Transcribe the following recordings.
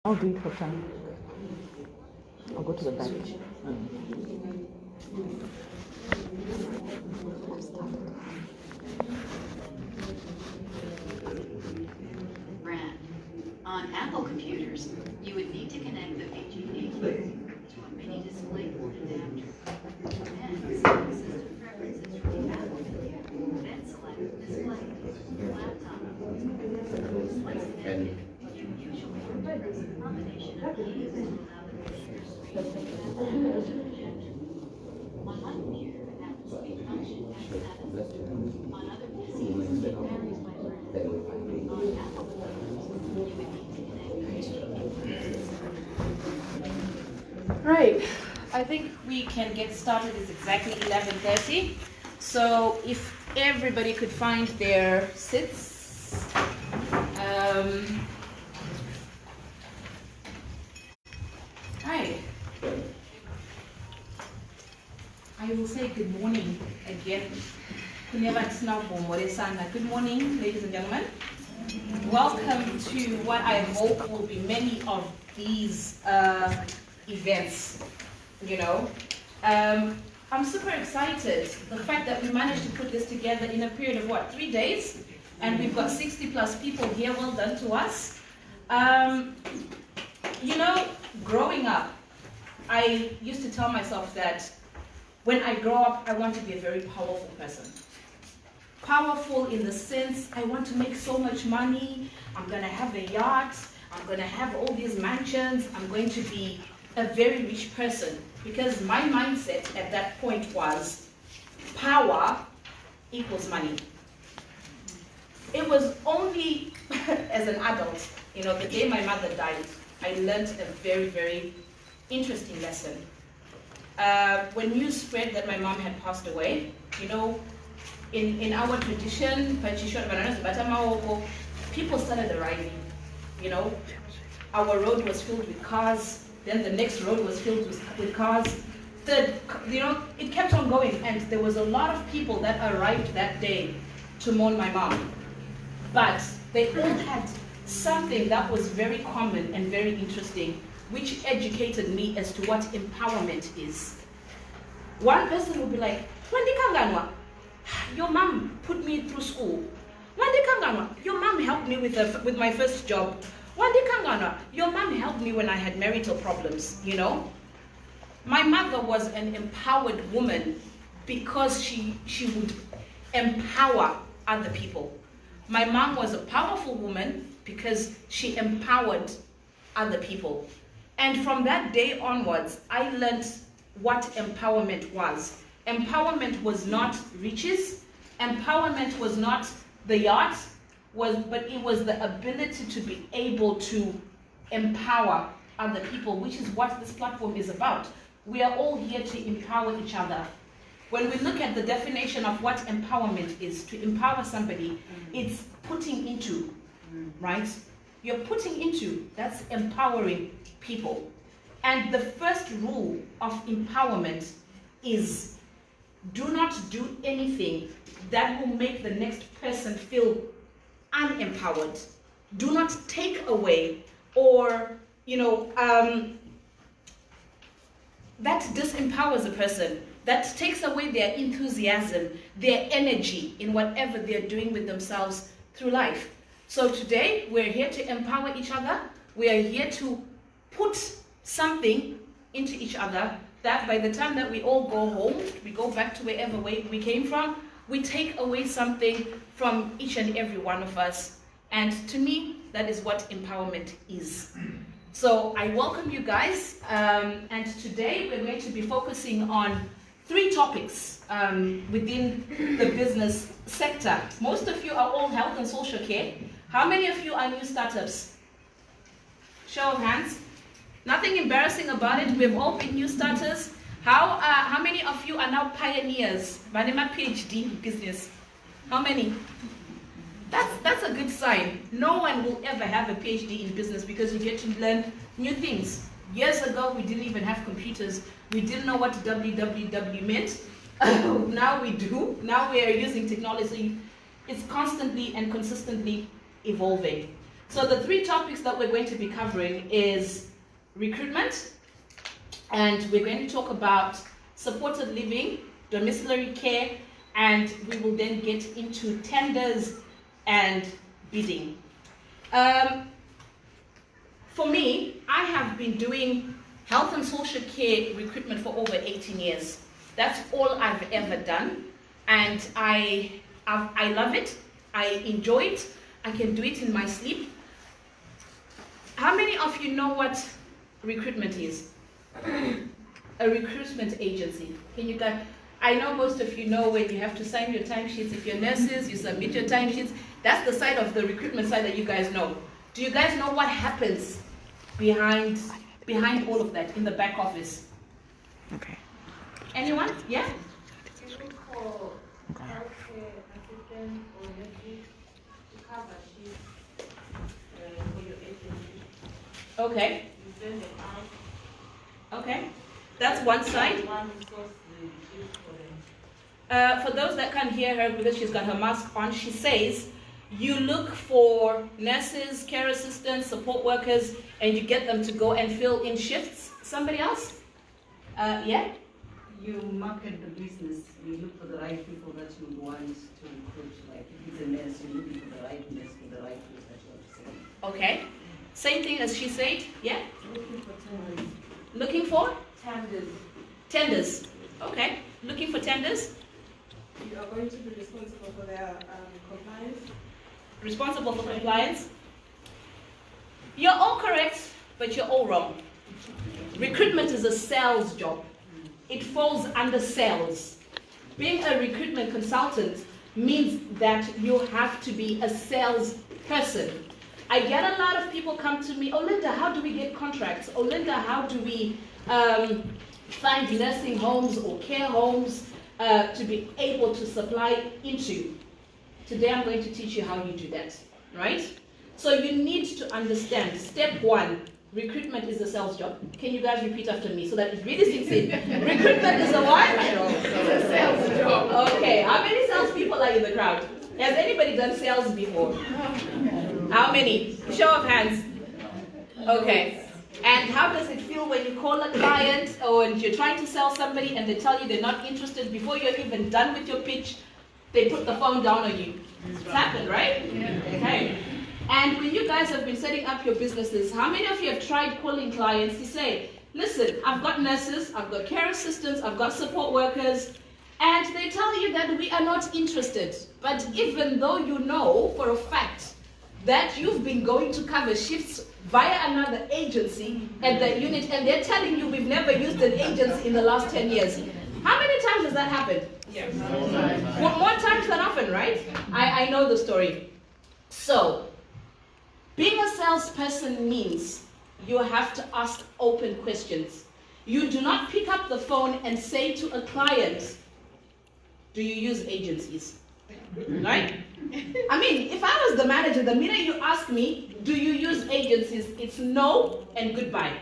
I'll do it for time. I'll go to the back. Brand. On Apple computers, you would need to connect the VGA to a mini display port adapter. Then select system preferences from the Apple menu. Then select display, laptop. Once connected, you usually press a combination of keys to allow the computer screen to on my computer, Apple Speed function has 7. On other PCs, it varies by brand. On Apple computers, you would need to connect Right, I think we can get started. It's exactly 11:30. So if everybody could find their seats. Hi. I will say good morning again. Good morning, ladies and gentlemen. Welcome to what I hope will be many of these events. I'm super excited. The fact that we managed to put this together in a period of 3 days, and we've got 60+ people here. Well done to us. Growing up, I used to tell myself that when I grow up, I want to be a very powerful person. Powerful in the sense, I want to make so much money, I'm going to have a yacht, I'm going to have all these mansions, I'm going to be a very rich person. Because my mindset at that point was, power equals money. It was only as an adult, the day my mother died, I learned a very, very interesting lesson. When news spread that my mom had passed away, in our tradition, people started arriving. Our road was filled with cars, then the next road was filled with cars. It kept on going, and there was a lot of people that arrived that day to mourn my mom. But they all had something that was very common and very interesting, which educated me as to what empowerment is. One person would be like, your mom put me through school. Your mom helped me with my first job. Your mom helped me when I had marital problems, My mother was an empowered woman because she would empower other people. My mom was a powerful woman because she empowered other people. And from that day onwards, I learned what empowerment was. Empowerment was not riches. Empowerment was not the yacht, but it was the ability to be able to empower other people, which is what this platform is about. We are all here to empower each other. When we look at the definition of what empowerment is, to empower somebody, it's putting into, right? You're putting into, that's empowering people. And the first rule of empowerment is do not do anything that will make the next person feel unempowered. Do not take away or, that disempowers a person, that takes away their enthusiasm, their energy in whatever they're doing with themselves through life. So today, we're here to empower each other. We are here to put something into each other that by the time that we all go home, we go back to wherever we came from, we take away something from each and every one of us. And to me, that is what empowerment is. So I welcome you guys. And today we're going to be focusing on 3 topics within the business sector. Most of you are all health and social care. How many of you are new startups? Show of hands. Nothing embarrassing about it. We've all been new starters. How many of you are now pioneers? Banema PhD in business. How many? That's a good sign. No one will ever have a PhD in business because you get to learn new things. Years ago, we didn't even have computers. We didn't know what www meant. Now we do. Now we are using technology. It's constantly and consistently evolving. So the 3 topics that we're going to be covering is recruitment, and we're going to talk about supported living, domiciliary care, and we will then get into tenders and bidding. For me, I have been doing health and social care recruitment for over 18 years. That's all I've ever done, and I love it. I enjoy it. I can do it in my sleep. How many of you know what recruitment is? A recruitment agency. Can you guys? I know most of you know when you have to sign your timesheets. If you're nurses, you submit your timesheets. That's the side of the recruitment side that you guys know. Do you guys know what happens behind all of that in the back office? Okay. Anyone? Yeah? You look for healthcare assistant or nurses to cover shifts for your agency. Okay. You send them out. Okay. That's one side. One resource the shift for them. For those that can't hear her because she's got her mask on, she says you look for nurses, care assistants, support workers, and you get them to go and fill in shifts. Somebody else? Yeah? You market the business, you look for the right people that you would want to recruit. Like if it's a nurse, you're looking for the right nurse for the right place that you want to send. Okay. Same thing as she said, yeah? Looking for tenders. Looking for? Tenders. Tenders. Okay. Looking for tenders. You are going to be responsible for their compliance. Responsible for compliance. You're all correct, but you're all wrong. Recruitment is a sales job. It falls under sales. Being a recruitment consultant means that you have to be a salesperson. I get a lot of people come to me, Olinda, how do we get contracts? Olinda, how do we find nursing homes or care homes to be able to supply into? Today I'm going to teach you how you do that, right? So you need to understand, step 1, recruitment is a sales job. Can you guys repeat after me so that it really sinks in? Recruitment is a what? It's a sales job. Okay, how many salespeople are in the crowd? Has anybody done sales before? How many? Show of hands. Okay. And how does it feel when you call a client or when you're trying to sell somebody and they tell you they're not interested before you're even done with your pitch? They put the phone down on you. It's happened, right? Yeah. Okay. And when you guys have been setting up your businesses, how many of you have tried calling clients to say, listen, I've got nurses, I've got care assistants, I've got support workers, and they tell you that we are not interested. But even though you know for a fact that you've been going to cover shifts via another agency at the unit, and they're telling you we've never used an agency in the last 10 years. How many times has that happened? Yes. More times than often, right? I know the story. So, being a salesperson means you have to ask open questions. You do not pick up the phone and say to a client, do you use agencies? Right? I mean, if I was the manager, the minute you ask me, do you use agencies, it's no and goodbye.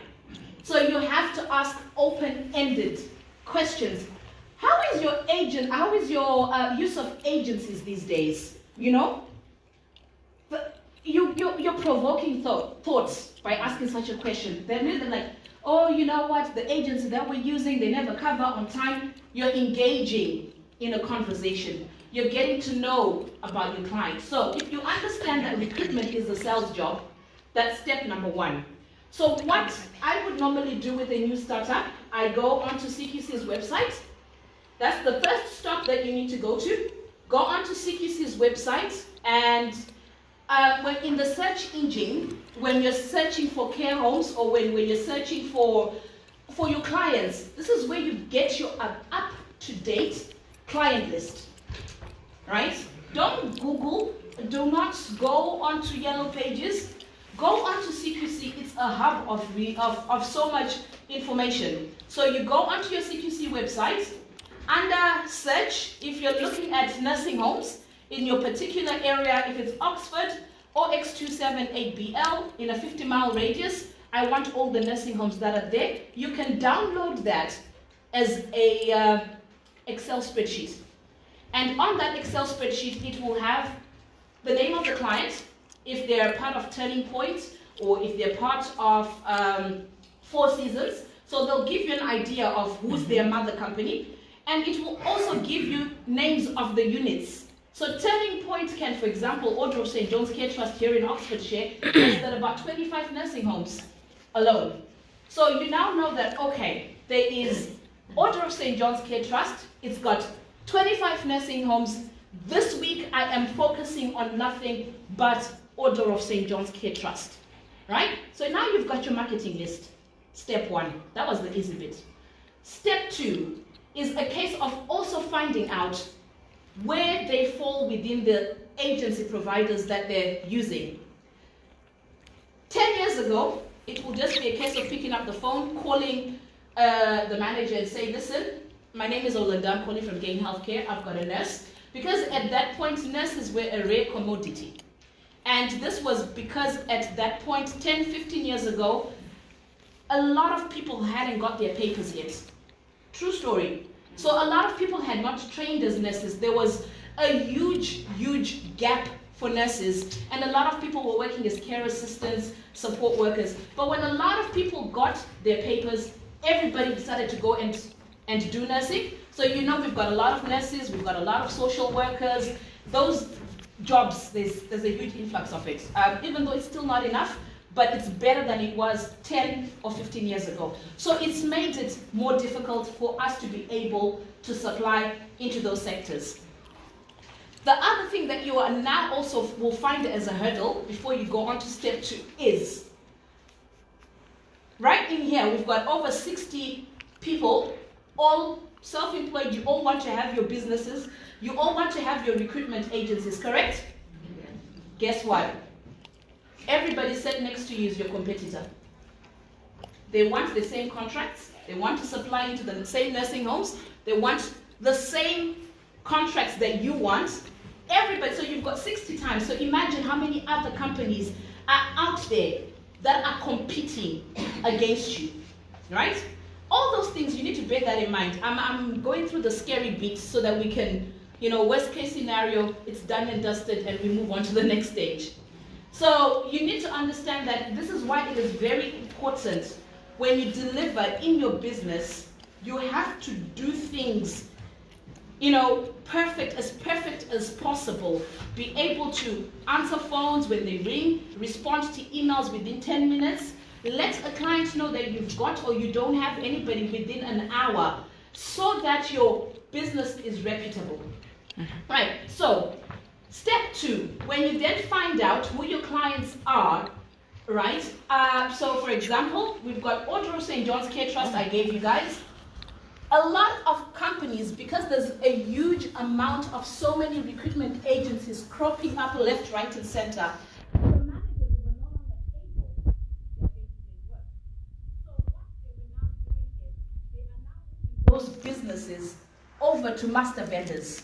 So you have to ask open-ended questions. How is your use of agencies these days? You know? But you're provoking thoughts by asking such a question. They're really like, oh, you know what, the agency that we're using, they never cover on time. You're engaging in a conversation. You're getting to know about your client. So if you understand that recruitment is a sales job, that's step number 1. So what I would normally do with a new startup, I go onto CQC's website. That's the first stop that you need to go to. Go onto CQC's website, and when in the search engine, when you're searching for care homes or when you're searching for your clients, this is where you get your up-to-date client list, right? Don't Google, do not go onto Yellow Pages, go onto CQC. It's a hub of so much information. So you go onto your CQC website, under search, if you're looking at nursing homes in your particular area, if it's Oxford or X278BL in a 50-mile radius, I want all the nursing homes that are there. You can download that as a Excel spreadsheet. And on that Excel spreadsheet, it will have the name of the client, if they're part of Turning Point, or if they're part of Four Seasons. So they'll give you an idea of who's their mother company, and it will also give you names of the units. So Turning Point can, for example, Order of St. John's Care Trust here in Oxfordshire has got about 25 nursing homes alone. So you now know that, okay, there is Order of St. John's Care Trust, it's got 25 nursing homes. This week I am focusing on nothing but Order of St. John's Care Trust, right? So now you've got your marketing list. Step one, that was the easy bit. Step two is a case of also finding out where they fall within the agency providers that they're using. 10 years ago, it will just be a case of picking up the phone, calling the manager and say, listen, my name is Olinda, I'm calling from Gain Healthcare, I've got a nurse. Because at that point, nurses were a rare commodity. And this was because at that point, 10, 15 years ago, a lot of people hadn't got their papers yet. True story. So a lot of people had not trained as nurses. There was a huge, huge gap for nurses, and a lot of people were working as care assistants, support workers. But when a lot of people got their papers, everybody decided to go and do nursing. So you know we've got a lot of nurses, we've got a lot of social workers. Those jobs, there's a huge influx of it. Even though it's still not enough, but it's better than it was 10 or 15 years ago. So it's made it more difficult for us to be able to supply into those sectors. The other thing that you are now also will find as a hurdle before you go on to step two is, right in here, we've got over 60 people, all self-employed. You all want to have your businesses. You all want to have your recruitment agencies, correct? Yes. Guess what? Everybody sat next to you is your competitor. They want the same contracts. They want to supply into the same nursing homes. They want the same contracts that you want. Everybody, so you've got 60 times. So imagine how many other companies are out there that are competing against you, right? All those things, you need to bear that in mind. I'm going through the scary bits so that we can, worst case scenario, it's done and dusted and we move on to the next stage. So you need to understand that this is why it is very important when you deliver in your business, you have to do things, perfect as possible. Be able to answer phones when they ring, respond to emails within 10 minutes. Let a client know that you've got or you don't have anybody within an hour so that your business is reputable. Right, so step two, when you then find out who your clients are, right? So for example, we've got Order of St. John's Care Trust I gave you guys. A lot of companies, because there's a huge amount of so many recruitment agencies cropping up left, right, and center, the managers were no longer able to do their day-to-day work. So what they were now doing is they are now moving those businesses over to master vendors.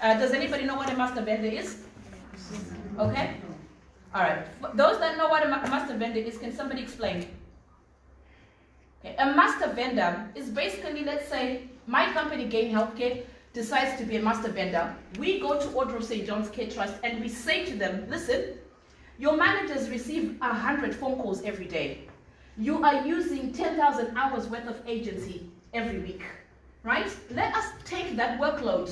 Does anybody know what a master vendor is? Okay? All right. For those that know what a master vendor is, can somebody explain? Okay. A master vendor is basically, let's say, my company, Gain Healthcare, decides to be a master vendor. We go to Order of St. John's Care Trust and we say to them, listen, your managers receive 100 phone calls every day. You are using 10,000 hours worth of agency every week, right? Let us take that workload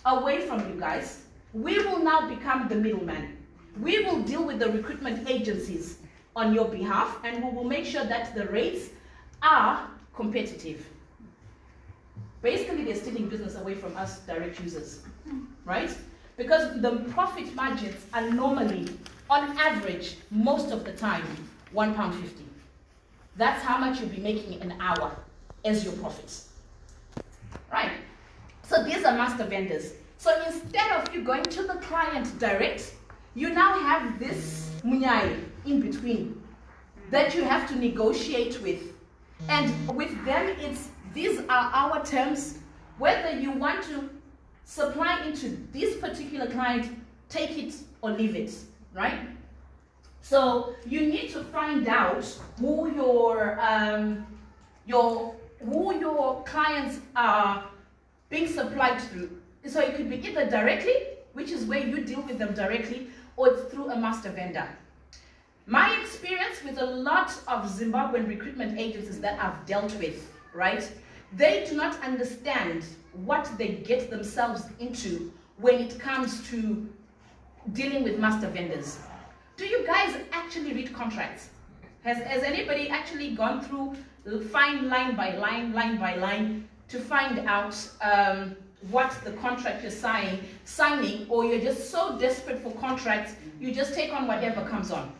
away from you guys. We will now become the middleman. We will deal with the recruitment agencies on your behalf, and we will make sure that the rates are competitive. Basically, they're stealing business away from us direct users, right? Because the profit margins are normally, on average, most of the time, £1.50. That's how much you'll be making an hour as your profits, right? So these are master vendors. So instead of you going to the client direct, you now have this munyai in between that you have to negotiate with. And with them, these are our terms. Whether you want to supply into this particular client, take it or leave it, right? So you need to find out who your clients are being supplied through. So it could be either directly, which is where you deal with them directly, or it's through a master vendor. My experience with a lot of Zimbabwean recruitment agencies that I've dealt with, right? They do not understand what they get themselves into when it comes to dealing with master vendors. Do you guys actually read contracts? Has anybody actually gone through fine line by line to find out what the contract you're signing, or you're just so desperate for contracts, you just take on whatever comes on?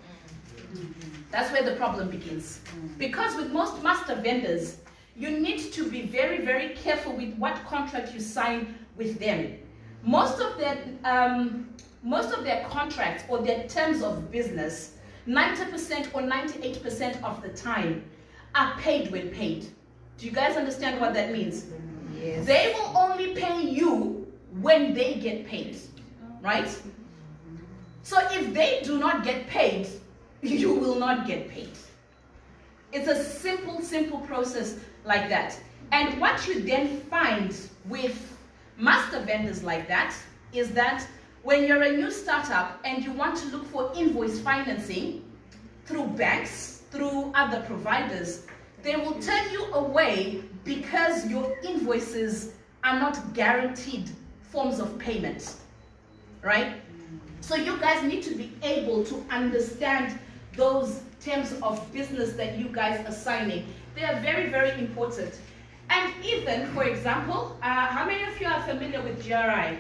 That's where the problem begins. Because with most master vendors, you need to be very, very careful with what contract you sign with them. Most of their contracts or their terms of business, 90% or 98% of the time, are paid when paid. Do you guys understand what that means? Yes. They will only pay you when they get paid, right? So if they do not get paid, you will not get paid. It's a simple process like that. And what you then find with master vendors like that is that when you're a new startup and you want to look for invoice financing through banks, through other providers, they will turn you away because your invoices are not guaranteed forms of payment, right? So you guys need to be able to understand those terms of business that you guys are signing. They are very, very important. And even, for example, how many of you are familiar with GRI?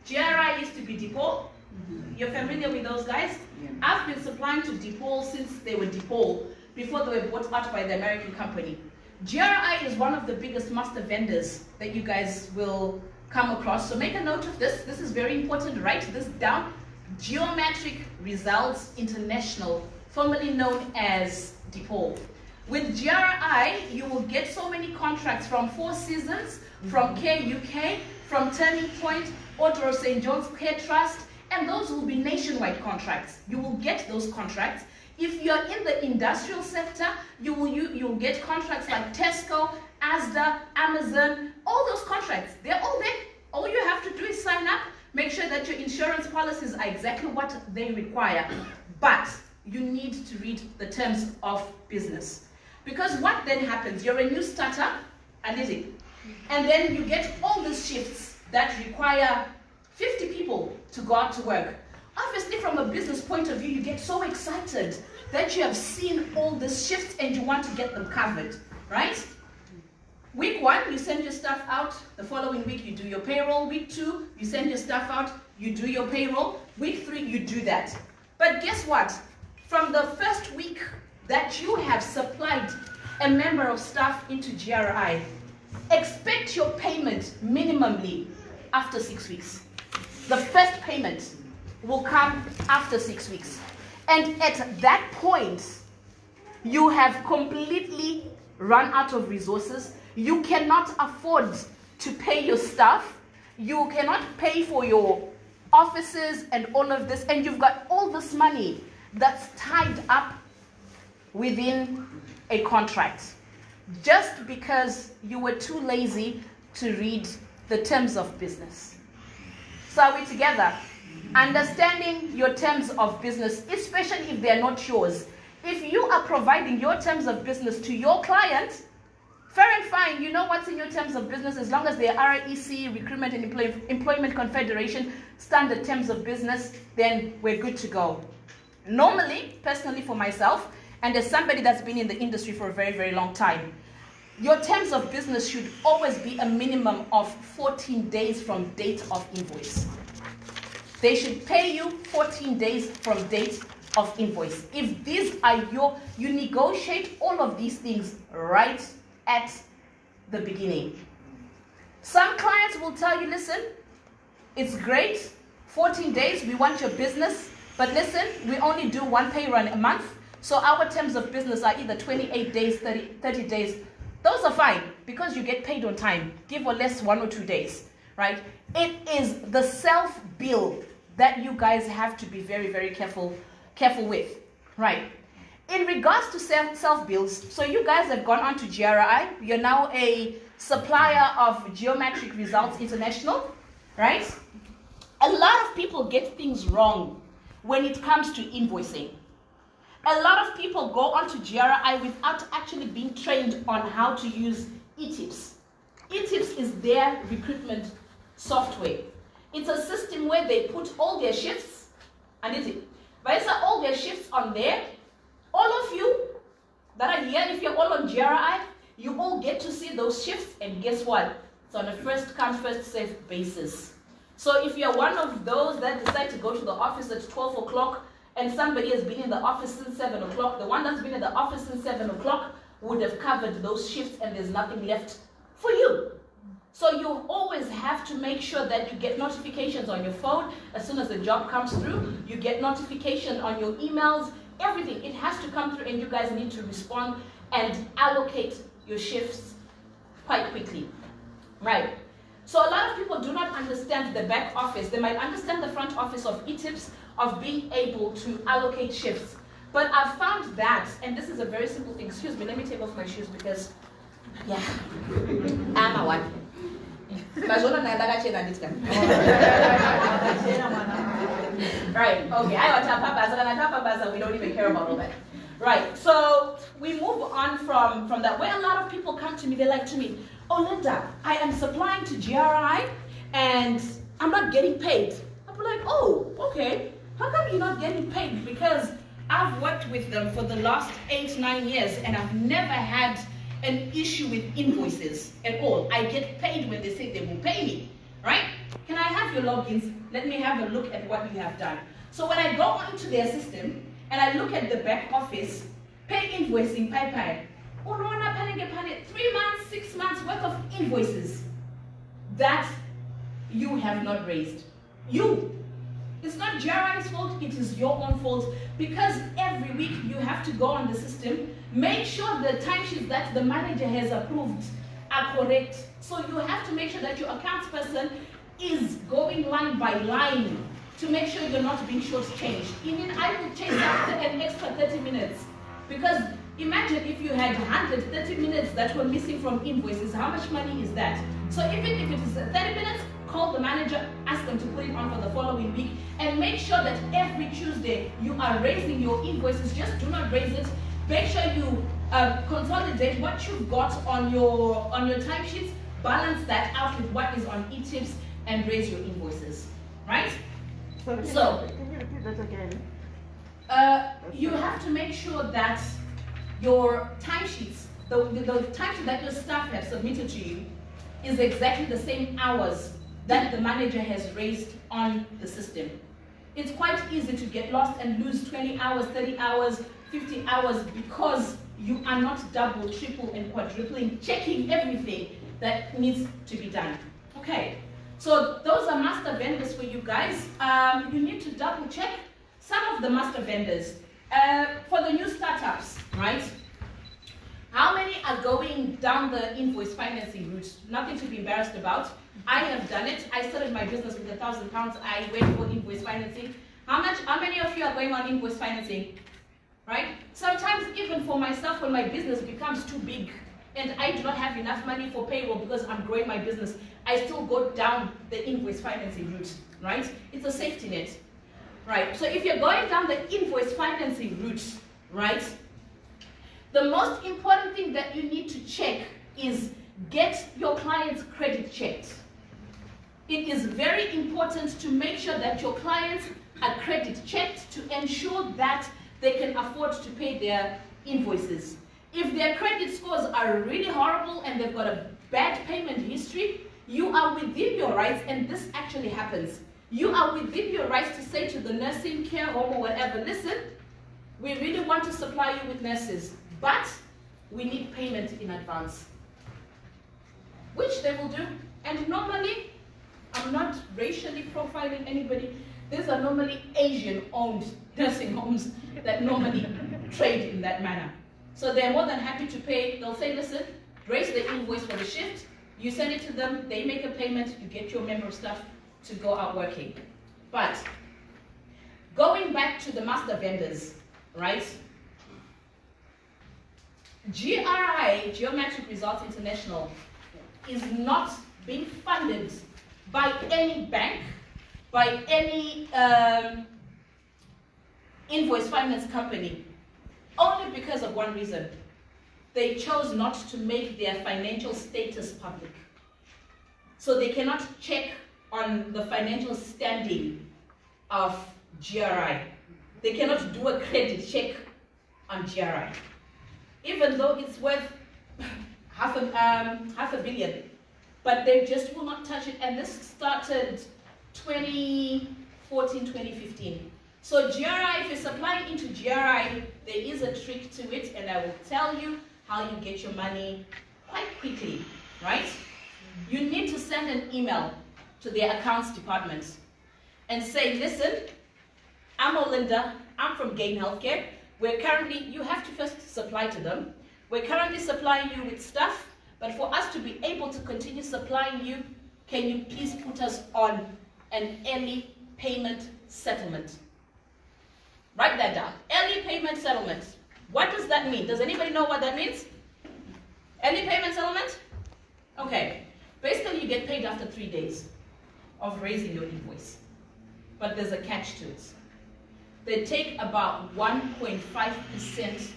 GRI used to be DePaul. You're familiar with those guys? Yeah. I've been supplying to DePaul since they were DePaul, before they were bought out by the American company. GRI is one of the biggest master vendors that you guys will come across. So make a note of this. This is very important. Write this down. Geometric Results International, formerly known as DePaul. With GRI, you will get so many contracts from Four Seasons, from Care UK, from Turning Point, Order of St. John's Care Trust, and those will be nationwide contracts. You will get those contracts. If you're in the industrial sector, you'll get contracts like Tesco, Asda, Amazon, all those contracts. They're all there. All you have to do is sign up, make sure that your insurance policies are exactly what they require. But you need to read the terms of business. Because what then happens, you're a new startup, and then you get all these shifts that require 50 people to go out to work. Obviously, from a business point of view, you get so excited that you have seen all these shifts and you want to get them covered, right? Week 1, you send your stuff out. The following week, you do your payroll. Week 2, you send your stuff out. You do your payroll. Week 3, you do that. But guess what? From the first week that you have supplied a member of staff into GRI, expect your payment minimally after 6 weeks. The first payment will come after 6 weeks. And at that point, you have completely run out of resources. You cannot afford to pay your staff. You cannot pay for your offices and all of this. And you've got all this money that's tied up within a contract just because you were too lazy to read the terms of business. So are we together? Understanding your terms of business, especially if they're not yours. If you are providing your terms of business to your client, fair and fine, you know what's in your terms of business as long as they are REC, Recruitment and Employment Confederation, standard terms of business, then we're good to go. Normally, personally for myself, and as somebody that's been in the industry for a very, very long time, your terms of business should always be a minimum of 14 days from date of invoice. They should pay you 14 days from date of invoice. If these are you negotiate all of these things right at the beginning. Some clients will tell you, listen, it's great, 14 days, we want your business, but listen, we only do one pay run a month, so our terms of business are either 28 days, 30 days. Those are fine, because you get paid on time, give or less 1 or 2 days, right? It is the self-bill that you guys have to be very, very careful with, right? In regards to self-bills, so you guys have gone on to GRI, you're now a supplier of Geometric Results International, right? A lot of people get things wrong when it comes to invoicing. A lot of people go onto GRI without actually being trained on how to use eTips. eTips is their recruitment software. It's a system where they put all their shifts, and all their shifts on there. All of you that are here, if you're all on GRI, you all get to see those shifts, and guess what? It's on a first come, first served basis. So if you're one of those that decide to go to the office at 12 o'clock and somebody has been in the office since 7 o'clock, the one that's been in the office since 7 o'clock would have covered those shifts and there's nothing left for you. So you always have to make sure that you get notifications on your phone as soon as the job comes through. You get notification on your emails, everything. It has to come through and you guys need to respond and allocate your shifts quite quickly. Right. So a lot of people do not understand the back office. They might understand the front office of eTips, of being able to allocate shifts. But I've found that, and this is a very simple thing. Excuse me, let me take off my shoes because, yeah, I'm a one. Right, okay, we don't even care about all that. Right, so we move on from that. Where a lot of people come to me, they're like to me, Olinda, I am supplying to GRI and I'm not getting paid. I'm like, oh, okay. How come you're not getting paid? Because I've worked with them for the last 8-9 years and I've never had an issue with invoices at all. I get paid when they say they will pay me, right? Can I have your logins? Let me have a look at what you have done. So when I go into their system and I look at the back office, pay invoicing, pay. 3 months, 6 months worth of invoices that you have not raised. It's not GRI's fault, it is your own fault, because every week you have to go on the system, make sure the timesheets that the manager has approved are correct. So you have to make sure that your accounts person is going line by line to make sure you're not being shortchanged. Even I will chase after an extra 30 minutes, because imagine if you had 130 minutes that were missing from invoices, how much money is that? So even if it is 30 minutes, call the manager, ask them to put it on for the following week, and make sure that every Tuesday you are raising your invoices. Just do not raise it. Make sure you consolidate what you've got on your timesheets, balance that out with what is on eTips, and raise your invoices, right? So can you repeat that again? You have to make sure that your timesheets, the timesheet that your staff have submitted to you, is exactly the same hours that the manager has raised on the system. It's quite easy to get lost and lose 20 hours, 30 hours, 50 hours because you are not double, triple, and quadrupling, checking everything that needs to be done. Okay, so those are master vendors for you guys. You need to double check some of the master vendors. For the new startups, right? How many are going down the invoice financing route? Nothing to be embarrassed about. I have done it. I started my business with £1,000. I went for invoice financing. How many of you are going on invoice financing? Right? Sometimes even for myself, when my business becomes too big and I do not have enough money for payroll because I'm growing my business, I still go down the invoice financing route, right? It's a safety net, right? So if you're going down the invoice financing route, right, the most important thing that you need to check is get your client's credit checked. It is very important to make sure that your clients are credit checked to ensure that they can afford to pay their invoices. If their credit scores are really horrible and they've got a bad payment history, you are within your rights, and this actually happens. You are within your rights to say to the nursing care home or whatever, listen, we really want to supply you with nurses, but we need payment in advance. Which they will do. And normally, I'm not racially profiling anybody, these are normally Asian-owned nursing homes that normally trade in that manner. So they're more than happy to pay. They'll say, listen, raise the invoice for the shift, you send it to them, they make a payment, you get your member stuff to go out working. But going back to the master vendors, right? GRI, Geometric Results International, is not being funded by any bank, by any invoice finance company. only because of one reason. They chose not to make their financial status public. So they cannot check on the financial standing of GRI. They cannot do a credit check on GRI. Even though it's worth half a billion, but they just will not touch it. And this started 2014, 2015. So GRI, if you're supplying into GRI, there is a trick to it, and I will tell you how you get your money quite quickly, right? You need to send an email to their accounts department and say, listen, I'm Olinda, I'm from Gain Healthcare. You have to first supply to them. We're currently supplying you with stuff, but for us to be able to continue supplying you, can you please put us on an early payment settlement? Write that down. Early payment settlement. What does that mean? Does anybody know what that means? Early payment settlement? Okay. Basically, you get paid after 3 days of raising your invoice. But there's a catch to it. They take about 1.5%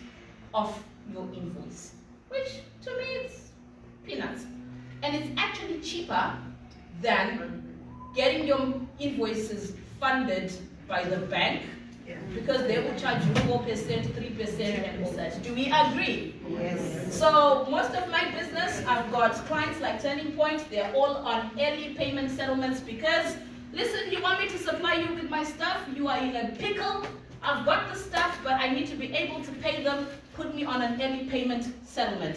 of your invoice, which to me it's peanuts. And it's actually cheaper than getting your invoices funded by the bank, because they will charge you 4%, 3%, and all that. Do we agree? Yes. So most of my business, I've got clients like Turning Point, they're all on early payment settlements because, listen, you want me to supply you with my stuff, you are in a pickle, I've got the stuff, but I need to be able to pay them, put me on an early payment settlement.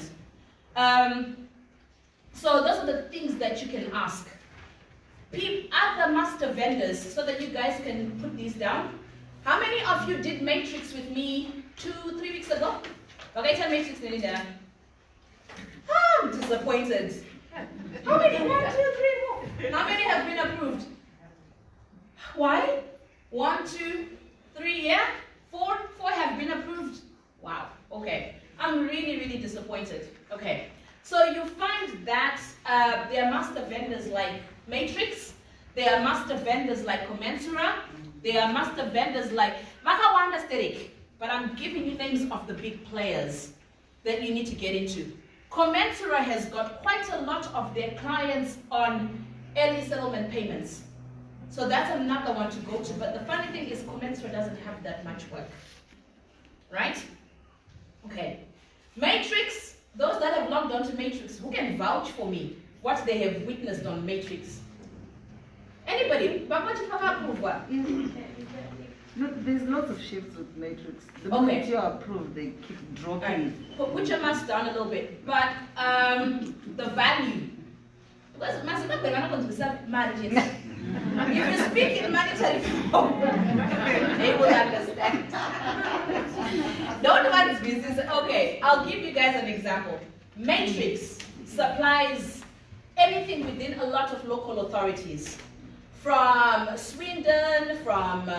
So those are the things that you can ask. Other master vendors, so that you guys can put these down. How many of you did Matrix with me 2-3 weeks ago? Okay, tell Matrix Linda. I'm disappointed. How many? 1, 2, 3, 4. How many have been approved? Why? 1, 2, 3, yeah? 4 have been approved. Wow, okay. I'm really, really disappointed. Okay, so you find that there are master vendors like Matrix, there are master vendors like Commensura, there are master vendors like Makawanda Sterik, but I'm giving you names of the big players that you need to get into. Commensura has got quite a lot of their clients on early settlement payments. So that's another one to go to, but the funny thing is Commensura doesn't have that much work, right? Okay. Matrix, those that have logged on to Matrix, who can vouch for me what they have witnessed on Matrix? Anybody? No, there's lots of shifts with Matrix. The moment you're approved, they keep dropping. Right. Put your mask down a little bit, but the value. Because if you speak in monetary form, they will understand. Don't want business. Okay, I'll give you guys an example. Matrix supplies anything within a lot of local authorities. From Swindon, from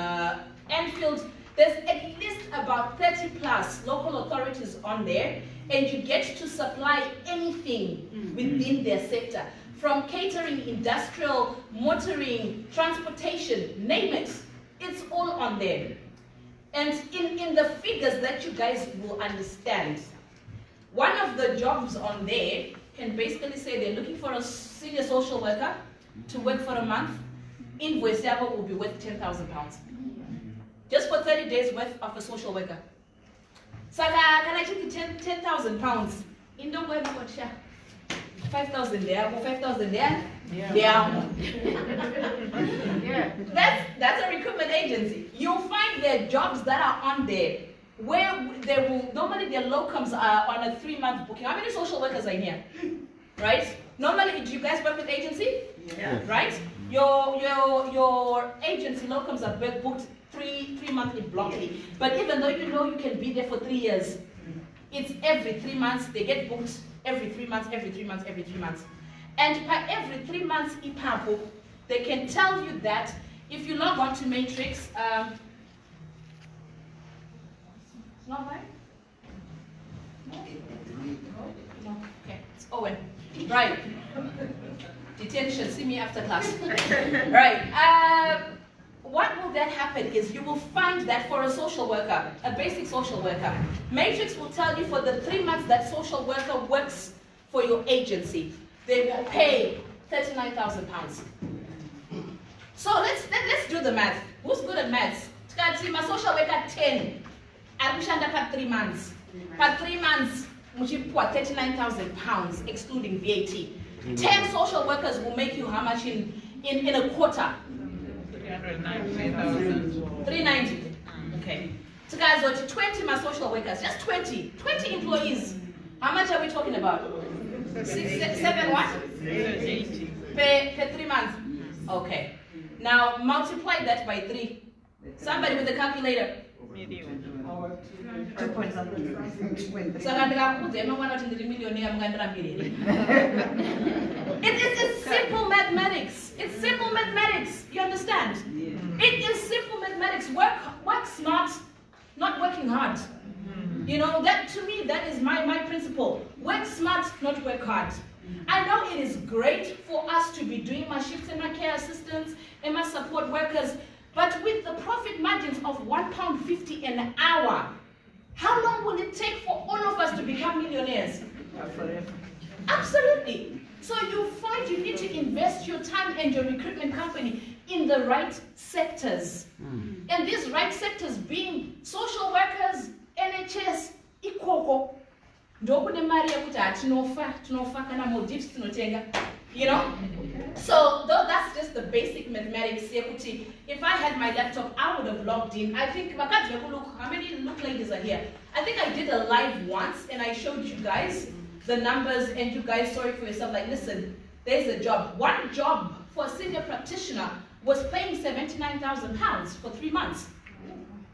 Enfield, there's at least about 30 plus local authorities on there, and you get to supply anything within their sector. From catering, industrial, motoring, transportation, name it, it's all on there. And in the figures that you guys will understand, one of the jobs on there can basically say they're looking for a senior social worker to work for a month. Invoice will be worth £10,000. Just for 30 days worth of a social worker. So can I take the £10,000? In the web, 5,000 there, 5,000 there. Yeah. That's a recruitment agency. You'll find their jobs that are on there where they will normally their locums are on a 3-month booking. How many social workers are in here? Right? Normally, do you guys work with agency? Yeah. Right? Your agency locums are booked 3 monthly blockly. But even though you know you can be there for 3 years, it's every 3 months they get booked. Every 3 months, every 3 months, every 3 months. And by every 3 months, they can tell you that if you log on to Matrix, not right? No, okay, it's Owen. Right. Detention, see me after class. Right. what will then happen is you will find that for a social worker, a basic social worker, Matrix will tell you for the 3 months that social worker works for your agency, they will pay £39,000. So let's do the math. Who's good at maths? My social worker 10, Akushanda for 3 months. For 3 months, £39,000 excluding VAT. 10 social workers will make you how much in a quarter? 390. Okay. So guys, what 20 my social workers, just 20 employees. How much are we talking about? 6, 7 what? 80. Per 3 months. Okay. Now multiply that by 3. Somebody with a calculator. It's simple mathematics. It's simple mathematics. You understand? It is simple mathematics. Work smart, not working hard. You know, that to me, that is my principle. Work smart, not work hard. I know it is great for us to be doing my shifts and my care assistants and my support workers, but with the profit margins of £1.50 an hour, how long will it take for all of us to become millionaires? Absolutely. So you find you need to invest your time and your recruitment company in the right sectors. And these right sectors being social workers, NHS, ikoko. You know? So that's just the basic mathematics. If I had my laptop, I would have logged in. I think, how many look ladies are here? I think I did a live once and I showed you guys the numbers and you guys saw it for yourself. Like, listen, there's a job. One job for a senior practitioner was paying £79,000 for 3 months.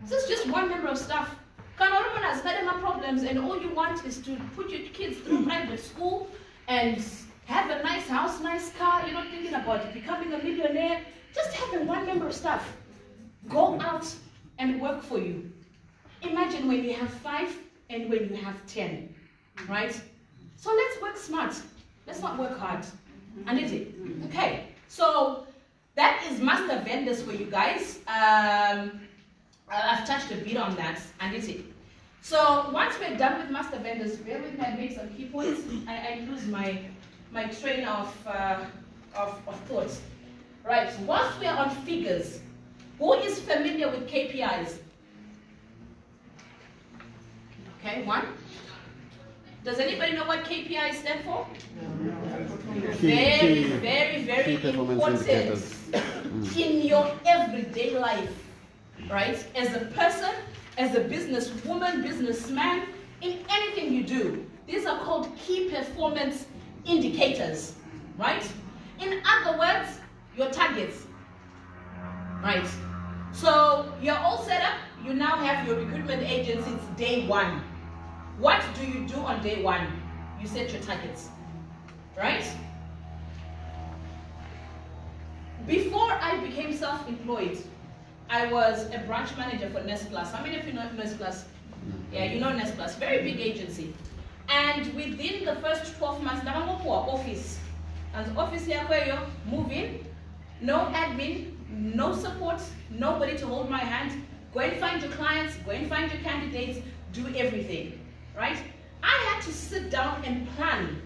This is just one member of staff. Kanorumana has had problems and all you want is to put your kids through private school and have a nice house, nice car. You're not thinking about becoming a millionaire. Just having one member of staff go out and work for you. Imagine when you have 5 and when you have 10, right? So let's work smart. Let's not work hard. And is it? Okay. So that is master vendors for you guys. I've touched a bit on that, and is it? So once we're done with master vendors, bear with me, I make some key points. I lose my train of thoughts. Right, once we're on figures, who is familiar with KPIs? Okay, 1. Does anybody know what KPIs stand for? Very important in your everyday life, right? As a person, as a businesswoman, businessman, in anything you do, these are called key performance indicators, right? In other words, your targets, right? So you're all set up, you now have your recruitment agency, it's day 1. What do you do on day 1? You set your targets, right? Before I became self-employed, I was a branch manager for Nest Plus. How many of you know Nest Plus? Yeah, you know Nest Plus, very big agency. And within the first 12 months, I went to our office. And office here, move in, no admin, no support, nobody to hold my hand. Go and find your clients, go and find your candidates, do everything, right? I had to sit down and plan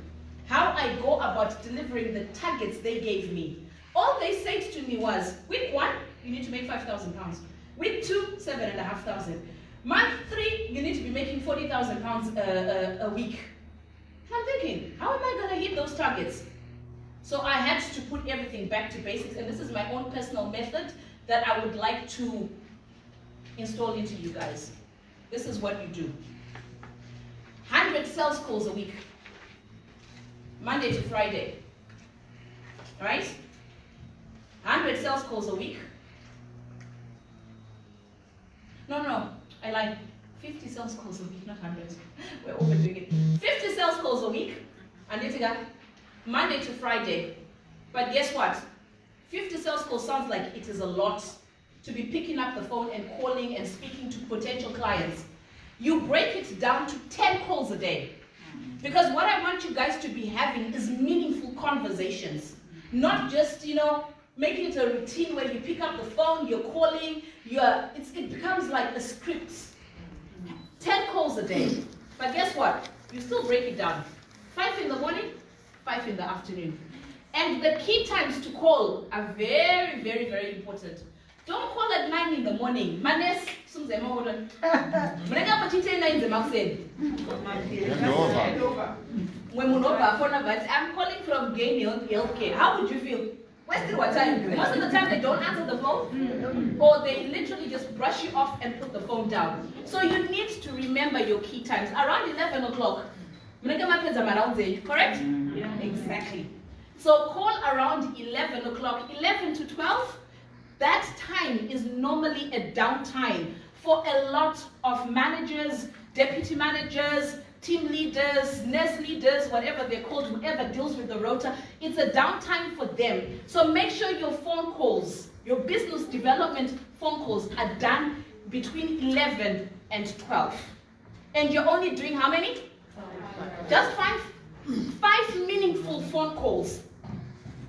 how I go about delivering the targets they gave me. All they said to me was, week 1, you need to make £5,000. Week 2, 7,500. Month 3, you need to be making £40,000 a week. And I'm thinking, how am I going to hit those targets? So I had to put everything back to basics, and this is my own personal method that I would like to install into you guys. This is what you do. 100 sales calls a week, Monday to Friday, right? 100 sales calls a week. No, I lied. 50 sales calls a week, not 100. We're overdoing it. 50 sales calls a week, and it's Monday to Friday. But guess what? 50 sales calls sounds like it is a lot to be picking up the phone and calling and speaking to potential clients. You break it down to 10 calls a day. Because what I want you guys to be having is meaningful conversations. Not just, making it a routine where you pick up the phone, you're calling, it becomes like a script. 10 calls a day. But guess what? You still break it down. 5 in the morning, 5 in the afternoon. And the key times to call are very, very, very important. Don't call at 9 in the morning. Manes, I'm calling from Gain Healthcare. How would you feel? Wasted what time? Most of the time they don't answer the phone, or they literally just brush you off and put the phone down. So you need to remember your key times. Around 11 o'clock, correct? Yeah. Exactly. So call around 11 o'clock, 11 to 12. That time is normally a downtime for a lot of managers, deputy managers, team leaders, nurse leaders, whatever they're called, whoever deals with the rota. It's a downtime for them. So make sure your phone calls, your business development phone calls are done between 11 and 12. And you're only doing how many? Just 5? 5 meaningful phone calls.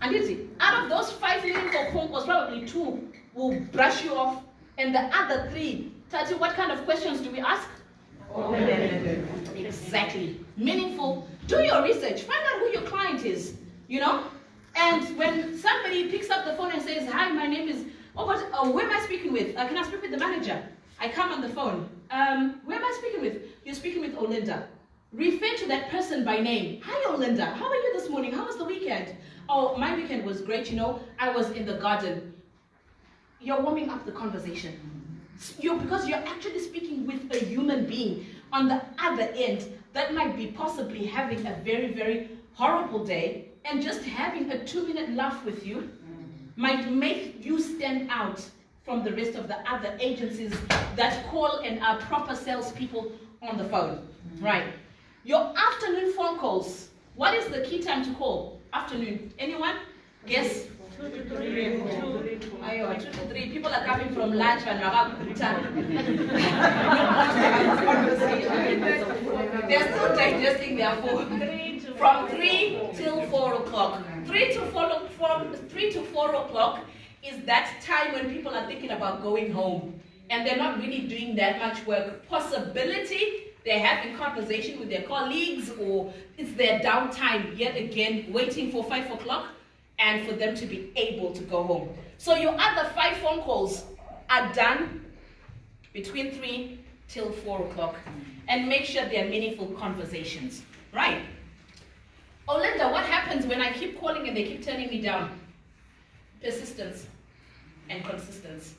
And you see, out of those 5 meaningful phone calls, probably 2 will brush you off, and the other 3, Tati, what kind of questions do we ask? Exactly. Meaningful. Do your research. Find out who your client is, you know? And when somebody picks up the phone and says, hi, my name is, who am I speaking with? Can I speak with the manager? I come on the phone. Who am I speaking with? You're speaking with Olinda. Refer to that person by name. Hi, Olinda. How are you this morning? How was the weekend? Oh, my weekend was great, you know. I was in the garden. You're warming up the conversation. Because you're actually speaking with a human being on the other end that might be possibly having a very, very horrible day, and just having a 2-minute laugh with you might make you stand out from the rest of the other agencies that call and are proper salespeople on the phone. Right. Your afternoon phone calls. What is the key time to call? Afternoon. Anyone? Guess? 2 to 3. 2 to 3. People are coming from lunch and they're still digesting their food. From 3 till 4 o'clock. 3 to 4 o'clock is that time when people are thinking about going home. And they're not really doing that much work. Possibility, they're having conversation with their colleagues, or it's their downtime yet again, waiting for 5 o'clock and for them to be able to go home. So your other 5 phone calls are done between 3 till 4 o'clock. And make sure they're meaningful conversations. Right? Olinda, what happens when I keep calling and they keep turning me down? Persistence and consistency.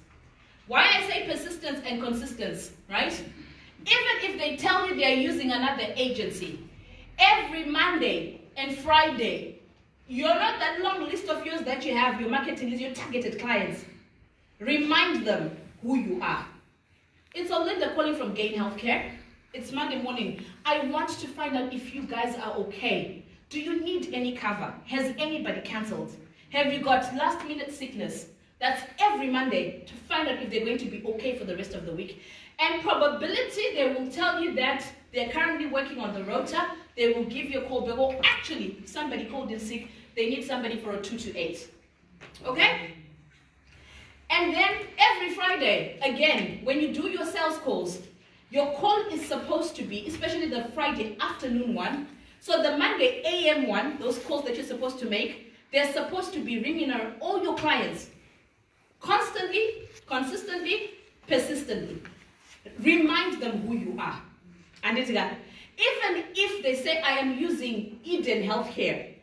Why I say persistence and consistency, right? Even if they tell you they're using another agency, every Monday and Friday, you're not that long list of yours that you have, your marketing is your targeted clients. Remind them who you are. It's Olinda calling from Gain Healthcare. It's Monday morning. I want to find out if you guys are okay. Do you need any cover? Has anybody cancelled? Have you got last minute sickness? That's every Monday to find out if they're going to be okay for the rest of the week. And probability, they will tell you that they're currently working on the rota. They will give you a call. Well, actually, somebody called in sick. They need somebody for a 2 to 8. Okay? And then every Friday, again, when you do your sales calls, your call is supposed to be, especially the Friday afternoon one, so the Monday AM one, those calls that you're supposed to make, they're supposed to be ringing around all your clients. Constantly, consistently, persistently. Remind them who you are. And it's even if they say, I am using Eden Healthcare,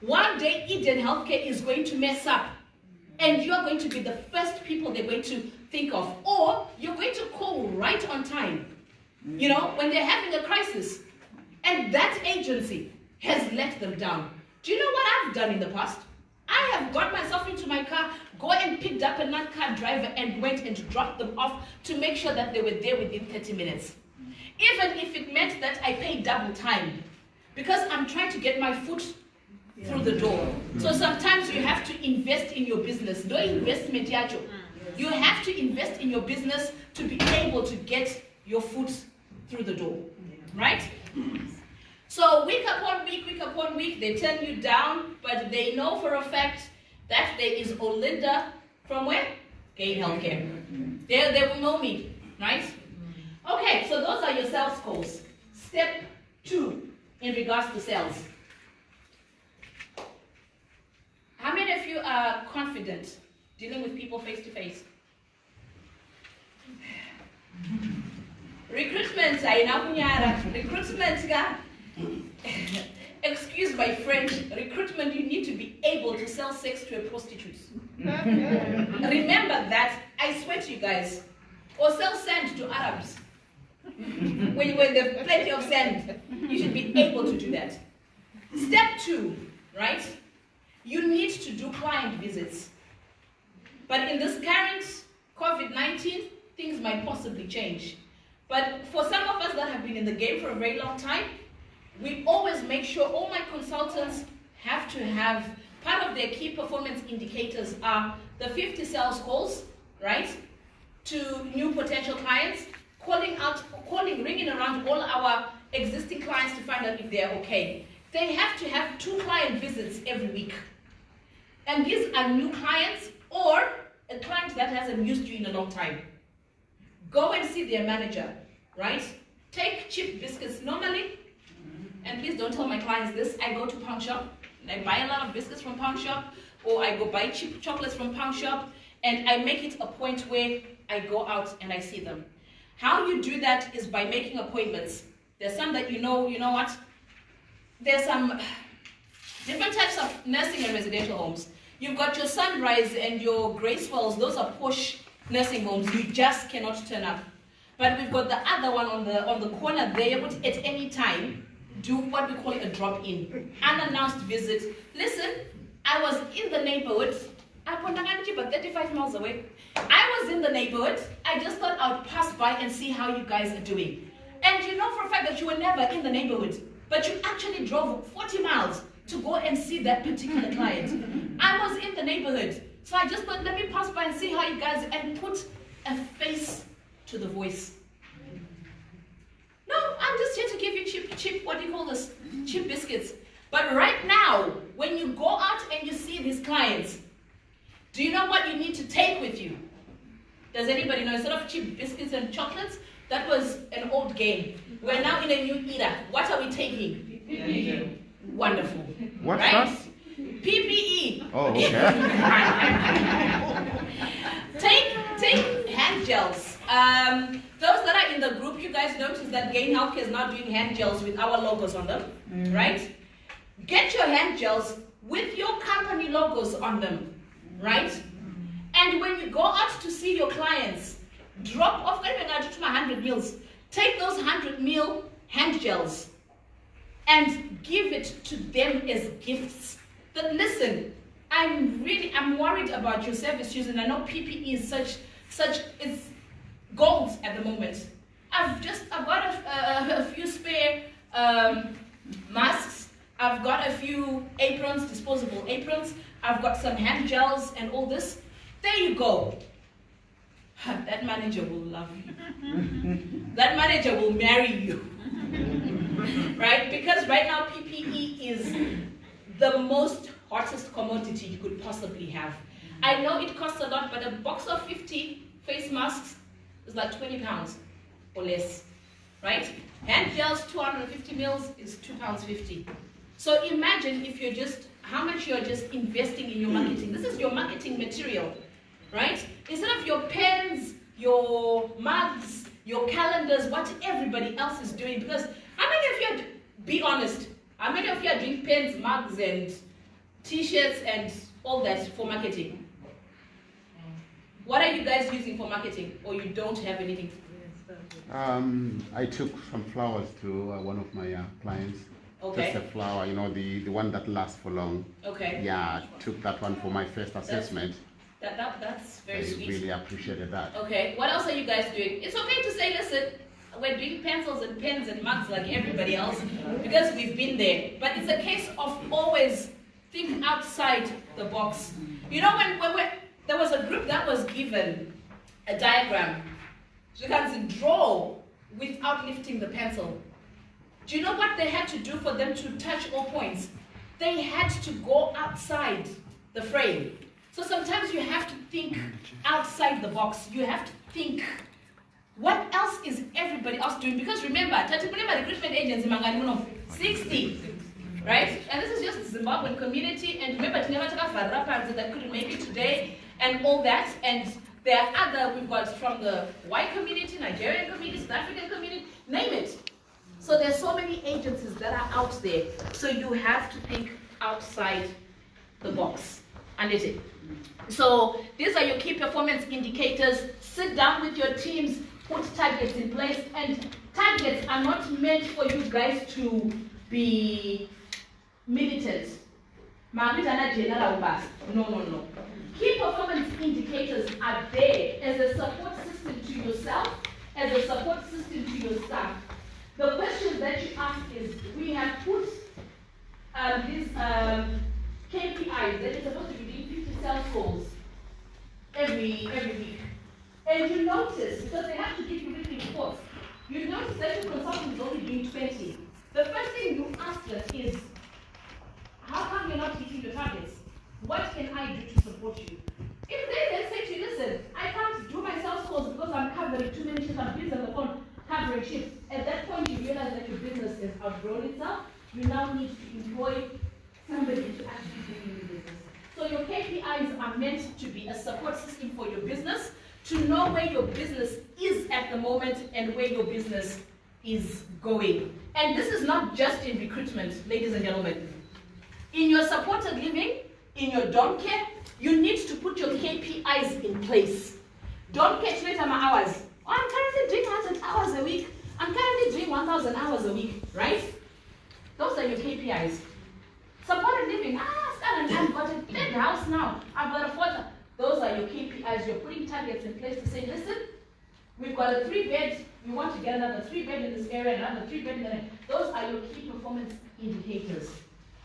one day Eden Healthcare is going to mess up and you're going to be the first people they're going to think of. Or you're going to call right on time, you know, when they're having a crisis and that agency has let them down. Do you know what I've done in the past? I have got myself into my car, go and picked up another car driver and went and dropped them off to make sure that they were there within 30 minutes. Even if it meant that I paid double time, because I'm trying to get my foot through the door. So sometimes you have to invest in your business. No investment, yacho. You have to invest in your business to be able to get your foot through the door, right? So week upon week, they turn you down, but they know for a fact that there is Olinda from where? Gain Healthcare. They will know me, right? Okay, so those are your sales calls. Step 2 in regards to sales. How many of you are confident dealing with people face to face? Recruitment, excuse my French, recruitment, you need to be able to sell sex to a prostitute. Remember that, I swear to you guys. Or sell sand to Arabs. when there's plenty of sand, you should be able to do that. Step 2, right? You need to do client visits. But in this current COVID-19, things might possibly change. But for some of us that have been in the game for a very long time, we always make sure all my consultants have to have, part of their key performance indicators are the 50 sales calls, right? To new potential clients, ringing around all our existing clients to find out if they're okay. They have to have 2 client visits every week. And these are new clients or a client that hasn't used you in a long time. Go and see their manager, right? Take cheap biscuits normally, and please don't tell my clients this, I go to Pound Shop, and I buy a lot of biscuits from Pound Shop, or I go buy cheap chocolates from Pound Shop, and I make it a point where I go out and I see them. How you do that is by making appointments. There's some that you know what? There's some different types of nursing and residential homes. You've got your Sunrise and your Gracewells, those are posh nursing homes, you just cannot turn up. But we've got the other one on the corner there, which at any time, do what we call a drop-in, unannounced visit. Listen, I was in the neighborhood, but 35 miles away. I was in the neighborhood, I just thought I'd pass by and see how you guys are doing. And you know for a fact that you were never in the neighborhood, but you actually drove 40 miles to go and see that particular client. I was in the neighborhood, so I just thought, let me pass by and see how you guys, and put a face to the voice. No, I'm just here to give you cheap, what do you call this? Cheap biscuits. But right now, when you go out and you see these clients, do you know what you need to take with you? Does anybody know? Instead of cheap biscuits and chocolates, that was an old game. We're now in a new era. What are we taking? PPE. Wonderful. What's right? that? PPE. Oh, okay. Take hand gels. Those that are in the group, you guys notice that Gain Healthcare is now doing hand gels with our logos on them, right? Get your hand gels with your company logos on them, right? And when you go out to see your clients, drop off, 100 mils. Take those 100 ml hand gels and give it to them as gifts. That listen, I'm worried about your service use, and I know PPE is it's gold at the moment. I've got a few spare masks. I've got a few aprons, disposable aprons. I've got some hand gels and all this. There you go. That manager will love you. That manager will marry you. Right? Because right now PPE is the most hottest commodity you could possibly have. I know it costs a lot, but a box of 50 face masks is like 20 pounds or less. Right? Hand gels, 250 mils is £2.50. So imagine if you're how much you're just investing in your marketing. This is your marketing material, right? Instead of your pens, your mugs, your calendars, what everybody else is doing. Because how many of you, be honest, how many of you are doing pens, mugs, and t-shirts and all that for marketing? What are you guys using for marketing, or you don't have anything? I took some flowers to one of my clients. Okay. Just a flower, the one that lasts for long. Okay. Yeah, I took that one for my first assessment. That's very sweet. I really appreciated that. Okay, what else are you guys doing? It's okay to say, listen, we're doing pencils and pens and mugs like everybody else because we've been there. But it's a case of always think outside the box. You know, when there was a group that was given a diagram, so you can draw without lifting the pencil. Do you know what they had to do for them to touch all points? They had to go outside the frame. So sometimes you have to think outside the box. You have to think, what else is everybody else doing? Because remember, recruitment agency, 60, right? And this is just the Zimbabwean community. And remember, that couldn't make it today and all that. And there are other, we've got from the white community, Nigerian community, South African community, name it. So there's so many agencies that are out there. So you have to think outside the box. And is it? So these are your key performance indicators. Sit down with your teams, put targets in place. And targets are not meant for you guys to be militant. No. Key performance indicators are there as a support system to yourself, as a support system to your staff. The questions that you ask is, we have put these KPIs that you're supposed to be doing 50 sales calls every week. And you notice, because they have to give you written reports, you notice that your consultant is only doing 20. The first thing you ask them is, how come you're not hitting your targets? What can I do to support you? If they then say to you, listen, I can't do my sales calls because I'm covering too many shifts, I'm busy on the phone covering shifts. At that point, you realize that your business has outgrown itself. You now need to employ somebody to actually do your business. So your KPIs are meant to be a support system for your business, to know where your business is at the moment and where your business is going. And this is not just in recruitment, ladies and gentlemen. In your supported living, in your dom care, you need to put your KPIs in place. Don't catch later my hours. Oh, I'm currently doing 100 hours a week. I'm currently doing 1,000 hours a week, right? Those are your KPIs. Supported living, I've got a big house now. I've got a photo. Those are your KPIs. You're putting targets in place to say, listen, we've got a 3-bed, we want to get another 3-bed in this area, another 3-bed in there. Those are your key performance indicators.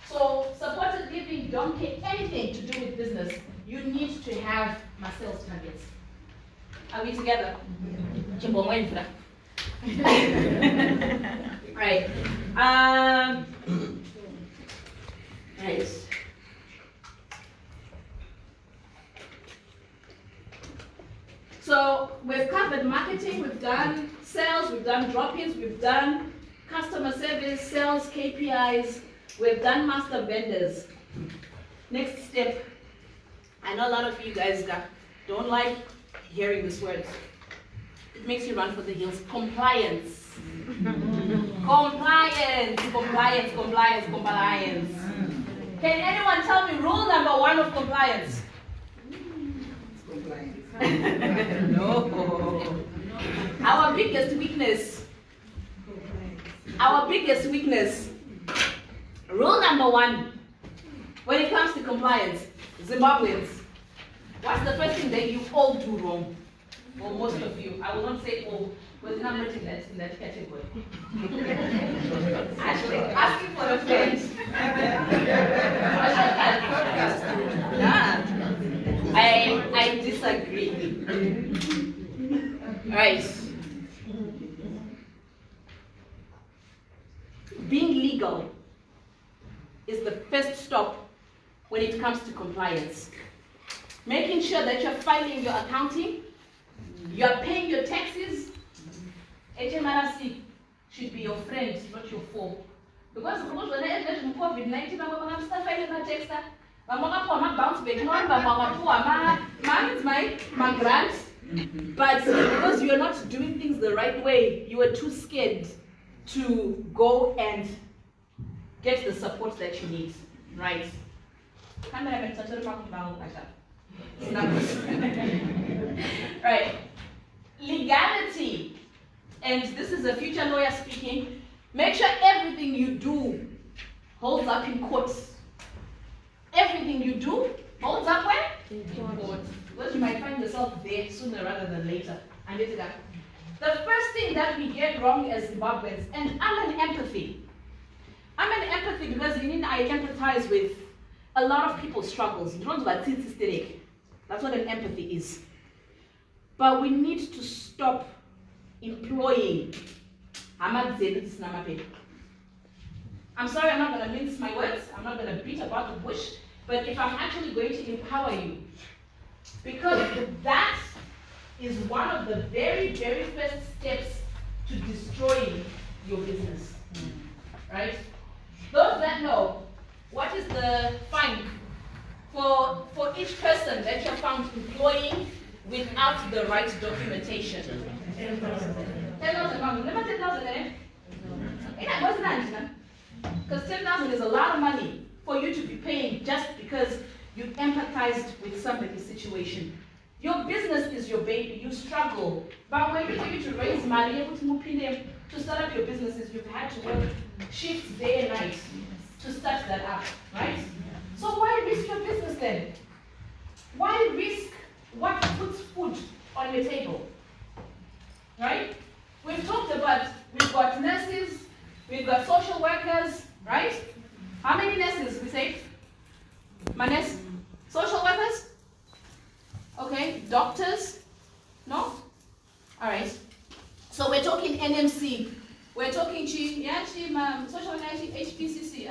So supported living, don't care anything to do with business. You need to have my sales targets. Are we together? Right. Right. So we've covered marketing, we've done sales, we've done drop-ins, we've done customer service, sales, KPIs, we've done master vendors. Next step, I know a lot of you guys don't like hearing this word. It makes you run for the hills. Compliance. Compliance, compliance, compliance, compliance. Can anyone tell me rule number 1 of compliance? No. Our biggest weakness. Our biggest weakness. Rule number 1, when it comes to compliance, Zimbabweans, what's the first thing that you all do wrong? Or most of you. I will not say all, but I'm not in that category. Actually, asking for a friend. I disagree. Right. Being legal is the first stop when it comes to compliance. Making sure that you're filing your accounting, you're paying your taxes. HMRC should be your friend, not your foe. Because when I had COVID-19, I'm still filing my tax. I'm bounce back. My grant. But because you're not doing things the right way, you were too scared to go and get the support that you need, right? Right. Legality, and this is a future lawyer speaking, make sure everything you do holds up in court. Everything you do holds up where? In court. Because you might find yourself there sooner rather than later. And the first thing that we get wrong as Zimbabweans, and I'm an empathy. I'm an empathy because I empathize with a lot of people's struggles. That's what an empathy is. But we need to stop employing. I'm sorry, I'm not going to mince my words. I'm not going to beat about the bush. but if I'm actually going to empower you. Because that is one of the very, very first steps to destroying your business. Right? Those that know, what is the fine for each person that you're found employing without the right documentation? 10,000 pounds. Remember 10,000, eh? Because 10,000 is a lot of money for you to be paying just because you empathized with somebody's situation. Your business is your baby. You struggle. But when you need to raise money, to start up your businesses, you've had to work shifts day and night to start that up, right? So why risk your business then? Why risk what puts food on your table? Right? We've talked about, we've got nurses, we've got social workers, right? How many nurses we say? Manes? Social workers? Okay, doctors? No? Alright. So we're talking NMC. We're talking social worker, HPCC,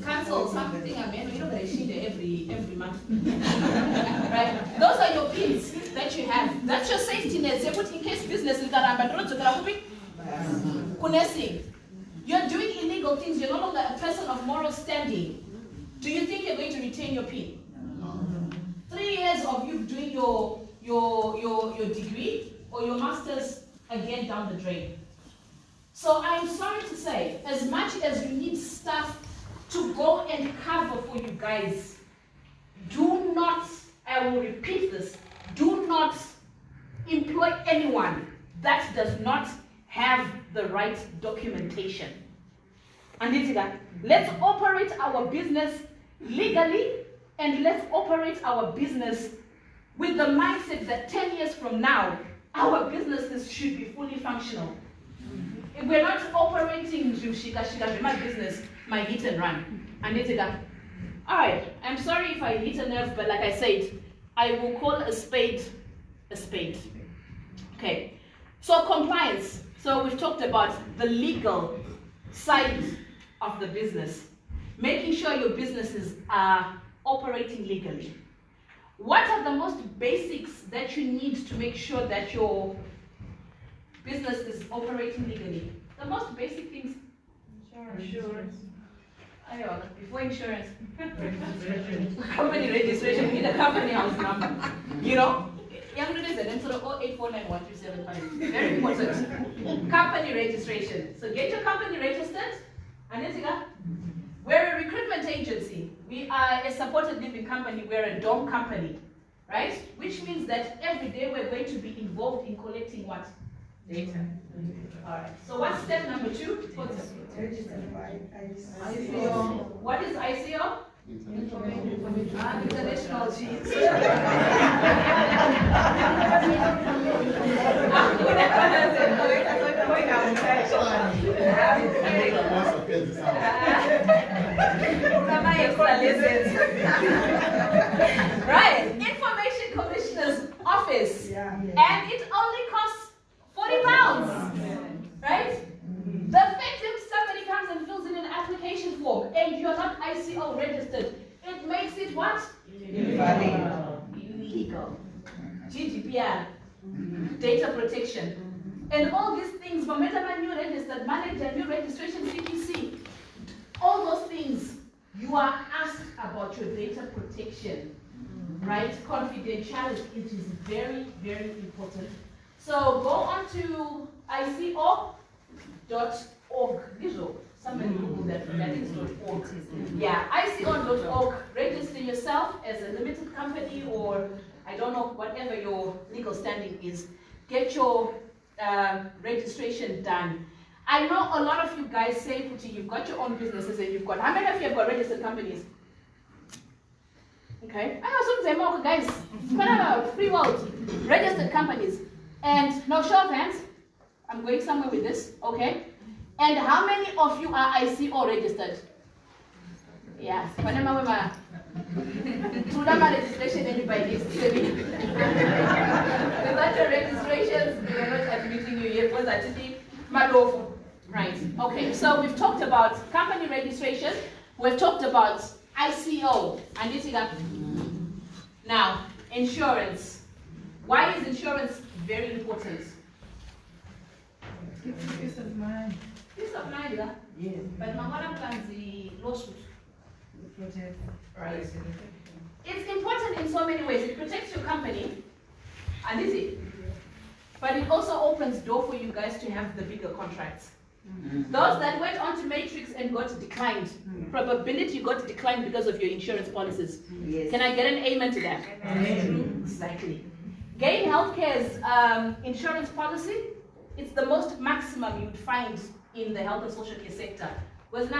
council, something I mean, you know that every month. Right? Those are your pins that you have. That's your safety net. They put in case business is you're doing illegal things, you're no longer a person of moral standing. Do you think you're going to retain your pin? 3 years of you doing your degree or your master's again down the drain. So I'm sorry to say, as much as you need staff to go and cover for you guys, do not, I will repeat this, do not employ anyone that does not have the right documentation. And let's operate our business legally, and let's operate our business with the mindset that 10 years from now, our businesses should be fully functional. If we're not operating my business, my hit and run. And alright, I'm sorry if I hit a nerve, but like I said, I will call a spade a spade. Okay, so compliance. So we've talked about the legal side of the business, making sure your businesses are operating legally. What are the most basics that you need to make sure that your business is operating legally? The most basic things. Insurance. Before insurance. Company registration. You need a company house number. You know? Young ladies and then sort of 0849137. Very important. Company registration. So get your company registered. And then we're a recruitment agency. We are a supported living company. We're a DOM company, right? Which means that every day we're going to be involved in collecting what? Data. All right. So what's step number 2? ICO. What is ICO? International cheese. Right, Information Commissioner's Office, and it only costs £40, right? The fact that somebody comes and fills in an application form and you're not ICO registered, it makes it what? Illegal. GDPR, data protection, and all these things, momentum new registered manager, new registration, CPC, all those things, you are asked about your data protection, right? Confidentiality, it is very, very important. So go on to ICO.org. Somebody Google that is .org. Yeah, ICO.org. Register yourself as a limited company, or I don't know, whatever your legal standing is. Get your registration done. I know a lot of you guys say, Puti, you've got your own businesses and you've got, how many of you have got registered companies? Okay. Guys, free world, registered companies. And now show of hands. I'm going somewhere with this, okay? And how many of you are ICO registered? Yeah. Without registration, anybody is saving. Without your registrations, we are not admitting you yet. What's actually Right. Okay. So we've talked about company registration. We've talked about ICO. Now, insurance. Why is insurance very important? Peace of mind. Peace of mind, yeah? Yes. But Mangwana plans the lawsuit. Protect. Right. It's important in so many ways. It protects your company, and is it? But it also opens door for you guys to have the bigger contracts. Those that went on to Matrix and got declined, probability you got declined because of your insurance policies. Yes. Can I get an amen to that? Amen. Exactly. Gain Healthcare's insurance policy, it's the most maximum you'd find in the health and social care sector. Please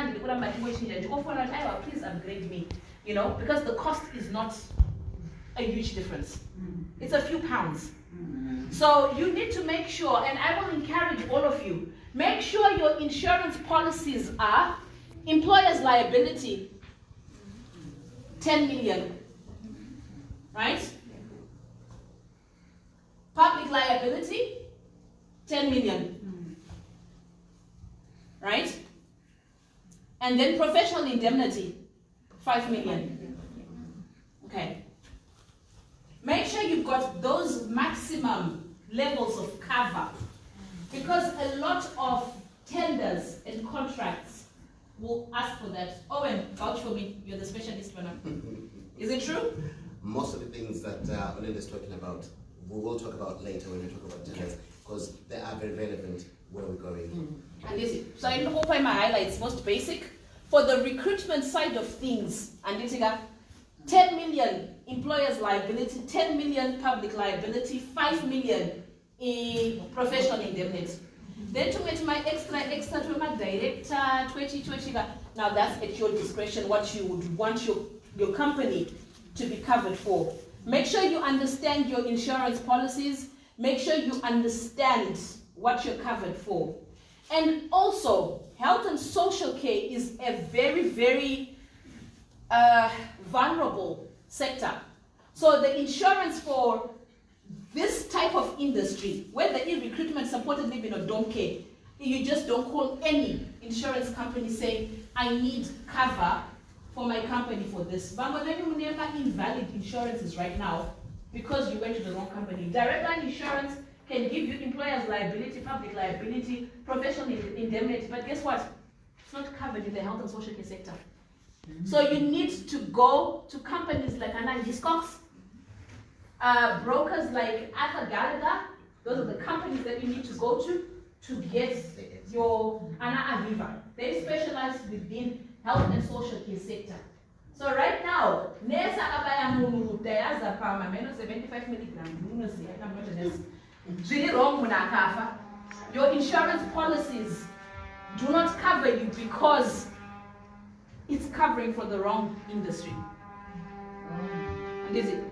upgrade me, you know, because the cost is not a huge difference. It's a few pounds. So you need to make sure, and I will encourage all of you, make sure your insurance policies are employer's liability, 10 million, right? Public liability, 10 million, right? And then professional indemnity, 5 million. Okay. Make sure you've got those maximum levels of cover, because a lot of tenders and contracts will ask for that. Owen, vouch for me, you're the specialist for now. Is it true? Most of the things that Olinda is talking about, we will talk about later when we talk about tenders, because they are very relevant where we're going. And this, so I hope my highlights most basic. For the recruitment side of things, and this 10 million employers liability, 10 million public liability, 5 million in professional indemnity. Then to get my extra to my director, 2020. Now that's at your discretion what you would want your company to be covered for. Make sure you understand your insurance policies. Make sure you understand what you're covered for. And also, health and social care is a very, very vulnerable sector. So the insurance for this type of industry, whether in recruitment, supported living, or don't care, you just don't call any insurance company saying, I need cover for my company for this. But when you never invalid insurances right now because you went to the wrong company. Direct line insurance can give you employer's liability, public liability, professional indemnity, but guess what? It's not covered in the health and social care sector. So you need to go to companies like Anna Hiscox, brokers like Arthur Gallagher. Those are the companies that you need to go to get your Anna Aviva. They specialize within health and social care sector. So right now, Nesa Abaya Munu, Diaza Palma, 75 milligrams, I'm not a nurse. Really wrong when I cover. Your insurance policies do not cover you because it's covering for the wrong industry. And is it?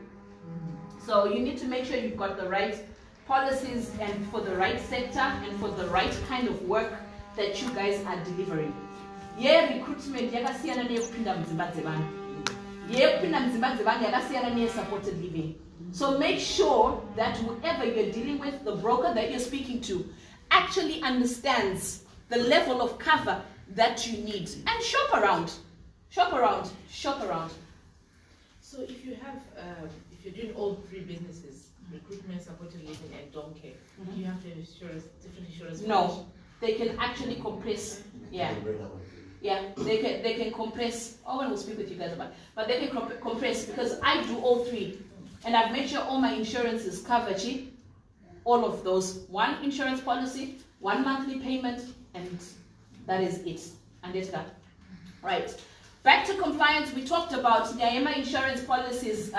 So you need to make sure you've got the right policies and for the right sector and for the right kind of work that you guys are delivering. Yeah, recruitment, yakasiyana neyokupinda mzimbadzebana. Yekupinda mzimbadzebana yakasiyana neyesupported living. So make sure that whoever you're dealing with, the broker that you're speaking to, actually understands the level of cover that you need. And shop around. Shop around. Shop around. So if you have, if you're doing all three businesses, recruitment, supported living, and dom care, do you have to insurance, different insurance? No, they can actually compress. Yeah, yeah, they can compress. Owen will speak with you guys about, but they can compress because I do all three, and I've made sure all my insurances cover all of those. One insurance policy, one monthly payment, and that is it. And it's that. Right. Back to compliance, we talked about my insurance policies,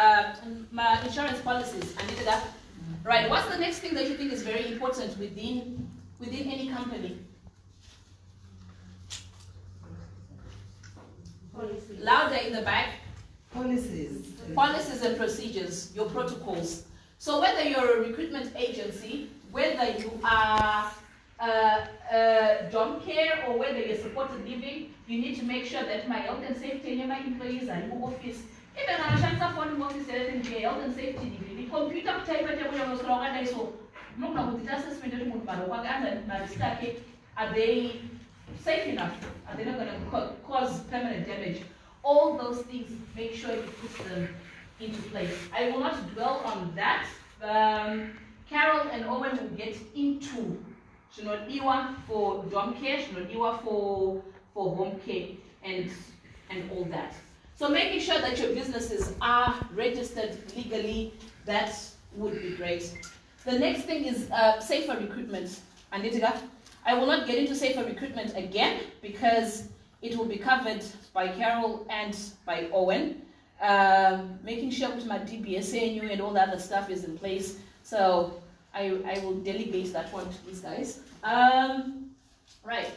my insurance policies, and did that. Right. What's the next thing that you think is very important within any company? Policies. Louder in the back. Policies. Policies and procedures, your protocols. So whether you're a recruitment agency, whether you are dom care, or whether you're supported living, you need to make sure that my health and safety and my employees are in office. Even when I shut phone office, health and safety, the computer type are they safe enough? Are they not going to cause permanent damage? all those things, make sure you put them into place. I will not dwell on that. Carol and Owen will get into Shinodiwa for dom care, Shinodiwa for home care, and all that. So making sure that your businesses are registered legally, that would be great. The next thing is safer recruitment. Anditika, I will not get into safer recruitment again because it will be covered by Carol and by Owen. Making sure that my DBSNU and all the other stuff is in place. So I will delegate that one to these guys. Right.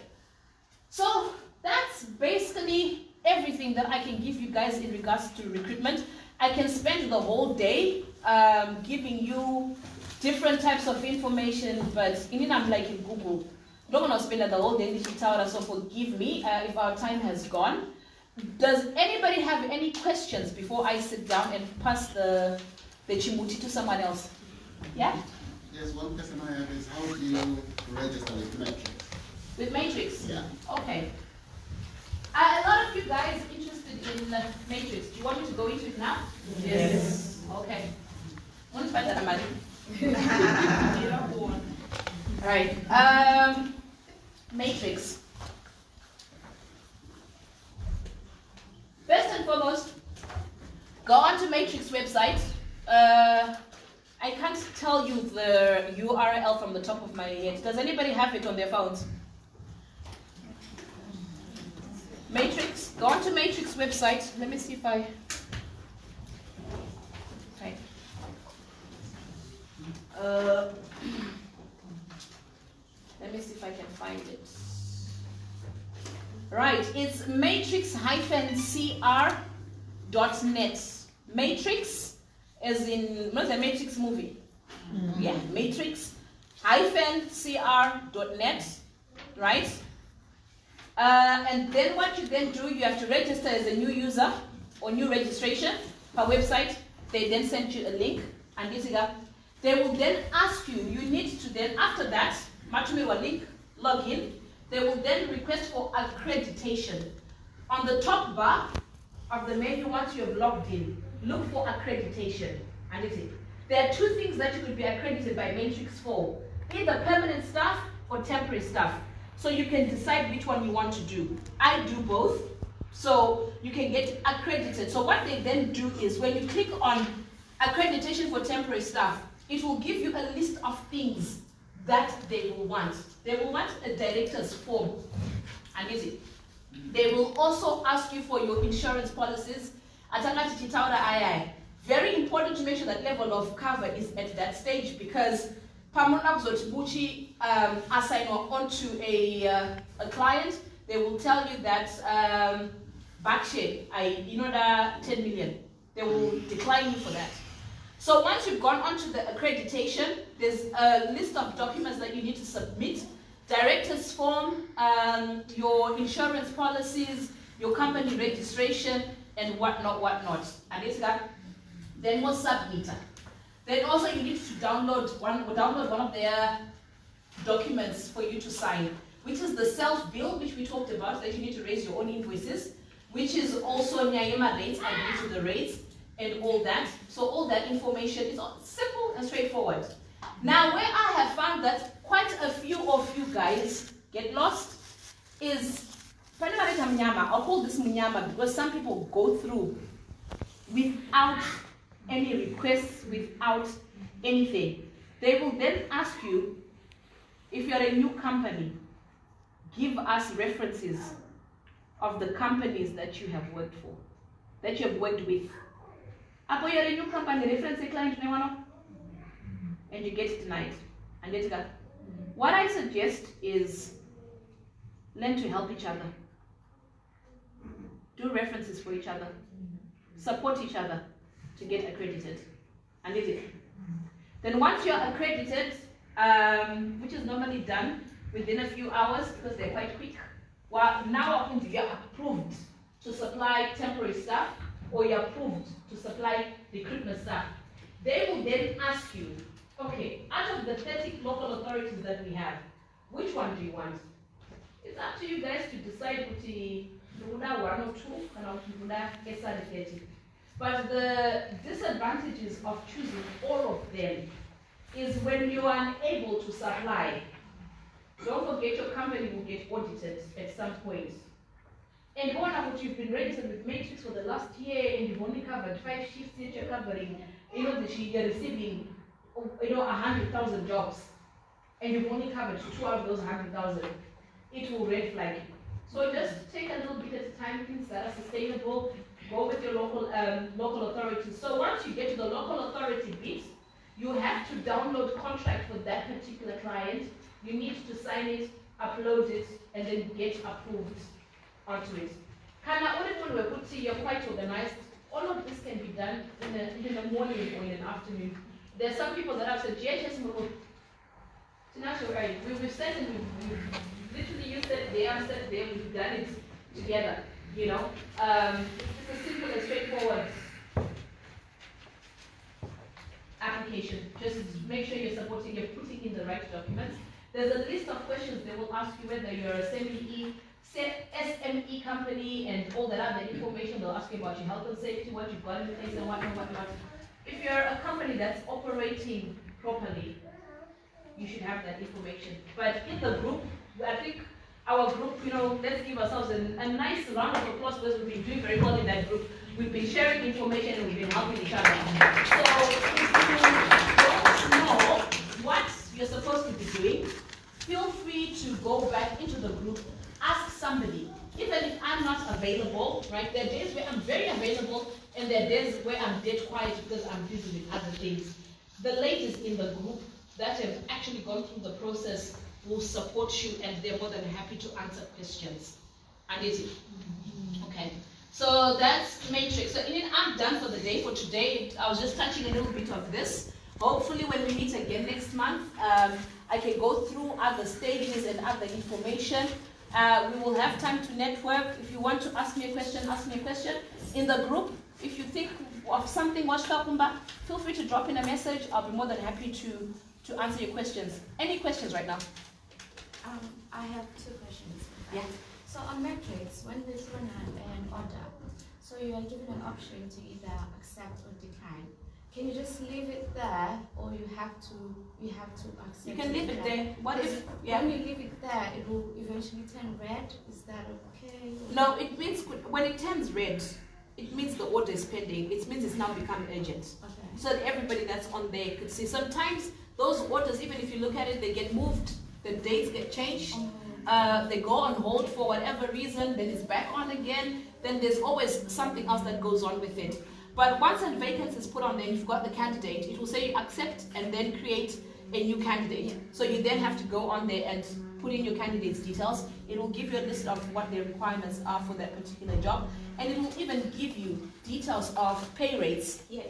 So that's basically everything that I can give you guys in regards to recruitment. I can spend the whole day giving you different types of information, but I'm like in Google. I'm not going to spend the whole day in Tower, so forgive me if our time has gone. Does anybody have any questions before I sit down and pass the chimuti to someone else? Yeah? Yes, one question I have is how do you register with Matrix? With Matrix? Yeah. Okay. A lot of you guys interested in Matrix. Do you want me to go into it now? Yes. Okay. Alright. Matrix. First and foremost, go onto Matrix website. I can't tell you the URL from the top of my head. Does anybody have it on their phones? Matrix, go onto Matrix website. Let me see if I... Okay. Let me see if I can find it. Right, it's matrix-cr.net. Matrix, as in, what's the Matrix movie? Yeah, matrix-cr.net, right? And then what you then do, you have to register as a new user or new registration per website. They then send you a link, and they will then ask you, you need to then, after that, Matumiwa link, log in. They will then request for accreditation. On the top bar of the menu, once you have logged in, look for accreditation. And there are two things that you could be accredited by Matrix for, either permanent staff or temporary staff. So you can decide which one you want to do. I do both, so you can get accredited. So what they then do is when you click on accreditation for temporary staff, it will give you a list of things that they will want. They will want a director's form, and they will also ask you for your insurance policies. Very important to make sure that level of cover is at that stage, because assign onto a client, they will tell you that backshe, in order 10 million, they will decline you for that. So once you've gone onto the accreditation, there's a list of documents that you need to submit. Director's form, your insurance policies, your company registration, and whatnot. And it's that. Then we'll submit. Then also you need to download one of their documents for you to sign, which is the self-bill, which we talked about, that you need to raise your own invoices, which is also Nyayema rates, agree to the rates, and all that. So all that information is simple and straightforward. Now, where I have found that quite a few of you guys get lost is, I'll call this Munyama because some people go through without any requests, without anything. They will then ask you, if you're a new company, give us references of the companies that you have worked for, that you have worked with. Apo you're a new company, reference a client, and you get denied. And what I suggest is learn to help each other. Do references for each other. Support each other to get accredited. And then once you're accredited, which is normally done within a few hours because they're quite quick, well, now you're approved to supply temporary staff, or you're approved to supply recruitment staff. They will then ask you, okay, out of the 30 local authorities that we have, which one do you want? It's up to you guys to decide Mfunda 1 or 2, and Mfunda SR 30. But the disadvantages of choosing all of them is when you are unable to supply. Don't forget your company will get audited at some point. And one of which you've been registered with Matrix for the last year and you've only covered 5 shifts that you're covering, you're receiving 100,000 jobs and you've only covered 2 out of those 100,000, it will red flag you. So just take a little bit at a time, things that are sustainable, go with your local authorities. So once you get to the local authority bit, you have to download contract for that particular client. You need to sign it, upload it, and then get approved onto it. Kana you're quite organized. All of this can be done in the morning or in the afternoon. There are some people that have said, we've said it, we've literally used it there, said there, we've done it together, you know. It's a simple and straightforward application. Just make sure you're putting in the right documents. There's a list of questions they will ask you whether you're a SME company and all that other information. They'll ask you about your health and safety, what you've got in place and what. If you're a company that's operating properly, you should have that information. But in the group, I think our group, let's give ourselves a nice round of applause because we've been doing very well in that group. We've been sharing information and we've been helping each other. So if you don't know what you're supposed to be doing, feel free to go back into the group, ask somebody. Even if I'm not available, right? There are days where I'm very available and there are days where I'm dead quiet because I'm busy with other things. The ladies in the group that have actually gone through the process will support you and they're more than happy to answer questions. And is it? Okay. So that's Matrix. So I'm done for the day. For today, I was just touching a little bit of this. Hopefully when we meet again next month, I can go through other stages and other information. We will have time to network. If you want to ask me a question, ask me a question. In the group, if you think of something, feel free to drop in a message. I'll be more than happy to answer your questions. Any questions right now? I have 2 questions. Yeah. So on Matrix, when there's an order, so you are given an option to either accept or decline. Can you just leave it there, or you have to accept? You can leave it there. What if? Yeah. When you leave it there, it will eventually turn red. Is that okay? No, it means when it turns red, it means the order is pending. It means it's now become urgent. Okay. So that everybody that's on there could see. Sometimes those orders, even if you look at it, they get moved. The dates get changed. They go on hold for whatever reason. Then it's back on again. Then there's always something else that goes on with it. But once a vacancy is put on there, you've got the candidate, it will say you accept and then create a new candidate. So you then have to go on there and put in your candidate's details. It will give you a list of what their requirements are for that particular job. And it will even give you details of pay rates. You've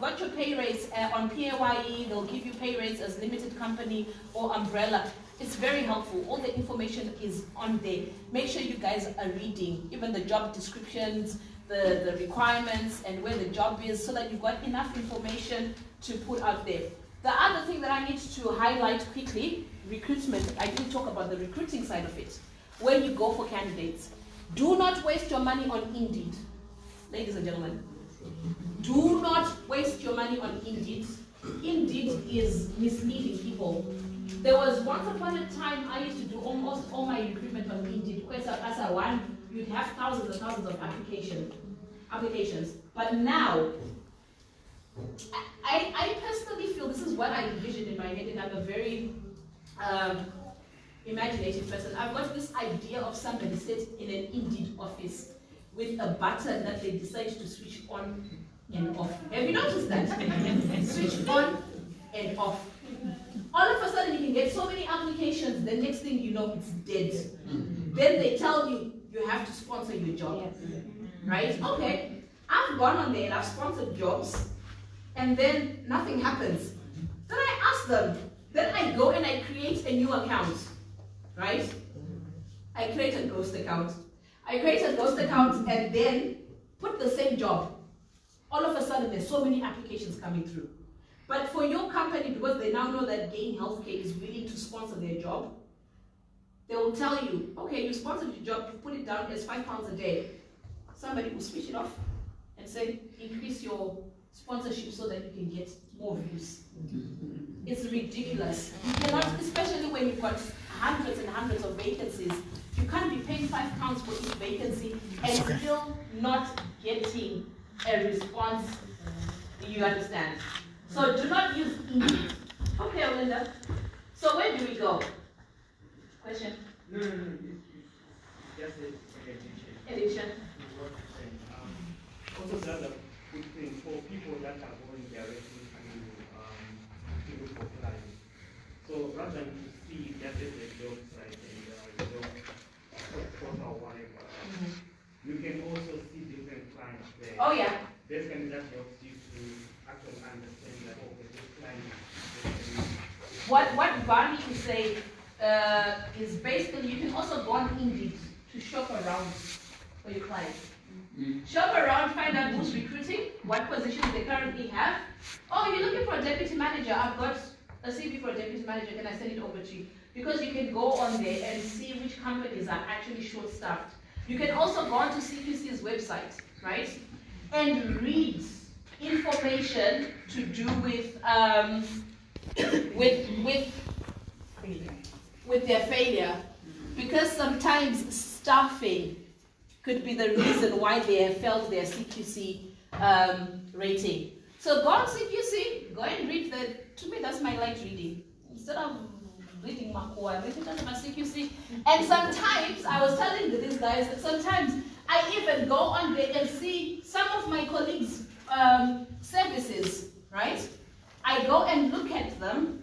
got your pay rates on PAYE. They'll give you pay rates as limited company or umbrella. It's very helpful. All the information is on there. Make sure you guys are reading even the job descriptions, the requirements and where the job is, so that you've got enough information to put out there. The other thing that I need to highlight quickly, recruitment. I didn't talk about the recruiting side of it. When you go for candidates, do not waste your money on Indeed. Ladies and gentlemen, do not waste your money on Indeed. Indeed is misleading people. There was once upon a time I used to do almost all my recruitment on Indeed. As a one, you'd have thousands and thousands of applications. But now, I personally feel this is what I envision in my head, and I'm a very imaginative person. I've got this idea of somebody sitting in an Indeed office with a button that they decide to switch on and off. Have you noticed that? Switch on and off. All of a sudden you can get so many applications, the next thing you know it's dead. Then they tell you, you have to sponsor your job. Right? Okay, I've gone on there and I've sponsored jobs and then nothing happens. Then I ask them, then I go and I create a new account. Right? I create a ghost account. And then put the same job. All of a sudden there's so many applications coming through. But for your company, because they now know that Gain Healthcare is willing to sponsor their job, They will tell you, okay, you sponsored your job, you put it down as £5 a day. Somebody will switch it off and say, increase your sponsorship so that you can get more views. It's ridiculous. You cannot, especially when you've got hundreds and hundreds of vacancies, you can't be paying £5 for each vacancy and still not getting a response. You understand? So do not use Indeed. Okay, Olinda. So where do we go? Question? No. Just Edition. Also, that's a good thing for people that are going directly to look for clients. So rather than to see that is a job site and job portal or whatever, you can also see different clients there. Oh yeah. Basically, that helps you to actually understand that okay, this client is What Barney is saying is basically you can also go on Indeed to shop around for your clients. Shop around, find out who's recruiting, what positions they currently have. Oh, you're looking for a deputy manager. I've got a CV for a deputy manager. Can I send it over to you? Because you can go on there and see which companies are actually short-staffed. You can also go onto CQC's website, right, and read information to do with their failure, because sometimes staffing could be the reason why they have failed their CQC rating. So go on CQC, go and read to me that's my light reading. Instead of reading Makua, read it on my CQC. And sometimes, I was telling these guys that sometimes I even go on there and see some of my colleagues' services, right? I go and look at them.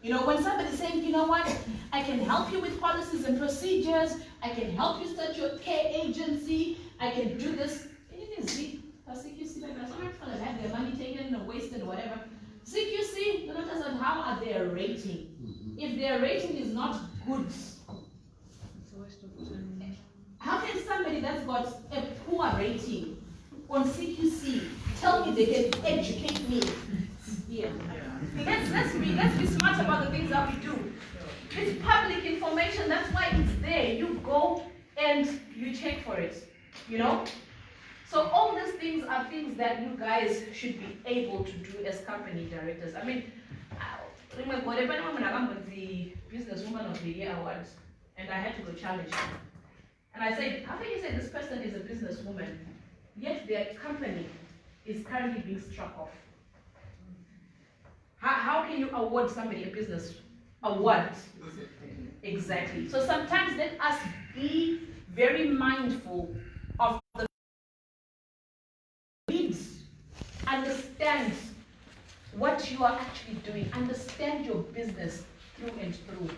You know, when somebody's saying, you know what, I can help you with policies and procedures, I can help you start your care agency, I can do this. CQC, sometimes people have had their money taken or wasted or whatever. CQC, how are they rating? If their rating is not good, how can somebody that's got a poor rating on CQC tell me they can educate me? Yeah. Let's be smart about the things that we do. It's public information, that's why it's there. You go and you check for it, you know? So all these things are things that you guys should be able to do as company directors. I mean, remember, I won the Businesswoman of the Year award, and I had to go challenge them. And I said, how can you say this person is a businesswoman, yet their company is currently being struck off? How can you award somebody a business award? Exactly. So sometimes let us be very mindful of the needs. Understand what you are actually doing. Understand your business through and through,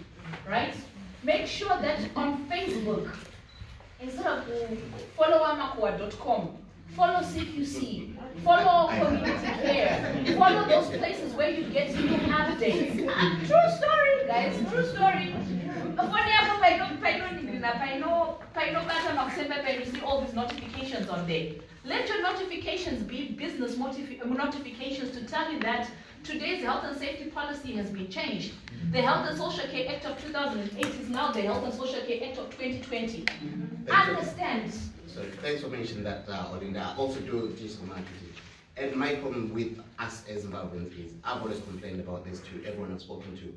right? Make sure that on Facebook, instead of followamakwa.com, follow CQC, follow community care, follow those places where you get new updates. True story, guys, true story. You see all these notifications on there. Let your notifications be business notifications to tell you that today's health and safety policy has been changed. The Health and Social Care Act of 2008 is now the Health and Social Care Act of 2020. Understand? Sorry, thanks for mentioning that, Olinda. I also do digital marketing. And my problem with us as Zimbabweans is, I've always complained about this to everyone I've spoken to.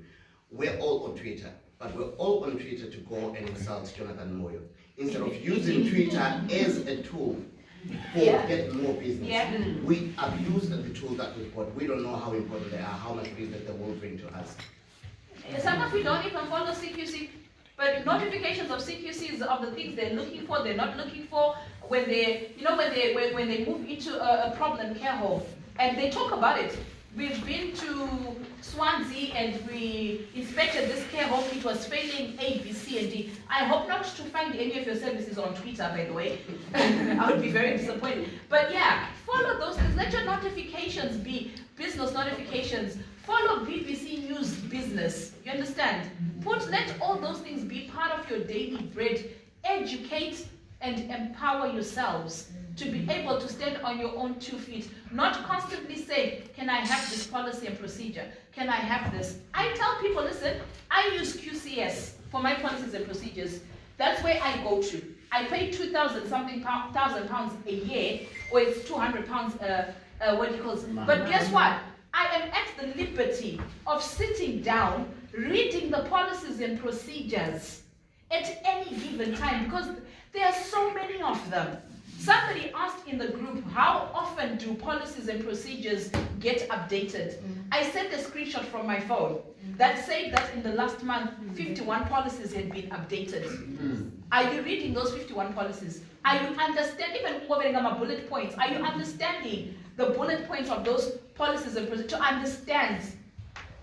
We're all on Twitter, but we're all on Twitter to go and insult Jonathan Moyo, instead of using Twitter as a tool for getting more business. We abuse the tool that we've got. We don't know how important they are, how much business they will bring to us. Some of you don't even follow CQC, but notifications of CQCs of the things they're looking for, they're not looking for, when they, you know, when they move into a problem care home, and they talk about it. We've been to Swansea and we inspected this care home. It was failing A, B, C, and D. I hope not to find any of your services on Twitter, by the way. I would be very disappointed. But yeah, follow those things. Let your notifications be business notifications. Follow BBC News Business. You understand? Let all those things be part of your daily bread. Educate and empower yourselves to be able to stand on your own 2 feet, not constantly say, can I have this policy and procedure? Can I have this? I tell people, listen, I use QCS. for my policies and procedures, that's where I go to. I pay 2,000 something thousand pounds a year, or it's 200 pounds, what do you call it? But guess what? I am at the liberty of sitting down, reading the policies and procedures at any given time, because there are so many of them. Somebody asked in the group, how often do policies and procedures get updated? I sent a screenshot from my phone that said that in the last month, 51 policies had been updated. Are you reading those 51 policies? Are you understanding, even covering my bullet points, are you understanding the bullet points of those policies and procedures to understand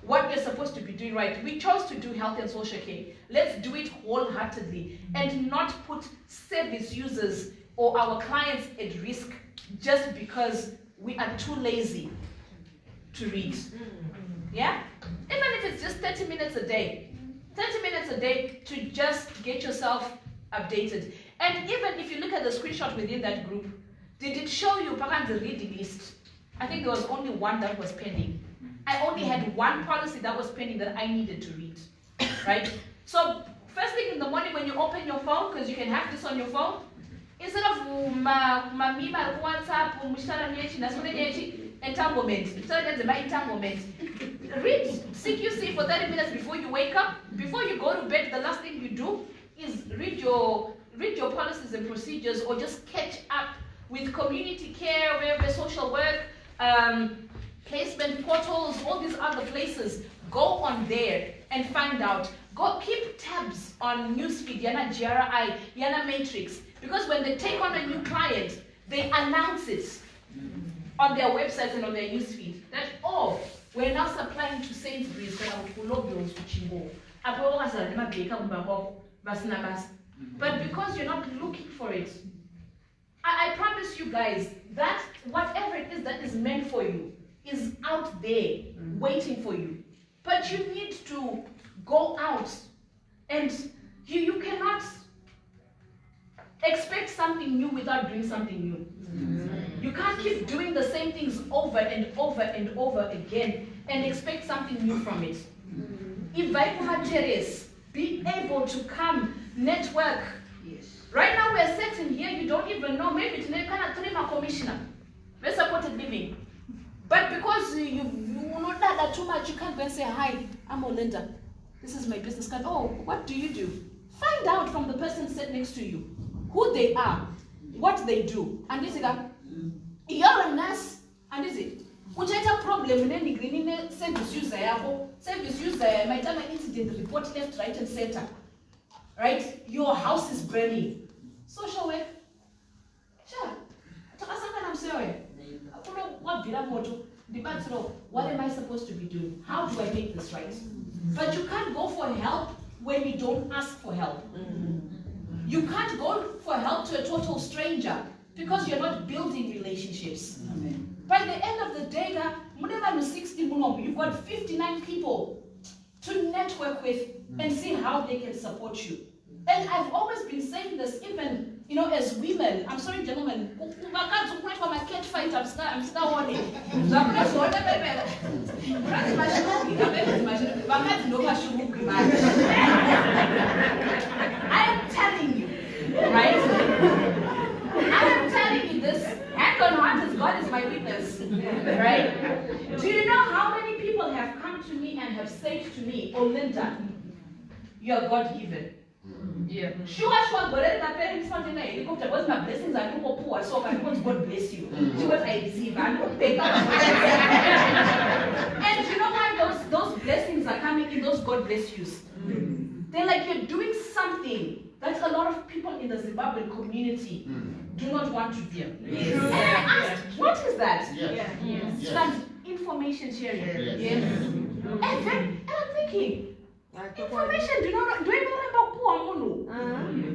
what we're supposed to be doing right? We chose to do health and social care. Let's do it wholeheartedly and not put service users or our clients at risk just because we are too lazy to read. Yeah? Even if it's just 30 minutes a day. 30 minutes a day to just get yourself updated. And even if you look at the screenshot within that group, did it show you the reading list? I think there was only one that was pending. I only had one policy that was pending that I needed to read, right? So first thing in the morning when you open your phone, because you can have this on your phone, instead of WhatsApp, entanglement, read CQC for 30 minutes before you wake up. Before you go to bed, the last thing you do is read your policies and procedures, or just catch up with community care, wherever, social work, placement portals, all these other places. Go on there and find out. Go keep tabs on newsfeed, Yana GRI, Yana Matrix, because when they take on a new client, they announce it on their websites and on their newsfeed that, oh, we're now supplying to Sainsbury's, but because you're not looking for it, I promise you guys that whatever it is that is meant for you is out there waiting for you. But you need to go out, and you cannot expect something new without doing something new. You can't keep doing the same things over and over and over again and expect something new from it. If Terrace, be able to come, network. Right now we're sitting here, you don't even know, maybe it's a commissioner. We're supported living. But because you not that too much, you can't go and say, hi, I'm Olinda. This is my business card. Oh, what do you do? Find out from the person sitting next to you who they are, what they do. And this is you're a nurse, and this is which is a problem in any green service user, might have an incident report left, right, and center. Right? Your house is burning. Social work. Sure. I'm sorry. What am I supposed to be doing? How do I make this right? But you can't go for help when you don't ask for help. You can't go for help to a total stranger because you're not building relationships. Amen. By the end of the day, you've got 59 people to network with and see how they can support you. And I've always been saying this, even as women. I'm sorry, gentlemen. I'm still warning. I am telling you, right? I am telling you this. Hand on heart, God is my witness, right? Do you know how many people have come to me and have said to me, Olinda, you are God-given. Yeah. Sure, but my parents found in a helicopter was my blessings are no poor, so I want God bless you. See what I receive, I don't pay. And you know why those blessings are coming in, those God bless yous? They're like you're doing something that a lot of people in the Zimbabwean community do not want to do. Yes. And I asked, what is that? Yes. Yes. Information sharing. Yes. Yes. And I'm thinking, information, do I know about Puamunu?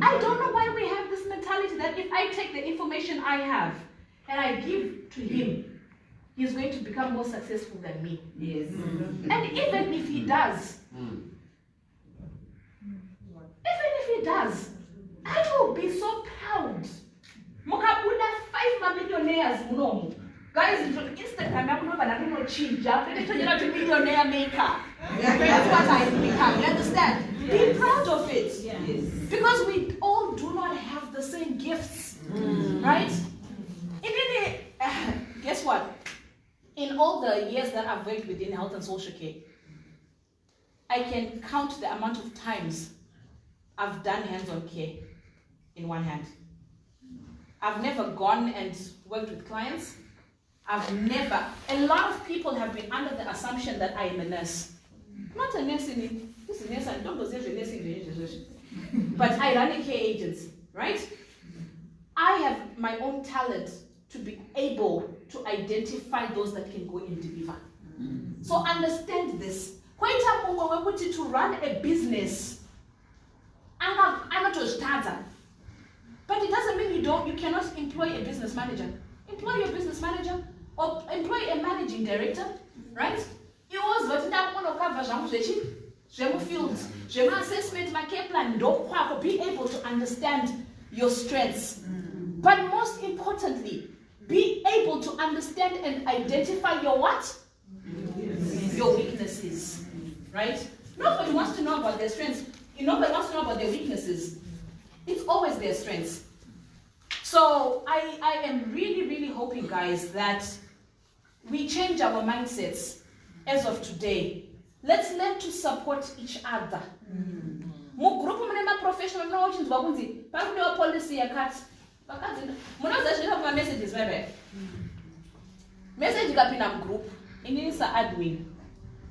I don't know why we have this mentality that if I take the information I have and I give to him, he's going to become more successful than me. Yes. And even if he does, I will be so proud. Mukabula 5 millionaires, guys, Instagram, I'm not change. I'm going to millionaire maker. That's what I become. You understand? Be proud of it. Yes. Because we all do not have the same gifts, right? And then, guess what? In all the years that I've worked within health and social care, I can count the amount of times I've done hands-on care in one hand. I've never gone and worked with clients. A lot of people have been under the assumption that I am a nurse. I'm not a nurse in this is a nurse, I don't go to nursing, but I run a care agency, right? I have my own talent to be able to identify those that can go and deliver. So understand this. To run a business, I'm not a starter. But it doesn't mean you cannot employ a business manager. Employ your business manager or employ a managing director, right? You always got to cover fields, assessment, my care plan, be able to understand your strengths. But most importantly, be able to understand and identify your what? Your weaknesses, right? Nobody wants to know about their strengths. Nobody wants to know about their weaknesses. It's always their strengths. So I am really, really hoping, guys, that we change our mindsets as of today. Let's learn to support each other. Professional policy messages message group in admin.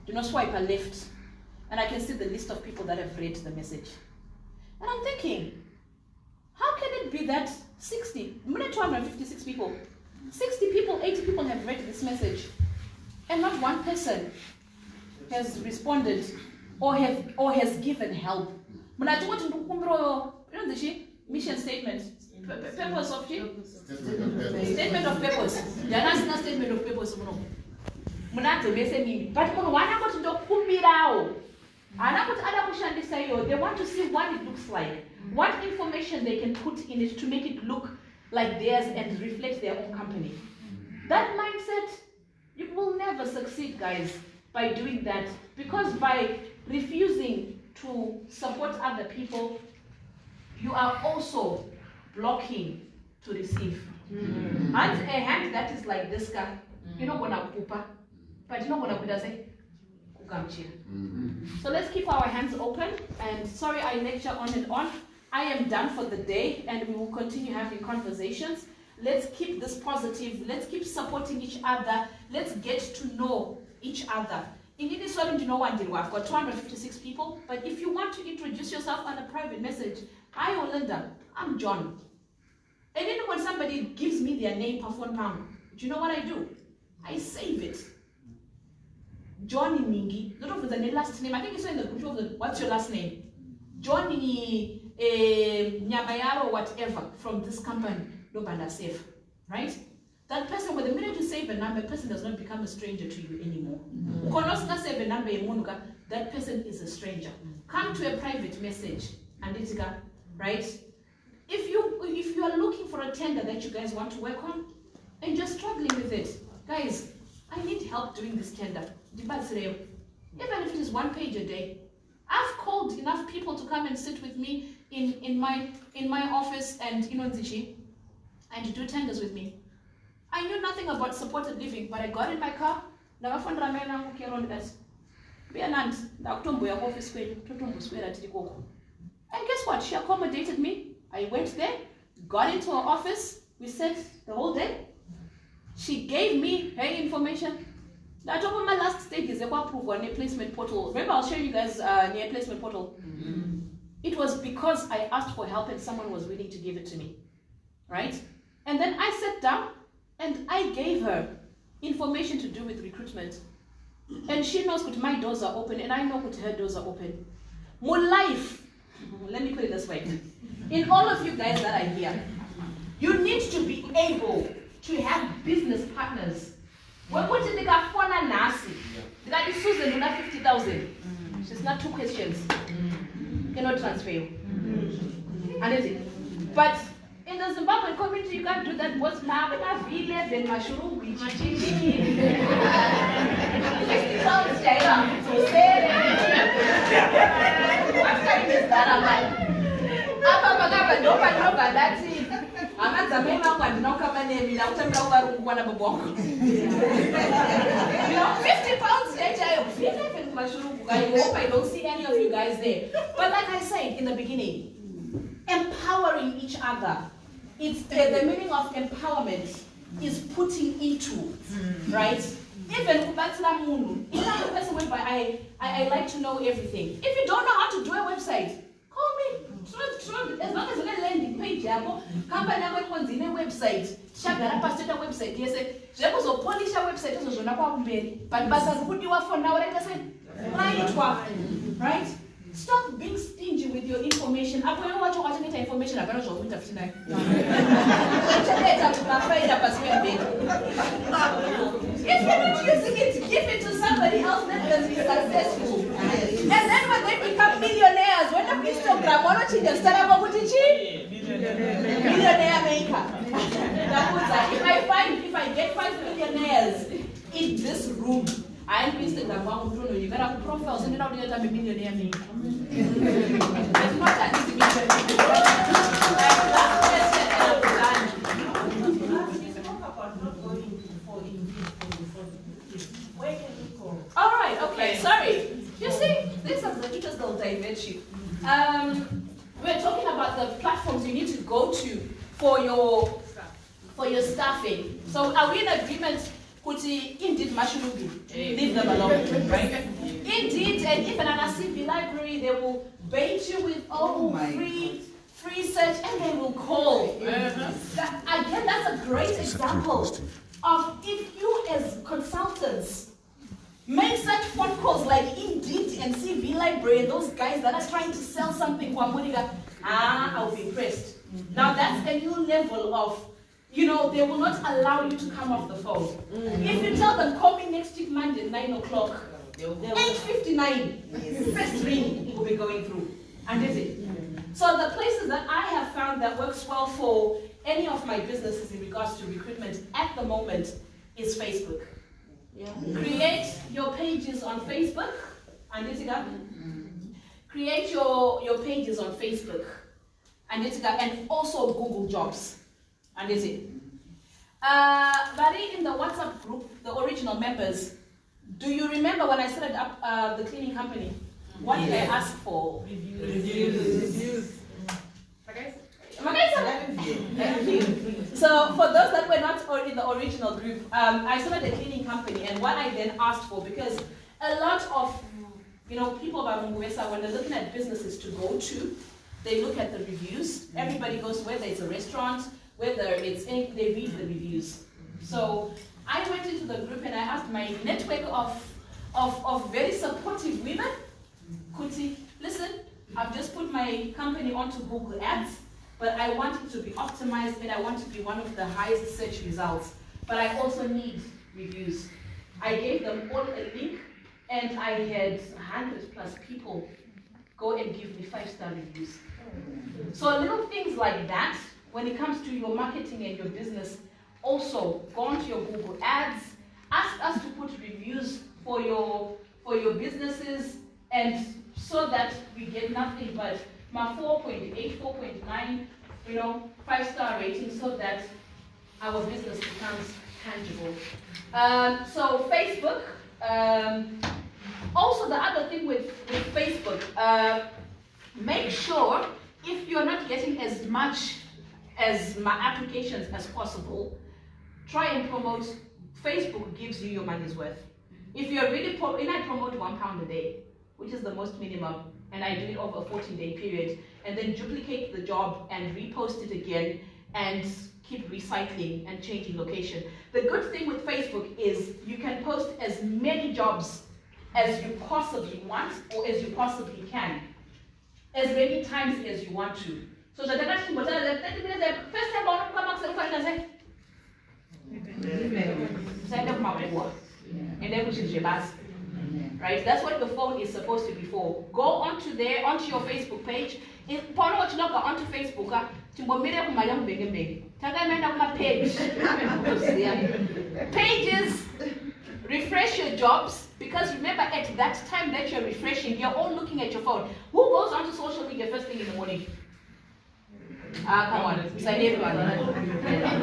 Do not swipe left, and I can see the list of people that have read the message. And I'm thinking, how can it be that 256 people, 60 people, 80 people have read this message, and not one person has responded or has given help? Mission statement, purpose of statement of purpose. Statement of purpose. They want to see what it looks like, what information they can put in it to make it look like theirs and reflect their own company. That mindset, you will never succeed, guys, by doing that, because by refusing to support other people, you are also blocking to receive. And a hand that is like this guy, you're not gonna kupa, but you're not gonna say kugamchira. So let's keep our hands open. And sorry I lecture on and on. I am done for the day, and we will continue having conversations. Let's keep this positive. Let's keep supporting each other. Let's get to know each other. In this one, you know what? I've got 256 people. But if you want to introduce yourself on a private message, hi Olinda, I'm John. And then when somebody gives me their name per phone palm, do you know what I do? I save it. Johnny Mingi, not of the last name. I think it's in the group of the what's your last name? Johnny Nyabayaro, whatever, from this company, Lobanda safe, right? That person, with the minute you save a number, the person does not become a stranger to you anymore. Save a number, that person is a stranger. Come to a private message, and it's right? If you are looking for a tender that you guys want to work on, and you're struggling with it, guys, I need help doing this tender. Even if it is 1 page a day. I've called enough people to come and sit with me in my office and and do tenders with me. I knew nothing about supported living, but I got in my car. And guess what? She accommodated me. I went there, got into her office. We sat the whole day. She gave me her information. The top of my last stage is a placement portal. Remember, I'll show you guys near placement portal. It was because I asked for help and someone was willing to give it to me, right? And then I sat down and I gave her information to do with recruitment. And she knows that my doors are open and I know that her doors are open. More life, let me put it this way. In all of you guys that are here, you need to be able to have business partners. When we take a phone and Nasi, that is Susan, you have 50,000. She's not 2 questions. Cannot transfer you. But in the Zimbabwean community, you can't do that. What's Mabana, Vile, then Mashuru, which 50,000. that. I'm like, you know, 50 pounds later, I hope I don't see any of you guys there. But like I said in the beginning, empowering each other. It's the meaning of empowerment is putting into, right? Even person whereby I like to know everything. If you don't know how to do a website, call me. As long as you landing page, company on a website, shagara pasted a website. Yes, there was a polish website, but put you up for now, like I said, right? Stop being stingy with your information. I don't know what you're watching information. I don't know what you're tonight. If you're not using it, give it to somebody else that will be successful. And then when they become millionaires, when the Instagram, why don't you just start about what millionaire maker. If I get 5 millionaires in this room, I'm Instagram, you got a profile, so you're not a millionaire maker. That's not that easy. All right, okay, sorry. You see, this is the teachers will divert you. We're talking about the platforms you need to go to for your staffing. So are we in agreement? Indeed, Mashurubi, leave them alone, right? Indeed, and even an CV library, they will bait you with free search, and they will call. Again, that's a great example of if you as consultants make such phone calls like Indeed and CV Library and those guys that are trying to sell something, I'll be impressed. Now that's a new level of, you know, they will not allow you to come off the phone. If you tell them, call me next week Monday, 9 o'clock, 8:59, first ring will be going through. And is it? So the places that I have found that works well for any of my businesses in regards to recruitment at the moment is Facebook. Create your pages on Facebook. And create your pages on Facebook. And also Google Jobs. And is it? Vary in the WhatsApp group, the original members, do you remember when I started up the cleaning company? What did I ask for? Reviews. So for those that were not in the original group, I started a cleaning company, and what I then asked for, because a lot of people about Mungwesa, when they're looking at businesses to go to, they look at the reviews. Everybody goes, whether it's a restaurant, whether it's anything, they read the reviews. So I went into the group and I asked my network of very supportive women, Kuti, listen, I've just put my company onto Google Ads, but I want it to be optimized and I want to be one of the highest search results. But I also need reviews. I gave them all a link, and I had 100+ people go and give me 5-star reviews. So little things like that, when it comes to your marketing and your business, also go onto your Google Ads, ask us to put reviews for your businesses, and so that we get nothing but my 4.8, 4.9, 5-star rating, so that our business becomes tangible. So Facebook. Also, the other thing with Facebook, make sure if you're not getting as much as my applications as possible, try and promote. Facebook gives you your money's worth. If you're really I promote £1 a day, which is the most minimum, and I do it over a 14-day period, and then duplicate the job and repost it again and keep recycling and changing location. The good thing with Facebook is you can post as many jobs as you possibly want or as you possibly can, as many times as you want to. So the first time right? That's what the phone is supposed to be for. Go onto your Facebook page. Onto Facebook. Pages, refresh your jobs, because remember at that time that you're refreshing, you're all looking at your phone. Who goes onto social media first thing in the morning? Come on, say everyone.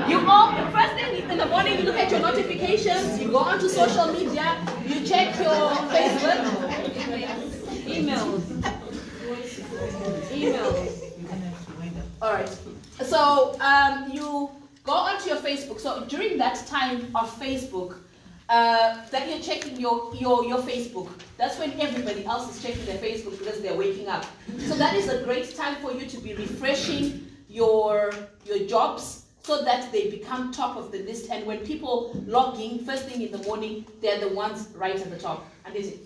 You all, first thing in the morning, you look at your notifications, you go onto social media, you check your Facebook, emails. All right. So you go onto your Facebook. So during that time of Facebook, that you're checking your Facebook. That's when everybody else is checking their Facebook because they're waking up. So that is a great time for you to be refreshing your jobs so that they become top of the list. And when people log in first thing in the morning, they're the ones right at the top. And is it?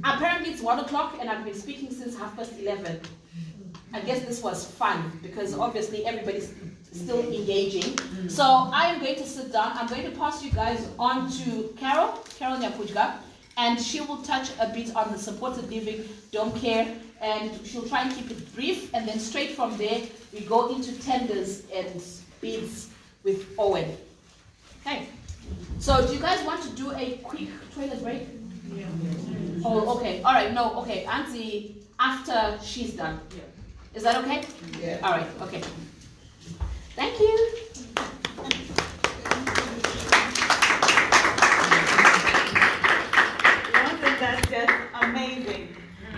Apparently it's 1 o'clock and I've been speaking since 11:30. I guess this was fun because obviously everybody's still engaging. So I am going to sit down. I'm going to pass you guys on to Carole Nyakudya, and she will touch a bit on the supported living, don't care, and she'll try and keep it brief, and then straight from there we go into tenders and bids with Owen. Okay. So do you guys want to do a quick toilet break? Yeah. Oh, okay. All right. No. Okay. Auntie, after she's done. Yeah. Is that okay? Yeah. All right. Okay. Thank you. Wasn't that just amazing?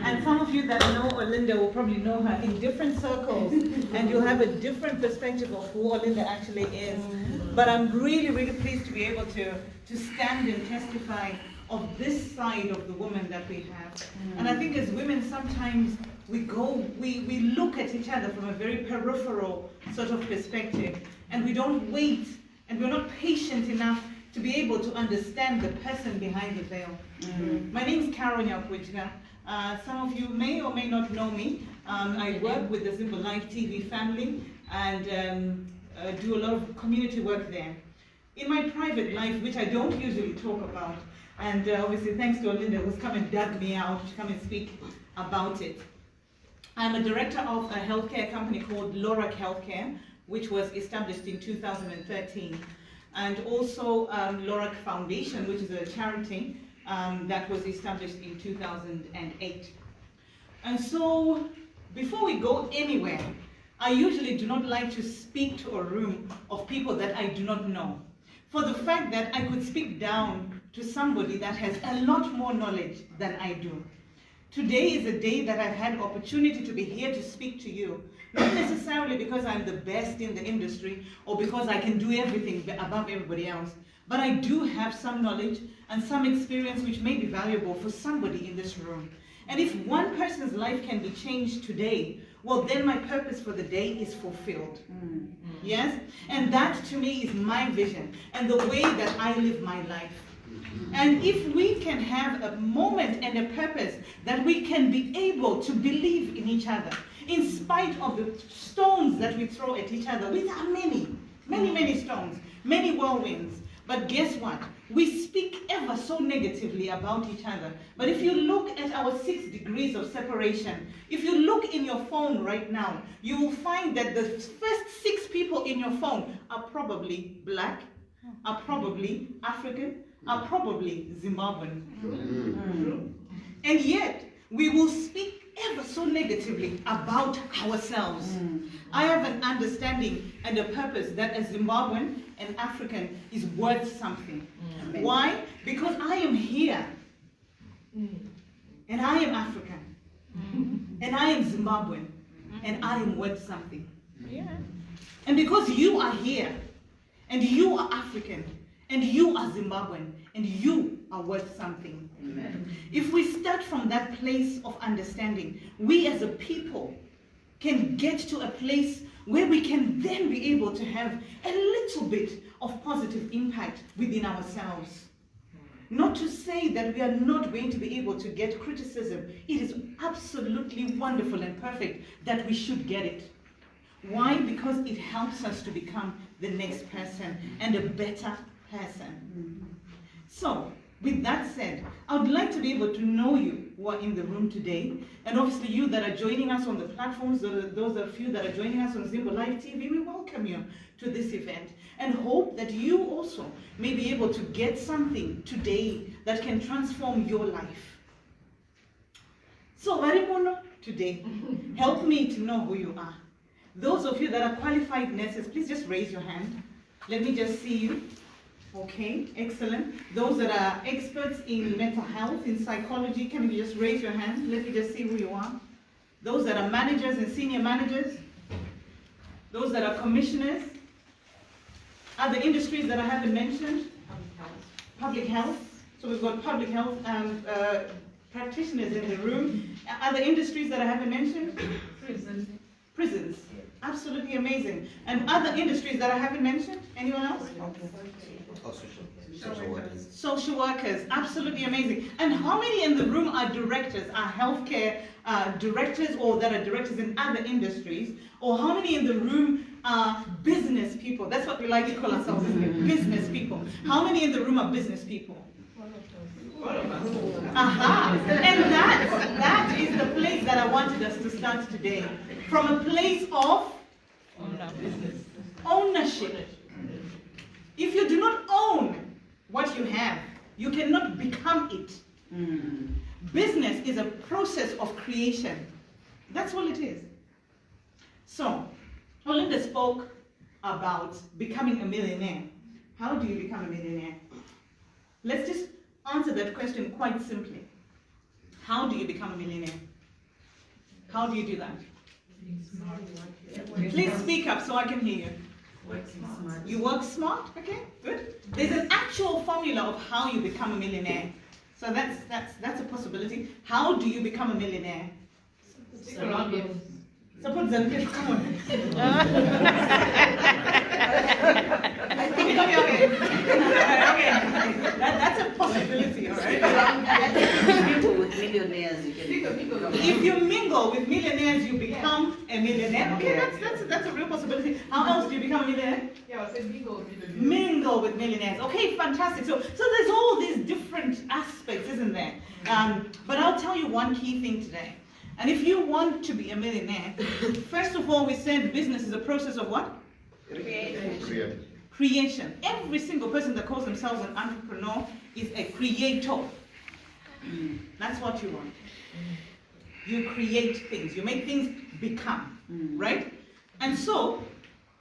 And some of you that know Olinda will probably know her in different circles, and you'll have a different perspective of who Olinda actually is. But I'm really, really pleased to be able to stand and testify of this side of the woman that we have. And I think as women, sometimes we look at each other from a very peripheral sort of perspective, and we don't wait, and we're not patient enough to be able to understand the person behind the veil. My name is Carole Nyakudya. Some of you may or may not know me. I work with the Simple Life TV family and do a lot of community work there. In my private life, which I don't usually talk about, and obviously thanks to Olinda who's come and dug me out to come and speak about it. I'm a director of a healthcare company called Lorac Healthcare, which was established in 2013. And also Lorac Foundation, which is a charity that was established in 2008. And so, before we go anywhere, I usually do not like to speak to a room of people that I do not know. For the fact that I could speak down to somebody that has a lot more knowledge than I do. Today is a day that I've had opportunity to be here to speak to you. Not necessarily because I'm the best in the industry or because I can do everything above everybody else, but I do have some knowledge and some experience which may be valuable for somebody in this room. And if one person's life can be changed today, well, then my purpose for the day is fulfilled. Yes? And that to me is my vision and the way that I live my life. And if we can have a moment and a purpose that we can be able to believe in each other, in spite of the stones that we throw at each other, which are many stones, many whirlwinds. But guess what? We speak ever so negatively about each other. But if you look at our 6 degrees of separation, if you look in your phone right now, you will find that the first 6 people in your phone are probably black, are probably African, are probably Zimbabwean. And yet, we will speak ever so negatively about ourselves. I have an understanding and a purpose that a Zimbabwean and African is worth something. Why? Because I am here, and I am African, and I am Zimbabwean, and I am worth something. And because you are here, and you are African, and you are Zimbabwean, and you are worth something. Amen. If we start from that place of understanding, we as a people can get to a place where we can then be able to have a little bit of positive impact within ourselves. Not to say that we are not going to be able to get criticism. It is absolutely wonderful and perfect that we should get it. Why? Because it helps us to become the next person and a better person. So, with that said, I would like to be able to know you who are in the room today, and obviously you that are joining us on the platforms, those of you that are joining us on Zimbo Live TV, we welcome you to this event and hope that you also may be able to get something today that can transform your life. So, Varimono, today, help me to know who you are. Those of you that are qualified nurses, please just raise your hand. Let me just see you. Okay, excellent. Those that are experts in mental health, in psychology, can you just raise your hand? Let me just see who you are. Those that are managers and senior managers. Those that are commissioners. Other industries that I haven't mentioned. Public health. So we've got public health practitioners in the room. Other industries that I haven't mentioned. Prisons. Absolutely amazing. And other industries that I haven't mentioned? Anyone else? Social workers. Social workers, absolutely amazing. And how many in the room are directors, are healthcare directors, or that are directors in other industries? Or how many in the room are business people? That's what we like to call ourselves, business people. How many in the room are business people? Aha! And that is the place that I wanted us to start today. From a place of ownership. If you do not own what you have, you cannot become it. Business is a process of creation. That's all it is. So, Olinda spoke about becoming a millionaire. How do you become a millionaire? Let's just answer that question quite simply. How do you become a millionaire? How do you do that? Please speak up so I can hear you. You work smart? Okay, good. There's an actual formula of how you become a millionaire. So that's a possibility. How do you become a millionaire? Support Zanke, come on. Okay. That's a possibility, all right? Mingle with millionaires. If you mingle with millionaires, you become a millionaire. Okay, that's a real possibility. How else do you become a millionaire? Yeah, I said mingle with millionaires. Mingle with millionaires. Okay, fantastic. So there's all these different aspects, isn't there? But I'll tell you one key thing today. And if you want to be a millionaire, first of all, we said business is a process of what? Creation. Every single person that calls themselves an entrepreneur is a creator. That's what you want. You create things. You make things become. Right? And so,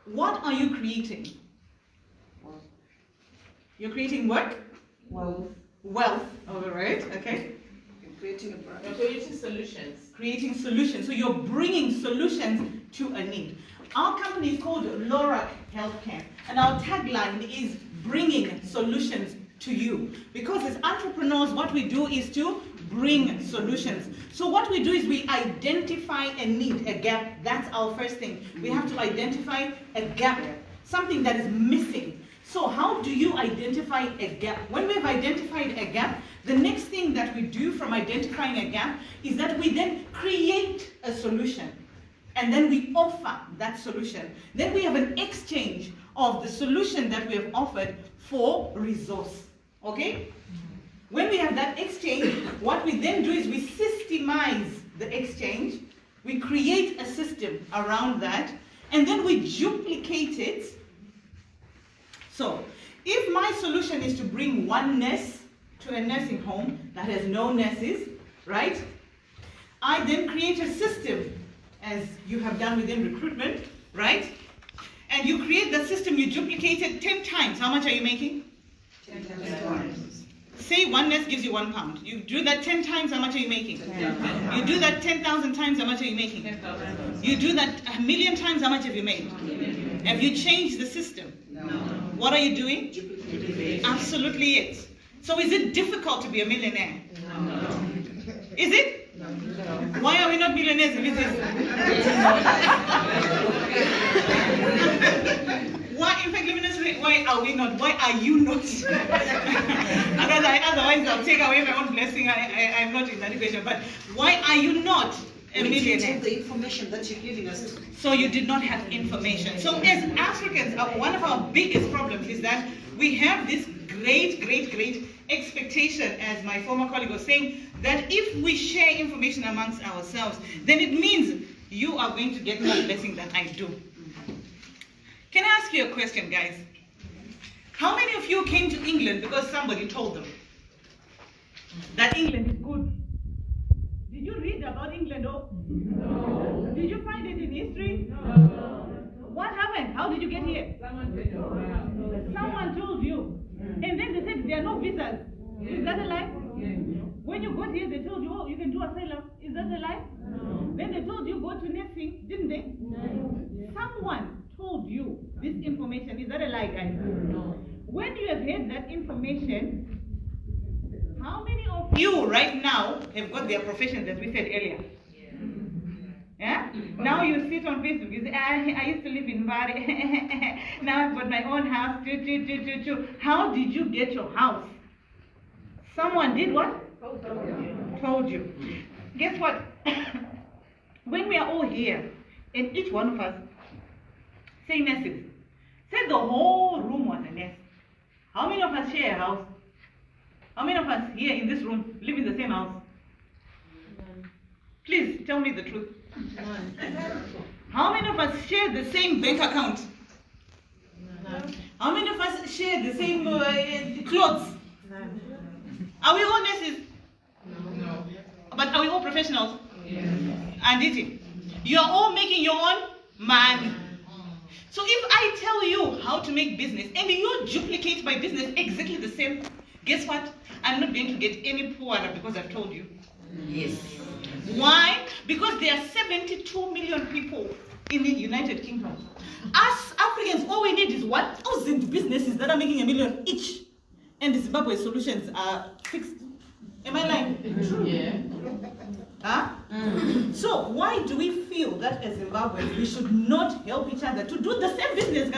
what are you creating? You're creating work? Wealth. All right. Okay. Creating a brand. You're creating solutions. Creating solutions. So you're bringing solutions to a need. Our company is called Lorac Healthcare, and our tagline is bringing solutions to you. Because as entrepreneurs, what we do is to bring solutions. So what we do is we identify a need, a gap. That's our first thing. We have to identify a gap, something that is missing. So how do you identify a gap? When we've identified a gap, the next thing that we do from identifying a gap is that we then create a solution. And then we offer that solution. Then we have an exchange of the solution that we have offered for resource. Okay? When we have that exchange, what we then do is we systemize the exchange. We create a system around that. And then we duplicate it. So, if my solution is to bring one nurse to a nursing home that has no nurses, right? I then create a system, as you have done within recruitment, right? And you create the system, you duplicate it 10 times. How much are you making? 10 times. Say one nurse gives you £1. You do that 10 times, how much are you making? 10,000. You do that 10,000 times, how much are you making? 10,000. You do that 1,000,000 times, how much have you made? Have you changed the system? No. What are you doing? Duplicate. Absolutely it. So is it difficult to be a millionaire? No. Is it? No. Why are we not millionaires in business? Why, in fact, let me just say, why are we not? Why are you not? Otherwise, I'll take away my own blessing. I'm not in that equation. But why are you not a millionaire? The information that you're giving us. So you did not have information. So as Africans, one of our biggest problems is that we have this great expectation, as my former colleague was saying, that if we share information amongst ourselves, then it means you are going to get more blessing than I do. Can I ask you a question, guys? How many of you came to England because somebody told them that England is good? Did you read about England? Oh? No. Did you find it in history? No. What happened? How did you get here? Someone told you. And then they said there are no visas. Is that a lie? When you got here, they told you, oh, you can do asylum. Is that a lie? No. Then they told you go to nursing, didn't they? No. Someone told you this information. Is that a lie, guys? No. When you have heard that information, how many of you right now have got their professions, as we said earlier? Yeah? Now you sit on Facebook, you say, I used to live in Bari, now I've got my own house. How did you get your house? Someone did what? Told you. Guess what? When we are all here, and each one of us say nurses, say the whole room was a nurse. How many of us share a house? How many of us here in this room live in the same house? Please tell me the truth. How many of us share the same bank account? How many of us share the same clothes? Are we all nurses? No. But are we all professionals? Yes. And eating. You are all making your own money. So if I tell you how to make business and you duplicate my business exactly the same, guess what? I'm not going to get any poorer because I've told you. Yes. Why? Because there are 72 million people in the United Kingdom. Us Africans, all we need is 1,000 businesses that are making $1 million each. And the Zimbabwe solutions are fixed. Am I lying? Yeah. Huh? So why do we feel that as Zimbabweans we should not help each other to do the same business?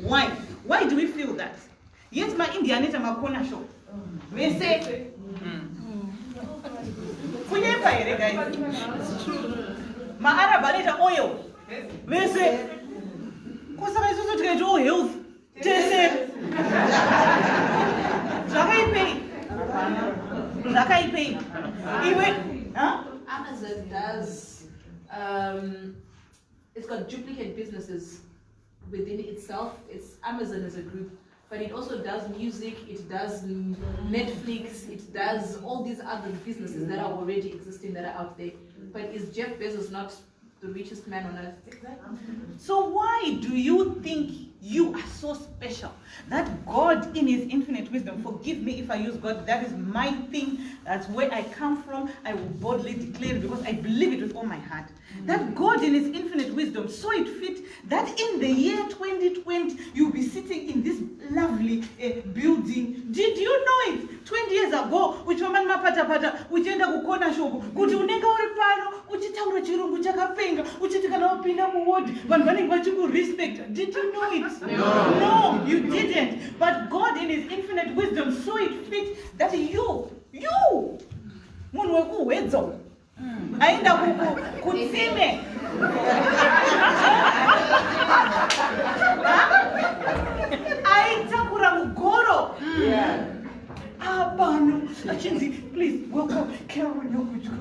Why? Why do we feel that? Yet my Indian is a corner show. We say, it's true. My Arab anita oil. We say, because I supposed to get all health. Amazon does, it's got duplicate businesses within itself. It's Amazon as a group, but it also does music, it does Netflix, it does all these other businesses that are already existing, that are out there. But is Jeff Bezos not the richest man on earth? Exactly. So why do you think you are so special that God in his infinite wisdom, forgive me if I use God, that is my thing, that's where I come from, I will boldly declare it because I believe it with all my heart, that God in his infinite wisdom saw it fit that in the year 2020 you'll be sitting in this lovely building. Did you know it? 20 years ago, uchiomani mapata-pata, uchienda kukona shop, kuti unenga uri pano, uchitaura chirungu chakapenga, uchiti kana wapinda muward, vanhu vanenge vachikurespect. Did you know it? No. No, you didn't. But God in his infinite wisdom saw it fit that you, munhu wekuhwedzo, aenda kutsime. Aitakura mugoro. Please welcome Carole Nyakudya.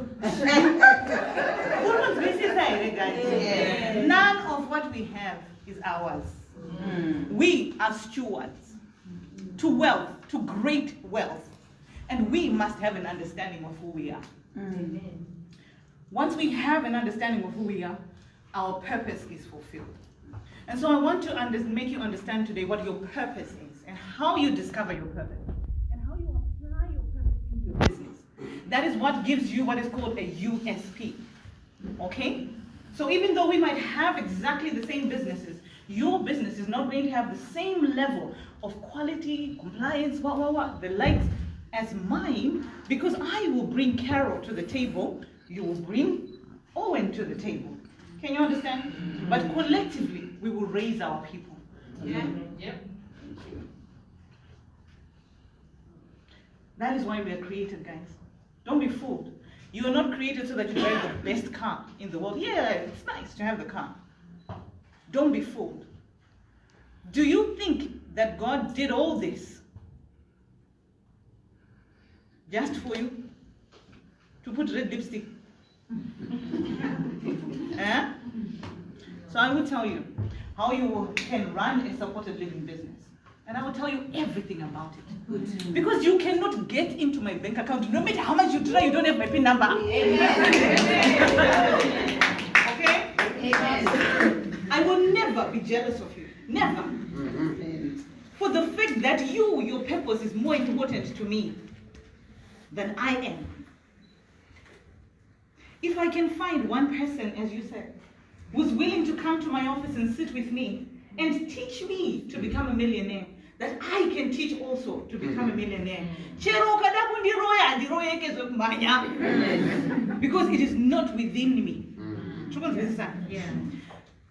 None of what we have is ours. We are stewards to wealth, to great wealth, and we must have an understanding of who we are. Amen. Once we have an understanding of who we are, our purpose is fulfilled. And so I want to make you understand today what your purpose is and how you discover your purpose and how you apply your purpose in your business. That is what gives you what is called a USP. Okay? So even though we might have exactly the same businesses, your business is not going to have the same level of quality, compliance, the likes as mine, because I will bring Carole to the table, you will bring Owen to the table. Can you understand? But collectively, we will raise our people. Yeah? Yep. That is why we are created, guys. Don't be fooled. You are not created so that you drive the best car in the world. Yeah, it's nice to have the car. Don't be fooled. Do you think that God did all this just for you to put red lipstick. Eh? So I will tell you how you can run a supported living business. And I will tell you everything about it. Because you cannot get into my bank account. No matter how much you try, you don't have my PIN number. Okay? Amen. I will never be jealous of you. Never. For the fact that your purpose is more important to me than I am. If I can find one person, as you said, who's willing to come to my office and sit with me and teach me to become a millionaire, that I can teach also to become a millionaire. Because it is not within me. Yeah.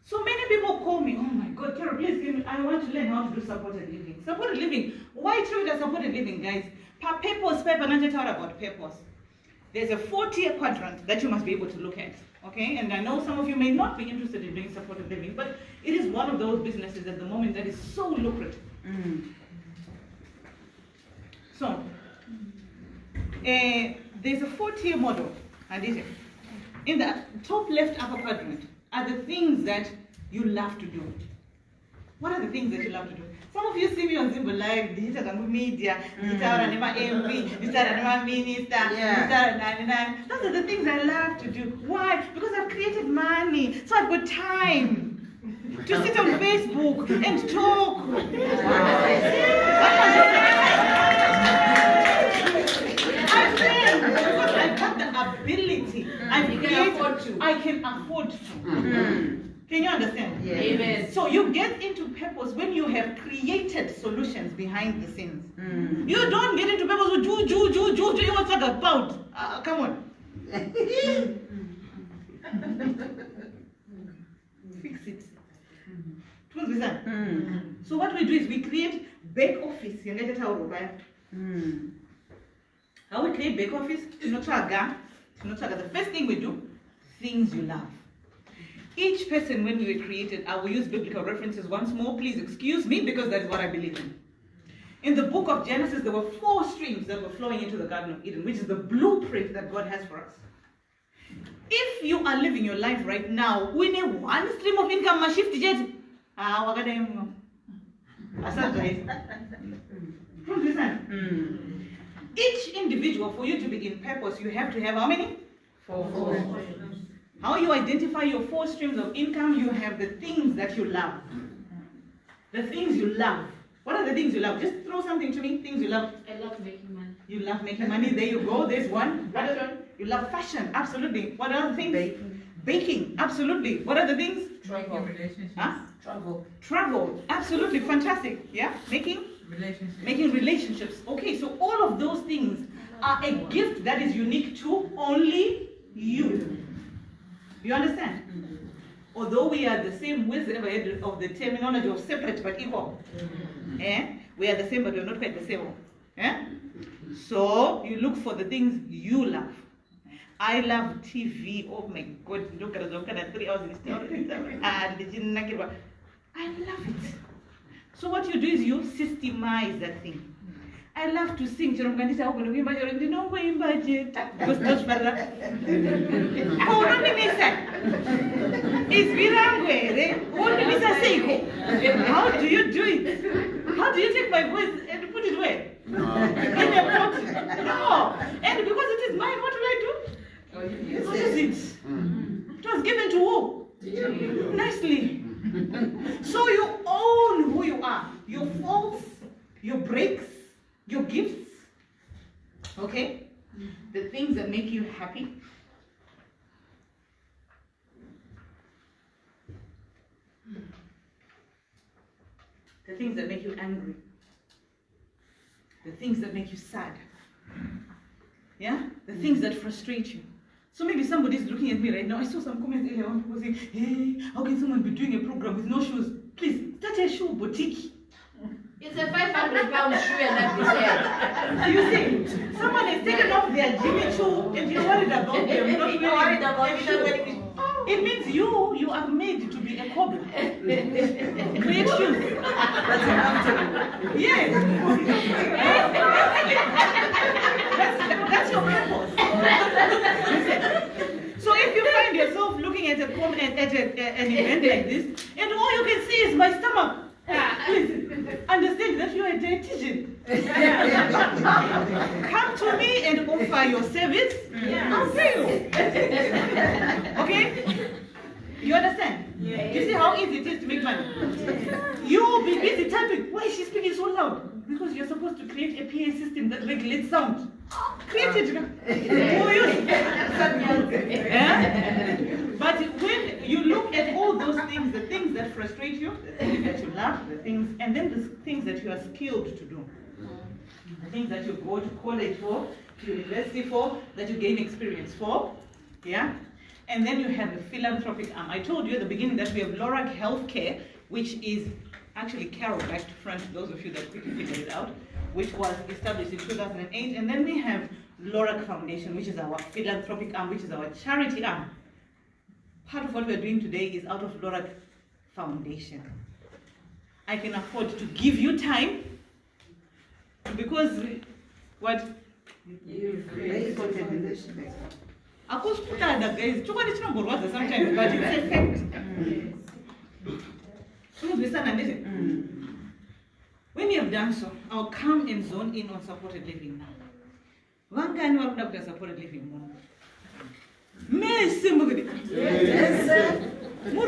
So many people call me, oh my God, Carole, please give me, I want to learn how to do supported living. Supported living, why treat it as supported living, guys? Purpose, paper, not just about purpose. There's a 4-tier quadrant that you must be able to look at, okay? And I know some of you may not be interested in doing supported living, but it is one of those businesses at the moment that is so lucrative. So, there's a 4-tier model, and in the top left upper quadrant are the things that you love to do. What are the things that you love to do? Some of you see me on Zimbo Live, digital media, digital MP, digital minister, digital. Those are the things I love to do. Why? Because I've created money, so I've got time to sit on Facebook and talk. I'm saying, because I've got the ability, I can afford to. Can you understand? Yes. Amen. So you get into purpose when you have created solutions behind the scenes. You don't get into purpose with you what's like about. Come on. Fix it. So what we do is we create back office. How we create back office? The first thing we do, things you love. Each person, when we were created, I will use biblical references once more. Please excuse me, because that's what I believe in. In the book of Genesis, there were 4 streams that were flowing into the Garden of Eden, which is the blueprint that God has for us. If you are living your life right now, we need one stream of income, shift jet. Each individual, for you to be in purpose, you have to have how many? 4. How you identify your 4 streams of income? You have the things that you love. The things you love. What are the things you love? Just throw something to me. Things you love. I love making money. You love making money. There you go. There's one. What other? You love fashion. Absolutely. What other things? Baking. Absolutely. What other things? Travel. Relationships. Huh? Travel. Absolutely. Fantastic. Yeah. Making relationships. Okay. So all of those things are a gift that is unique to only you. You understand? Although we are the same, where's ever heard of the terminology of separate but equal? We are the same, but we're not quite the same. So you look for the things you love. I love TV. Oh my God, look at 3 hours in the I love it. So what you do is you systemize that thing. I love to sing. Because how do you do it? How do you take my voice and put it where? In your pot? No. And because it is mine, what will I do? What is it? It was given to who? Nicely. So you own who you are. Your faults, your breaks, your gifts. Okay? The things that make you happy. The things that make you angry. The things that make you sad. Yeah? The things that frustrate you. So maybe somebody is looking at me right now. I saw some comments earlier on, people saying, hey, how can someone be doing a program with no shoes? Please, start a shoe boutique. It's a 500-pound shoe and that is there. You see, someone has taken off their Jimmy shoe and you're worried about them. You're worried about shoes. It means you are made to be a cobra. Create shoes. That's uncomfortable. Yes. a an event like this, and all you can see is my stomach. Please understand that you are a dietitian. Come to me and offer your service. I'll pay you. Okay? You understand? You see how easy it is to make money? You will be busy typing. Why is she speaking so loud? Because you're supposed to create a PA system that regulates sound. Create it. But when you look at all those things, the things that frustrate you, the things that you love, the things, and then the things that you are skilled to do, the things that you go to college for, to university for, that you gain experience for, yeah? And then you have the philanthropic arm. I told you at the beginning that we have Lorac Healthcare, which is actually Carole back to front, those of you that quickly figured it out, which was established in 2008. And then we have Lorac Foundation, which is our philanthropic arm, which is our charity arm. Part of what we're doing today is out of Lorac Foundation. I can afford to give you time because what? Of course, guys, sometimes, but it's a fact. When you have done so, I'll come and zone in on supported living now. One guy who have supported living now. Yes, sir. What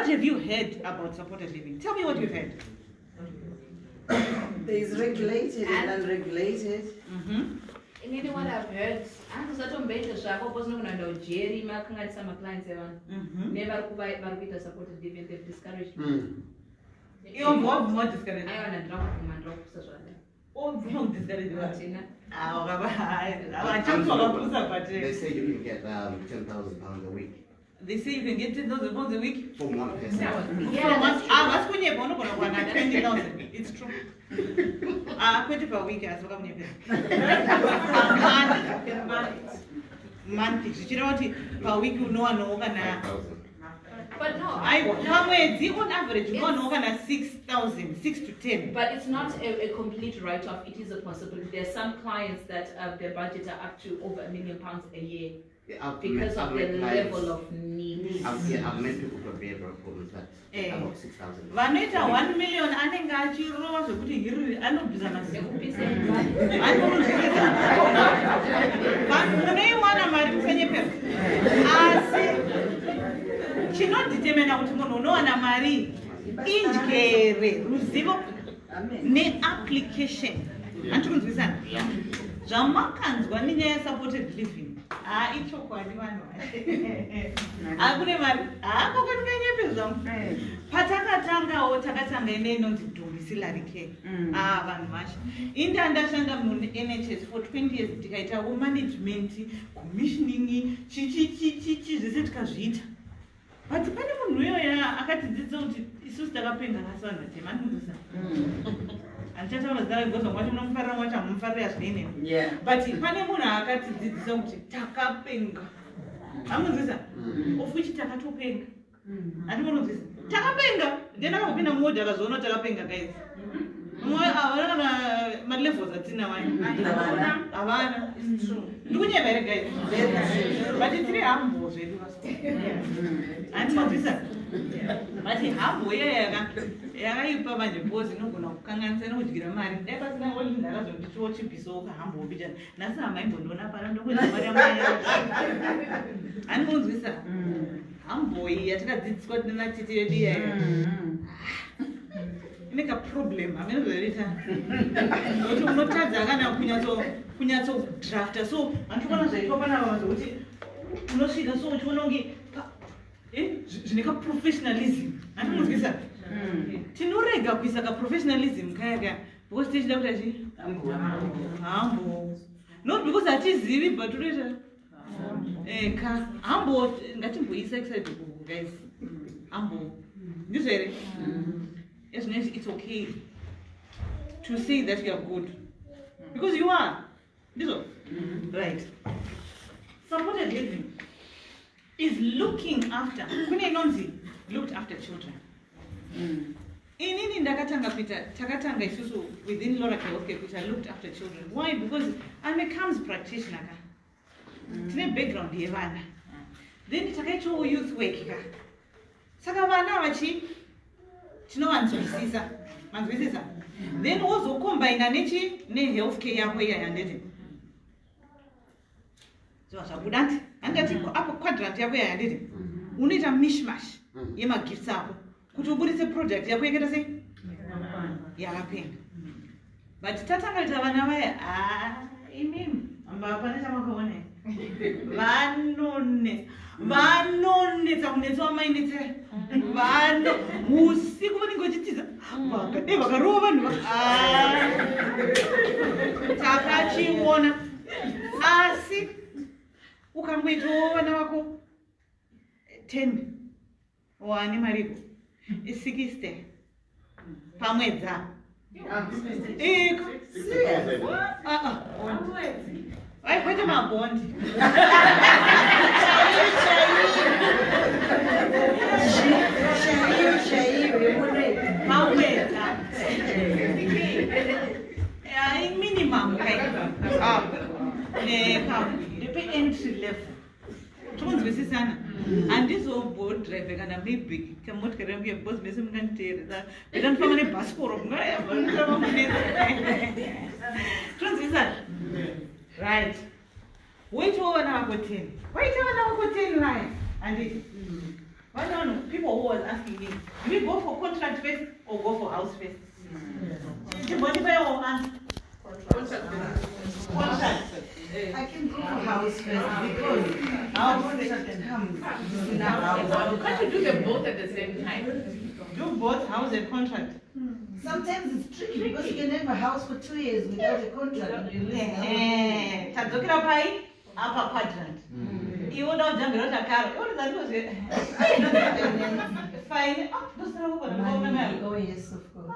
have you heard about supported living? Tell me what you've heard. There is regulated and unregulated. Inini what I've heard, I'm such a better shop, opposite no Jerry, marking at some clients, never provide supported living, they've discouraged me. You're more discouraged. I want to drop from my drop. Oh, don't discourage me. They say you can get £10,000 a week. They say you can get £10,000 a week? From one person. Yeah. 20,000. It's true. 20 per week. Monthly. Per week, you know, but no, on average, you know, 6,000, 6 to 10. But it's not a complete write-off. It is a possibility. There are some clients that their budgets are up to over £1 million a year because of the level of need. I've met people who have behavioral problems that about 6,000. Vaneta 1 million, I think I should roll to put it. I know business. I she not determined out tomorrow, no one marry. Injkere, ruzivo, ne application. And to understand, Jamaicans wanting supported living. It's okay. I couldn't marry. I couldn't get Patakatanga or Takatanga, no, to Silarike. Van Mash. In the understanding of NHS for 20 years, Dikaita, management, commissioning, chichi, the but depending on where you are, I can't do it's just a ping and a son. And just as that goes on, what I'm Faria's name. Yeah. But if Panamuna, I can't do something. Takaping. I'm on this. Of which Takatoping. I don't know this. Takapinga. Then I've been a more than a zone of Takapinga, guys. My levels at Havana. It's true. Do you ever guys? But it's 3 hours. And what is that? But he have way, you probably boys no going to come and say, no, you get a man. Never know what you know to watch you be so humble. That's how my Bondona Parando will and who's with that? Humble, yet got this got the night make a problem. I mean, the return. Not Punyato drafter. So, and one of the open no, she does so much longer. Je n'ai pas professionalism. I don't know what that. Tinorega with a professionalism. What stage that is? Not because that is easy, but later. Ambo, nothing for is excited, guys. Ambo. You say it? Yes, it's okay to say that you are good. Because you are. Right. supported living is looking after. Kune inonzi looked after children. Inini ndakatanga pita takatanga isusu within Laura Healthcare which I looked after children. Why? Because I'm a CAMS practitioner. Tine background yevana. Then takaicho youth work ka. Saka vana vachi chinovanzwisisa. Manzwisisa. Then also combine nechi ne healthcare yako yayandete. So asabudati andati apo quadrant yako yayandete. Unoita mishmash yemagifts ako. Kuti ubudise project yako yeketa sei? Yakapinda. But tatangaita vana vaya imimi amba pane chamakaone. Vanonetsa kunetsa wamainetsera. Vano usiku vanenge vachitiza. Vakade vakarova vanhu takachiona. Asi ukangoitawo vana vako 10 wane mariko 60 pamwedza. I put him on bond. Minimum entry level. And this old boat driver and a big come out carrying a bus missing and tear that they don't come any bus for right. Wait over now for 10. Wait over now for 10 right? And it people who was asking me, do we go for contract first or go for house first? Contract. I can go for house first because house comes. Can't you do them both at the same time? Do both house and contract. Sometimes it's tricky because you can have a house for 2 years without a contract. Tadzokera pai apa quadrant. Iwo ndo jambira takaro. Iwo ndo fine. Oh yes, of course.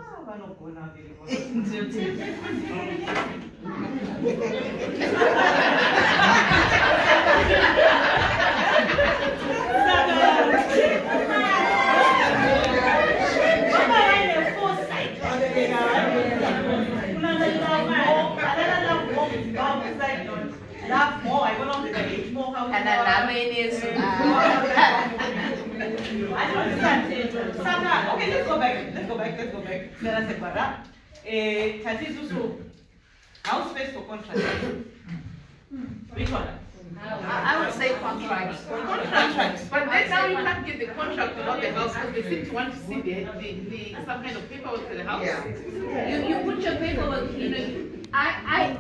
Love more, I went on to the 8 more houses. And I don't understand. Okay, let's go back. Let us separate. House space for contract. Which one? I would say contracts. But then now you can't get the contract without the house because they seem to want to see the some kind of paperwork for the house. Yeah. You put your paperwork, I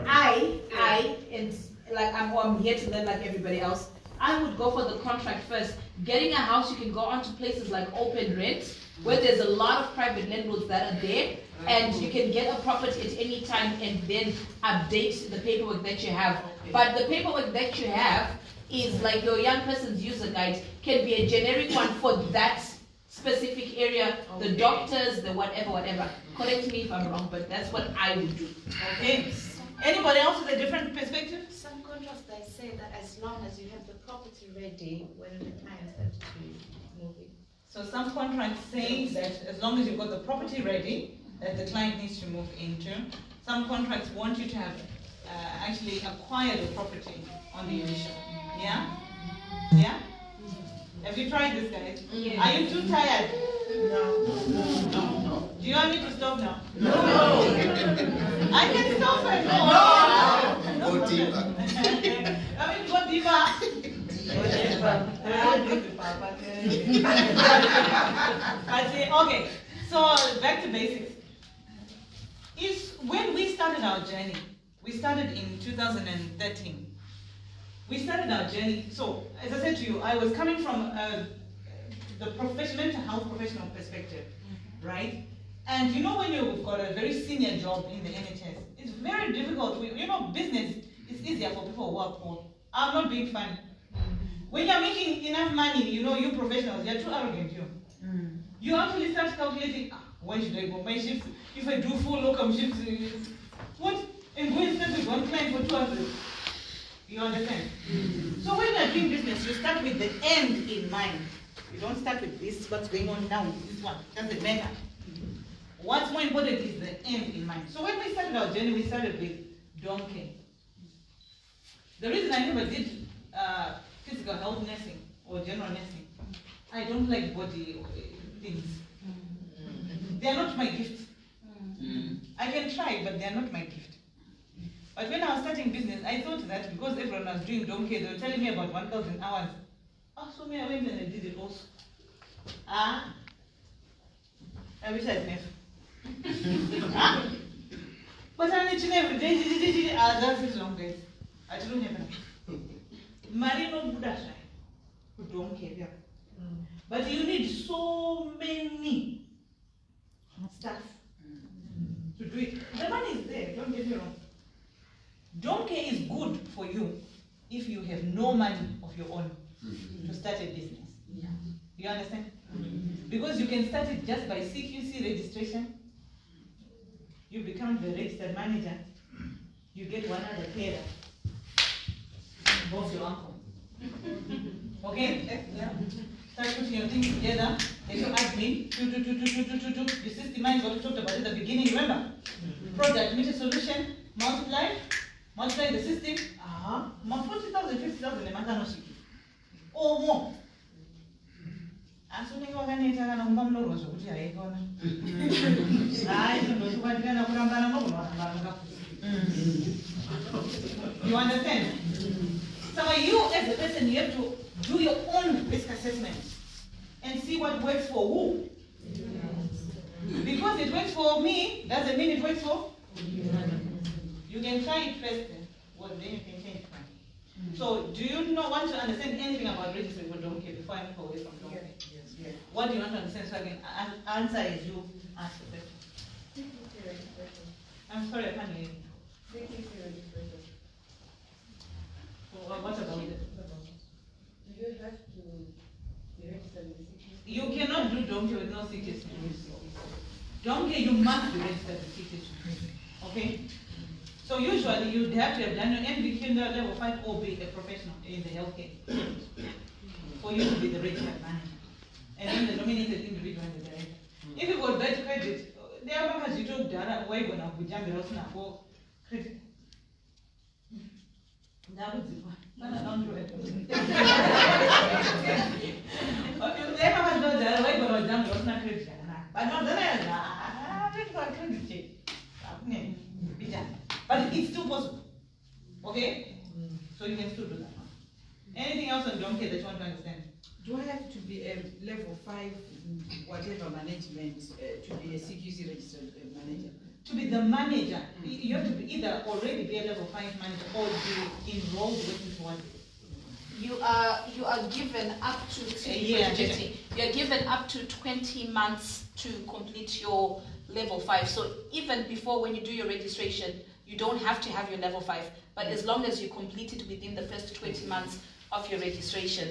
and like I'm here to learn like everybody else. I would go for the contract first. Getting a house, you can go onto places like Open Rent, where there's a lot of private landlords that are there, and you can get a property at any time and then update the paperwork that you have. But the paperwork that you have is like your young person's user guide, can be a generic one for that specific area, the doctors, the whatever. Correct me if I'm wrong, but that's what I would do. Okay. Anybody else with a different perspective? Some contracts they say that as long as you have the property ready when the client starts to move in. So some contracts say that as long as you've got the property ready, that the client needs to move into. Some contracts want you to have actually acquired the property on the initial. Yeah? Yeah? Have you tried this, guys? Yeah. Are you too tired? No. Do you want me to stop now? No. I can stop it. Go deeper. I mean, go deeper. Okay, so back to basics. When we started our journey, we started in 2013. We started our journey, so as I said to you, I was coming from the mental health professional perspective, right? And you know when you've got a very senior job in the NHS, it's very difficult. Business is easier for people who are poor. I'm not being funny. When you're making enough money, you professionals, you're too arrogant, You actually start calculating, when should I go? My shifts, if I do 4 locum shifts, what? And go and start with one client for 200. You understand? So when you're doing business, you start with the end in mind. You don't start with this, what's going on now, this one, doesn't matter. What's more important is the end in mind. So when we started our journey, we started with donkey. The reason I never did physical health nursing or general nursing, I don't like body things. They are not my gift. I can try, but they are not my gift. But when I was starting business, I thought that because everyone was doing donkey, they were telling me about 1,000 hours. Oh, so me, I went and I did it also. I wish I'd never. But I'm eating every day. That's it long days. I don't have Marino Buddha. Don't care. But you need so many staff to do it. The money is there, don't get me wrong. Donkey is good for you if you have no money of your own to start a business. You understand? Because you can start it just by CQC registration. You become the registered manager. You get one other carer. Both your uncle. Okay? Start putting your things together. Then you admin. You systemize what we talked about at the beginning. Remember? Product, meter solution, multiply the system. 40,000, 50,000 a month. Or more. You understand? So you as a person, you have to do your own risk assessment and see what works for who. Because it works for me, doesn't mean it works for you. You can try it first, well, then you can change it. So do you not want to understand anything about registering for donkey before I move away from donkey? Yes. What do you want to understand so I can answer as you ask the question? I'm sorry, I can't hear you. What about it? Do you have to be registered with CQC? You cannot do donkey with no CQC. Donkey, you must be registered with CQC. Okay? So usually you'd have to have done your NVQ level 5 or be a professional in the healthcare for you to be the registered manager. And then the nominated individual and the director. If you got that credit, there are members you told Dara why when I would jump also now for credit. That would be fun. But not do it. There are members Dara why when I jump also now credit. But not then I got credit check. But it's still possible. Okay? So you can still do that. Anything else on donkey that you want to understand? Do I have to be a level 5, whatever management, to be a CQC registered manager? To be the manager, you have to be either already be a level 5 manager or be enrolled working towards it. You are given up to you are given up to 20 months to complete your level 5. So even before when you do your registration, you don't have to have your level 5. But as long as you complete it within the first 20 months of your registration.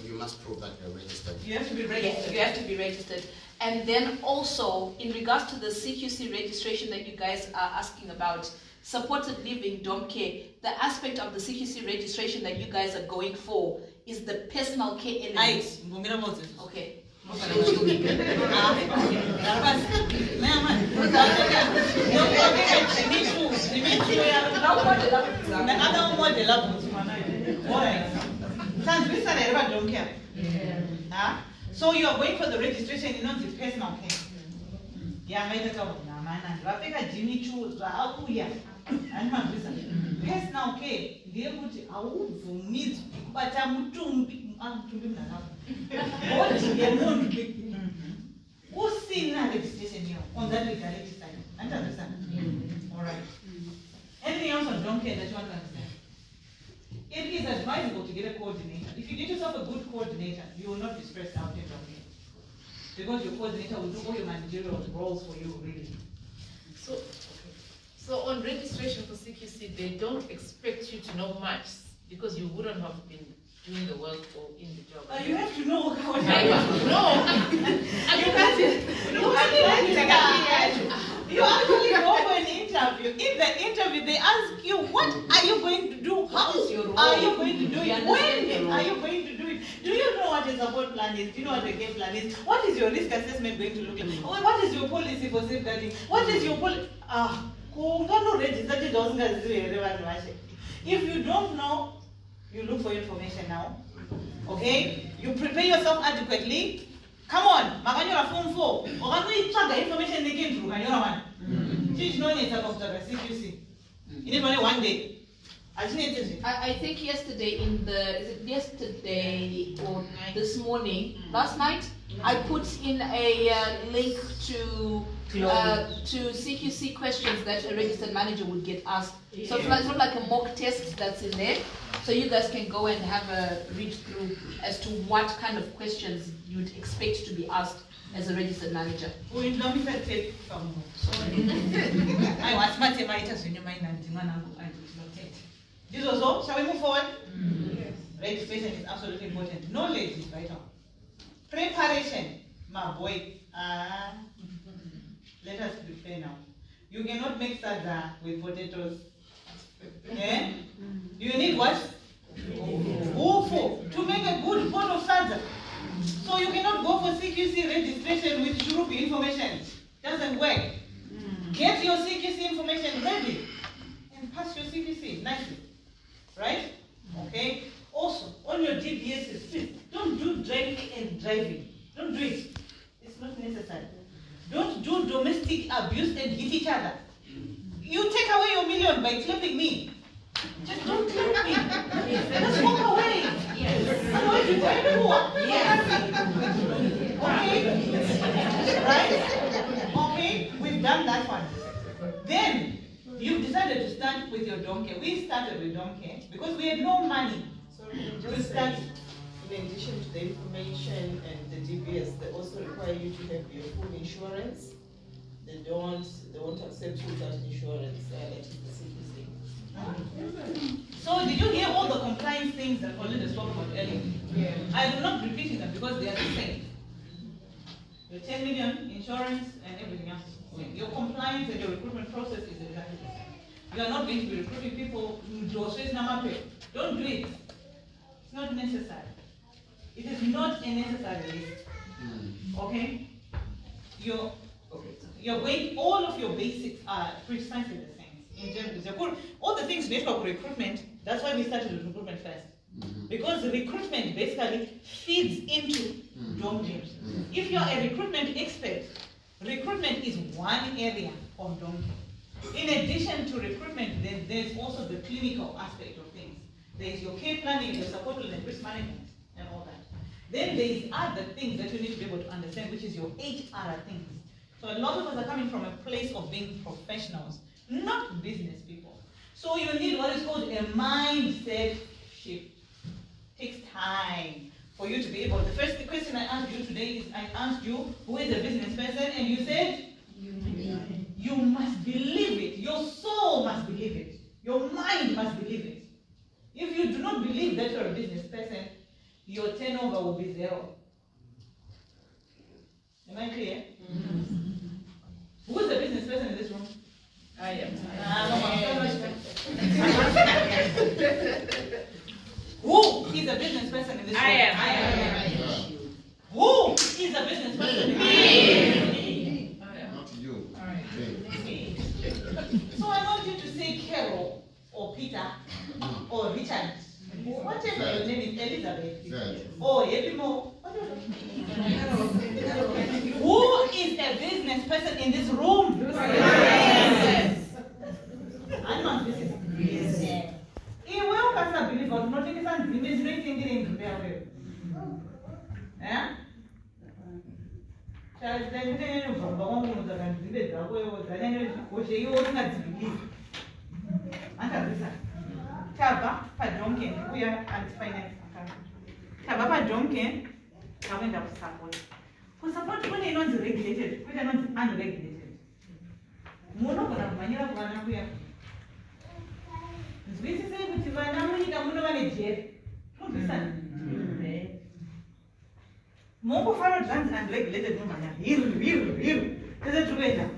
You must prove that you're registered. You have to be registered. Yes, you have to be registered. And then also, in regards to the CQC registration that you guys are asking about, supported living, dom care, the aspect of the CQC registration that you guys are going for is the personal care element. Okay. So you are going for the registration, you know, the personal care. Personal care, they would need, but I'm who's seen that registration here on that legality side? Understand? Alright. Anything else on dom care that you want to understand? It is advisable to get a coordinator. If you get yourself a good coordinator, you will not be stressed out in dom care. Because your coordinator will do all your managerial roles for you, really. So on registration for CQC, they don't expect you to know much because you wouldn't have been doing the work or in the job. You have to know how to You actually go for an interview. In the interview, they ask you, what are you going to do? What is your role? Are you going to do You it? understand your When role? are you going to do it? Do you know what a support plan is? Do you know what a care plan is? What is your risk assessment going to look like? What is your policy for safeguarding? What is your policy? If you don't know, you look for information now. Okay? You prepare yourself adequately. Come on, Maganyora Form 4. Or you track the information they came through. She's known as a doctor, CQC. You need only one day. I think yesterday is it yesterday or this morning, last night, I put in a link to CQC questions that a registered manager would get asked. So it's sort of like a mock test that's in there. So you guys can go and have a read through as to what kind of questions you'd expect to be asked as a registered manager. I was mathematics in your mind and this was all. Shall we move forward? Yes. Registration is absolutely important. Knowledge is vital. Preparation, my boy. Let us prepare now. You cannot make sada with potatoes. Yeah? You need what? Ufu to make a good pot of sada. So you cannot go for CQC registration with shurupi information. Doesn't work. Get your CQC information ready and pass your CQC nicely. Right? Okay. Also, on your DBSs, please don't do drinking and driving. Don't do it. It's not necessary. Don't do domestic abuse and hit each other. You take away your million by clapping me. Just don't clap me. Just walk away. Yes. Otherwise you tell me what? Yes. Okay? Right? Okay? We've done that one. Then you've decided to start with your donkey. We started with donkey because we had no money. So to start, in addition to the information and the DBS, they also require you to have your full insurance. They won't accept you without insurance. That is the CQC. So did you hear all the compliance things that Olinda spoke about earlier? Yeah. I am not repeating them because they are the same. Your 10 million insurance and everything else. Your compliance and your recruitment process is exactly the same. You are not going to be recruiting people who do Swiss Namape. Don't do it. It's not necessary. It is not a necessary list. Okay? You're going, all of your basics are precisely the same. In general, all the things based on recruitment, that's why we started with recruitment first. Because recruitment basically feeds into donkey. If you're a recruitment expert, recruitment is one area of donkey. In addition to recruitment, then there's also the clinical aspect of things. There's your care planning, your support and risk management, and all that. Then there's other things that you need to be able to understand, which is your HR things. So a lot of us are coming from a place of being professionals, not business people. So you need what is called a mindset shift. It takes time for you to be able. The first question I asked you today is, I asked you, who is a business person? And you said, you must believe it. Your soul must believe it. Your mind must believe it. If you do not believe that you're a business person, your turnover will be zero. Am I clear? Who is the business person in this room? I am. Who is a business person in this room? I am. Who is a business person in this room? Me. Not you. Me. So I want you to say Carol or Peter or Richard. Whatever your name is, Elizabeth. Or Ebimo. Who is a business person in this room? Yes. I know this is. Yes. If we all can believe or not, it is an thinking in their way. Eh? Taba padonke kuya anti-finance account. Taba padonke kawenda kusupport. Kusupport kune inonzi regulated, kune inonzi unregulated. Muno kuna kumanyira kuvana kuya. Nzwisise kuti vana munyika muno vane jeri. Kunzwisana? Mungofana zvanzi unregulated mumanya. Hiru. Tese tukuenda.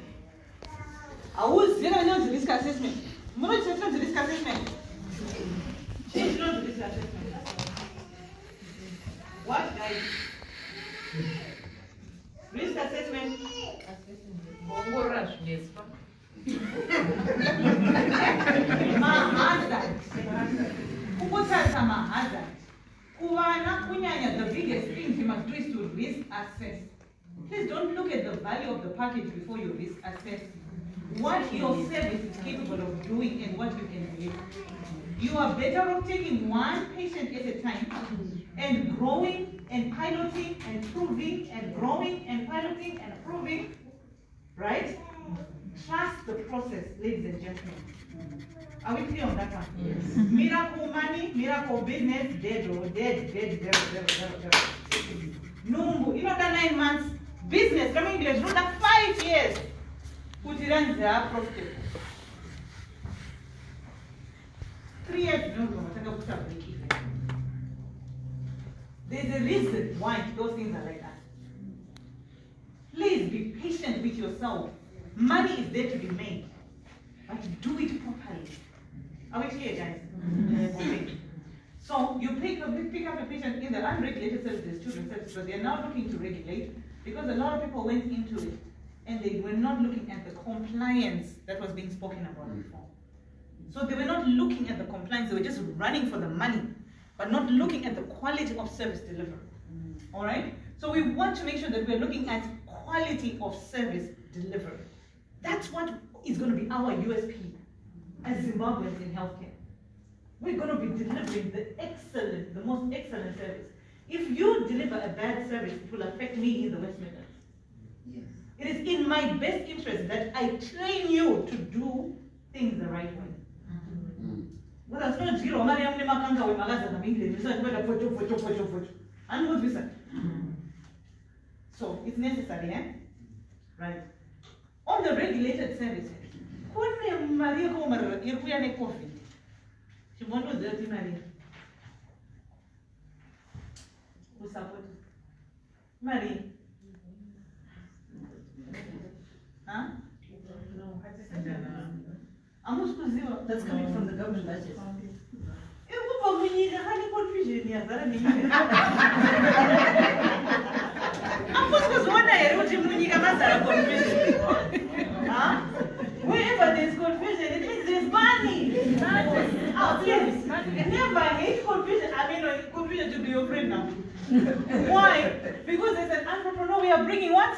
Auziva inonzi risk assessment. Muno chese risk assessment. Teach not risk assessment. That's all. What, guys? Risk assessment. Mahazard. Kukuthatha mahazard. Kuvana kunyanya, the biggest thing you must do is to risk assess. Please don't look at the value of the package before you risk assess what your service is capable of doing and what you can deliver. You are better off taking one patient at a time and growing and piloting and proving and growing and piloting and proving, right? Trust the process, ladies and gentlemen. Are we clear on that one? Yes. Miracle money, miracle business, dead. No, you know that 9 months business, come English, not that 5 years. Put it on the profit. 3 years, no, there's a reason why those things are like that. Please be patient with yourself. Money is there to be made, but do it properly. Are we clear, guys? Yes. Okay. So you pick up a patient in the unregulated services, children's services, but they are now looking to regulate because a lot of people went into it and they were not looking at the compliance that was being spoken about before. So they were not looking at the compliance, they were just running for the money, but not looking at the quality of service delivery. All right? So we want to make sure that we're looking at quality of service delivery. That's what is going to be our USP as Zimbabweans in healthcare. We're going to be delivering the most excellent service. If you deliver a bad service, it will affect me in the West Midlands. Yes. It is in my best interest that I train you to do things the right way. So it's necessary, eh? Right. On the regulated services, when Maria Homer, if we are in coffee, she wants to dirty Maria. Who support? Maria. Huh? No, that's coming from the government budget. Wherever there's confusion, it means there's money. Oh, please. Never hate confusion. I mean, confusion to be your friend now. Why? Because as an entrepreneur, we are bringing what?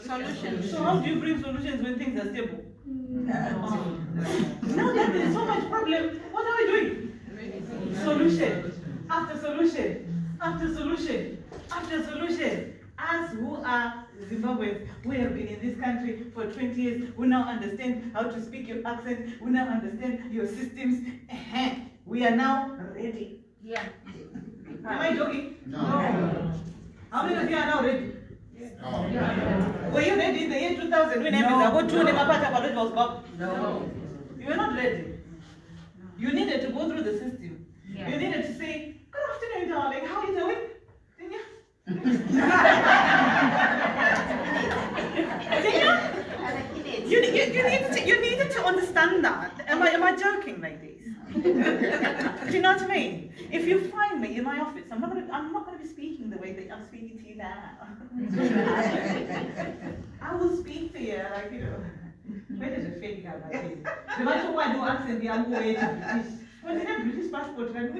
Solutions. So how do you bring solutions when things are stable? Now that there's so much problem, what are we doing? Solution after solution after solution after solution. Us who are Zimbabweans, we have been in this country for 20 years, we now understand how to speak your accent, we now understand your systems. We are now ready. Yeah. Am I joking? No. How many of you are now ready? No. Were you ready in the year 2000 when no. No. You were not ready. You needed to go through the system. Yeah. You needed to say, good afternoon, darling, how are you doing? You needed to understand that. Am I joking like this? Do you know what I mean? If you find me in my office, I'm not gonna be speaking the way that I'm speaking to you now. I will speak to you like, you know. Where does a fake guy like this? No matter what I do accent, I'm going to British. Well, they have British passport, right?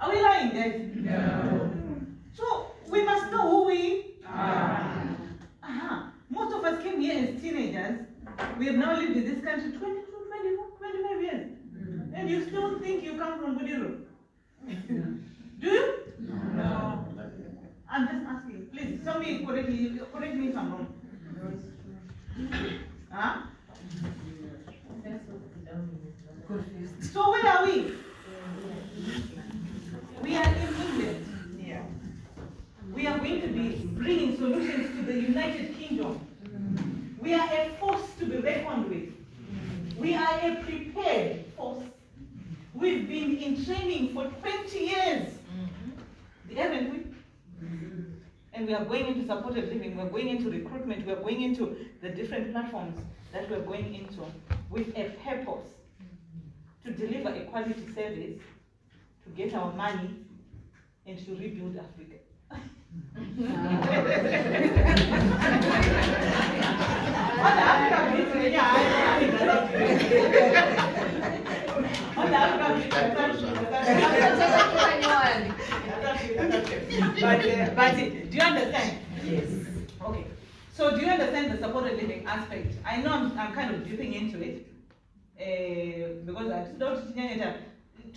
Are we lying, guys? No. So we must know who we are. Most of us came here as teenagers. We have now lived in this country 22, 24, 25 years. And you still think you come from Budiro? Do you? No. I'm just asking. Please, tell me correctly. Correct me if I'm wrong. Huh? So where are we? We are in England. Yeah. We are going to be bringing solutions to the United Kingdom. We are a force to be reckoned with. We are a prepared force. We've been in training for 20 years. Haven't we? And we are going into supported living, we are going into recruitment, we are going into the different platforms that we are going into with a purpose. to deliver a quality service, to get our money, and to rebuild Africa. But do you understand? Yes. Okay. So do you understand the supported living aspect? I know I'm kind of dipping into it because I don't think it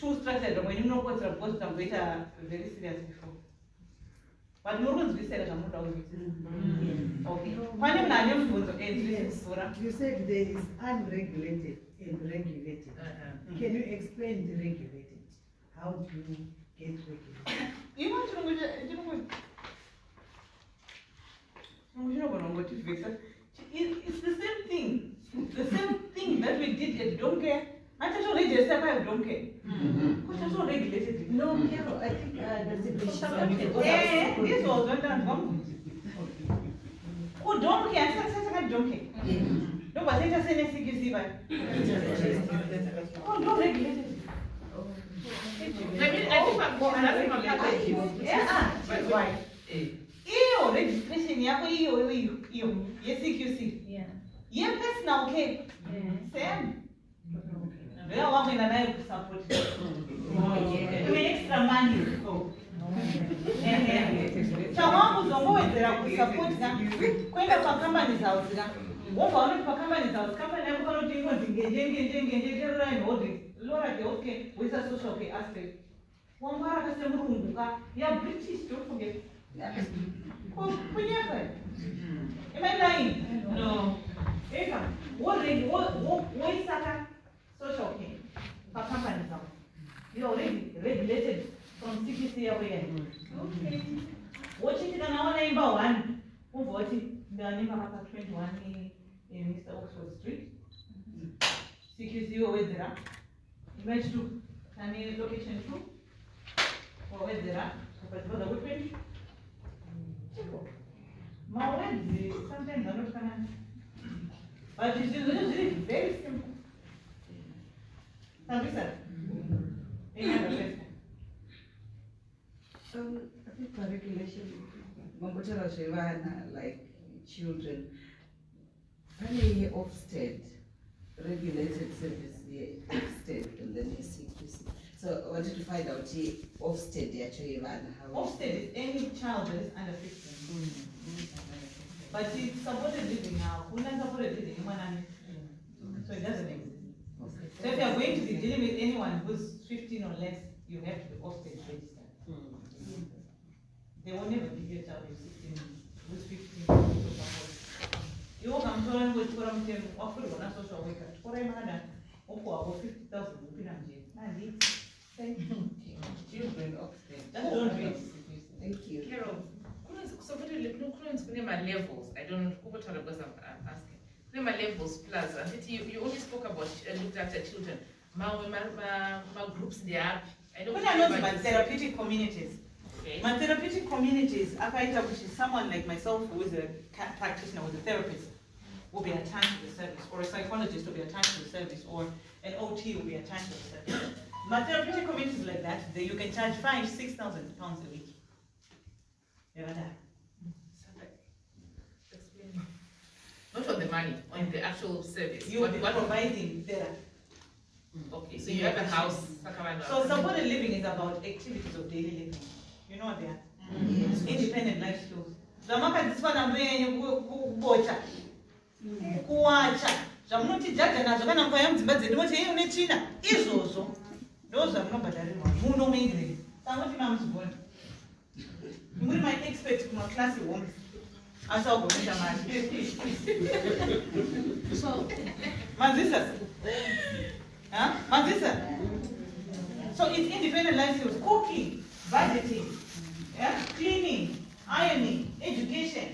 too structured when you know what's supposed to be very serious before. But no one's been said I'm not always. Okay. You said there is unregulated and regulated. Can you explain the regulated? How do you get regulated? You want to know it's the same thing. The same thing that we did at Don't Care. I just already step out of Don't Care. Because that's all regulated. No, Carol, I think this was one done. Oh, Don't Care. I said Don't Care. No, but I just said CQC. Oh, no regulated. I mean, I think that's right. Iyo registration yako iyo ye CQC. Yeah. Ye personal care. Same. Leo wako ina nayo kusupport. Iwe extra money. Chawangu zongo wezera kusupport na kwenda kwa company zao zika. Womba wana kwa company zao. Company yako kano tingo ngenge line audit. Lora ke okay with a social care aspect. Wambara kasema runguka. Ya British, don't forget. Am I lying? No. Eva, what is social care for companies now? You already regulated from CPC away. Okay. What is it number one? Who voted? The name of 21 in Mr. Oxford Street. CQC always there. Image 2. And location 2. Always there. For the women. My words sometimes are not gonna, but it's really very simple. Thank you, sir. Any other question? I think for regulation, like children, very Ofsted, regulated service, Ofsted, and then CQC. So I wanted to find out Ofsted actually how. Ofsted is any child that is under 15. But it's supported living now. We're not supported living, so it doesn't exist. So if you're going to be dealing with anyone who's 15 or less, you have to be Ofsted registered. They will never give you a child who's 16, who's 15, who's supported. You will come to them with forum team, offer one a social worker. For a man, or 50,000 rupees. Children Ofsted. That's don't read. Thank you. Carol, so what are the levels? I don't know what because I'm asking. My levels plus. You only spoke about looked after children. My groups they are. I don't know my therapeutic communities. Okay. My therapeutic communities, which is someone like myself who is a practitioner with a therapist, will be attached to the service, or a psychologist will be attached to the service, or an OT will be attached to the service. My therapeutic communities like that, you can charge £5,000–6,000 a week. Not on the money, on the actual service. You will be providing therapy. Okay, so you have a house. So supported living is about activities of daily living. You know what they are? Yes. Independent life skills. Zvamunoti jaja nazvo kana mukauya mudzimba dzedu moti hei une tsvina izvozvo ndo zvamunobhadharirwa munomingirei sangoti mamuzigoni muri maexpert kumaklasi homes asi augonoita mari manzisa manzisa. So it's independent life skills: cooking, budgeting, cleaning, ironing, education.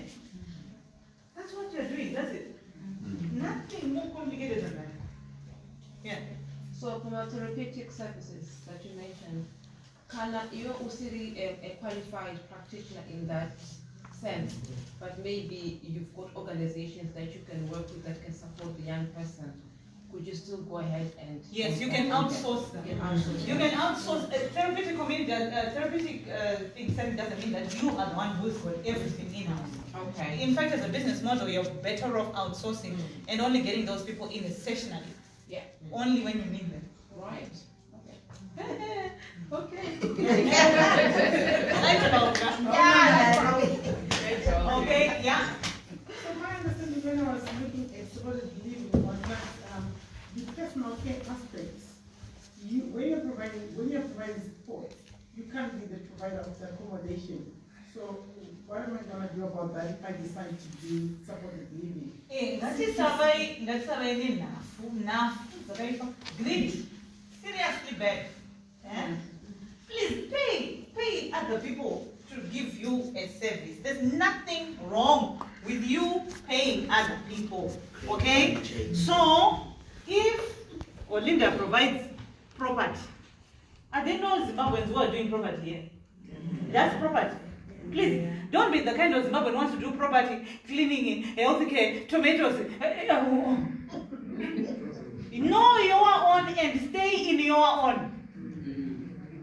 That's what you're doing, that's it. Nothing more complicated than that. Yeah. So from our therapeutic services that you mentioned, you're also a qualified practitioner in that sense, but maybe you've got organizations that you can work with that can support the young person could you still go ahead and? Yes, you can outsource them. You can outsource a therapeutic community. Therapeutic thing doesn't mean that you are the one who's got everything in house. Okay. In fact, as a business model, you're better off outsourcing and only getting those people in sessionally. Yeah. Only when you need them. Right. Okay. Okay, yeah. So my understanding when I was looking at supported living was that the personal care aspects, when you're providing support, you can't be the provider of the accommodation. So what am I gonna do about that if I decide to do supported living? Greedy. Seriously bad. Please pay other people to give you a service. There's nothing wrong with you paying other people. Okay? So if Olinda provides property, are there no Zimbabweans who are doing property here? That's property. Please, don't be the kind of Zimbabwean who wants to do property, cleaning, healthcare, tomatoes. Know your own and stay in your own.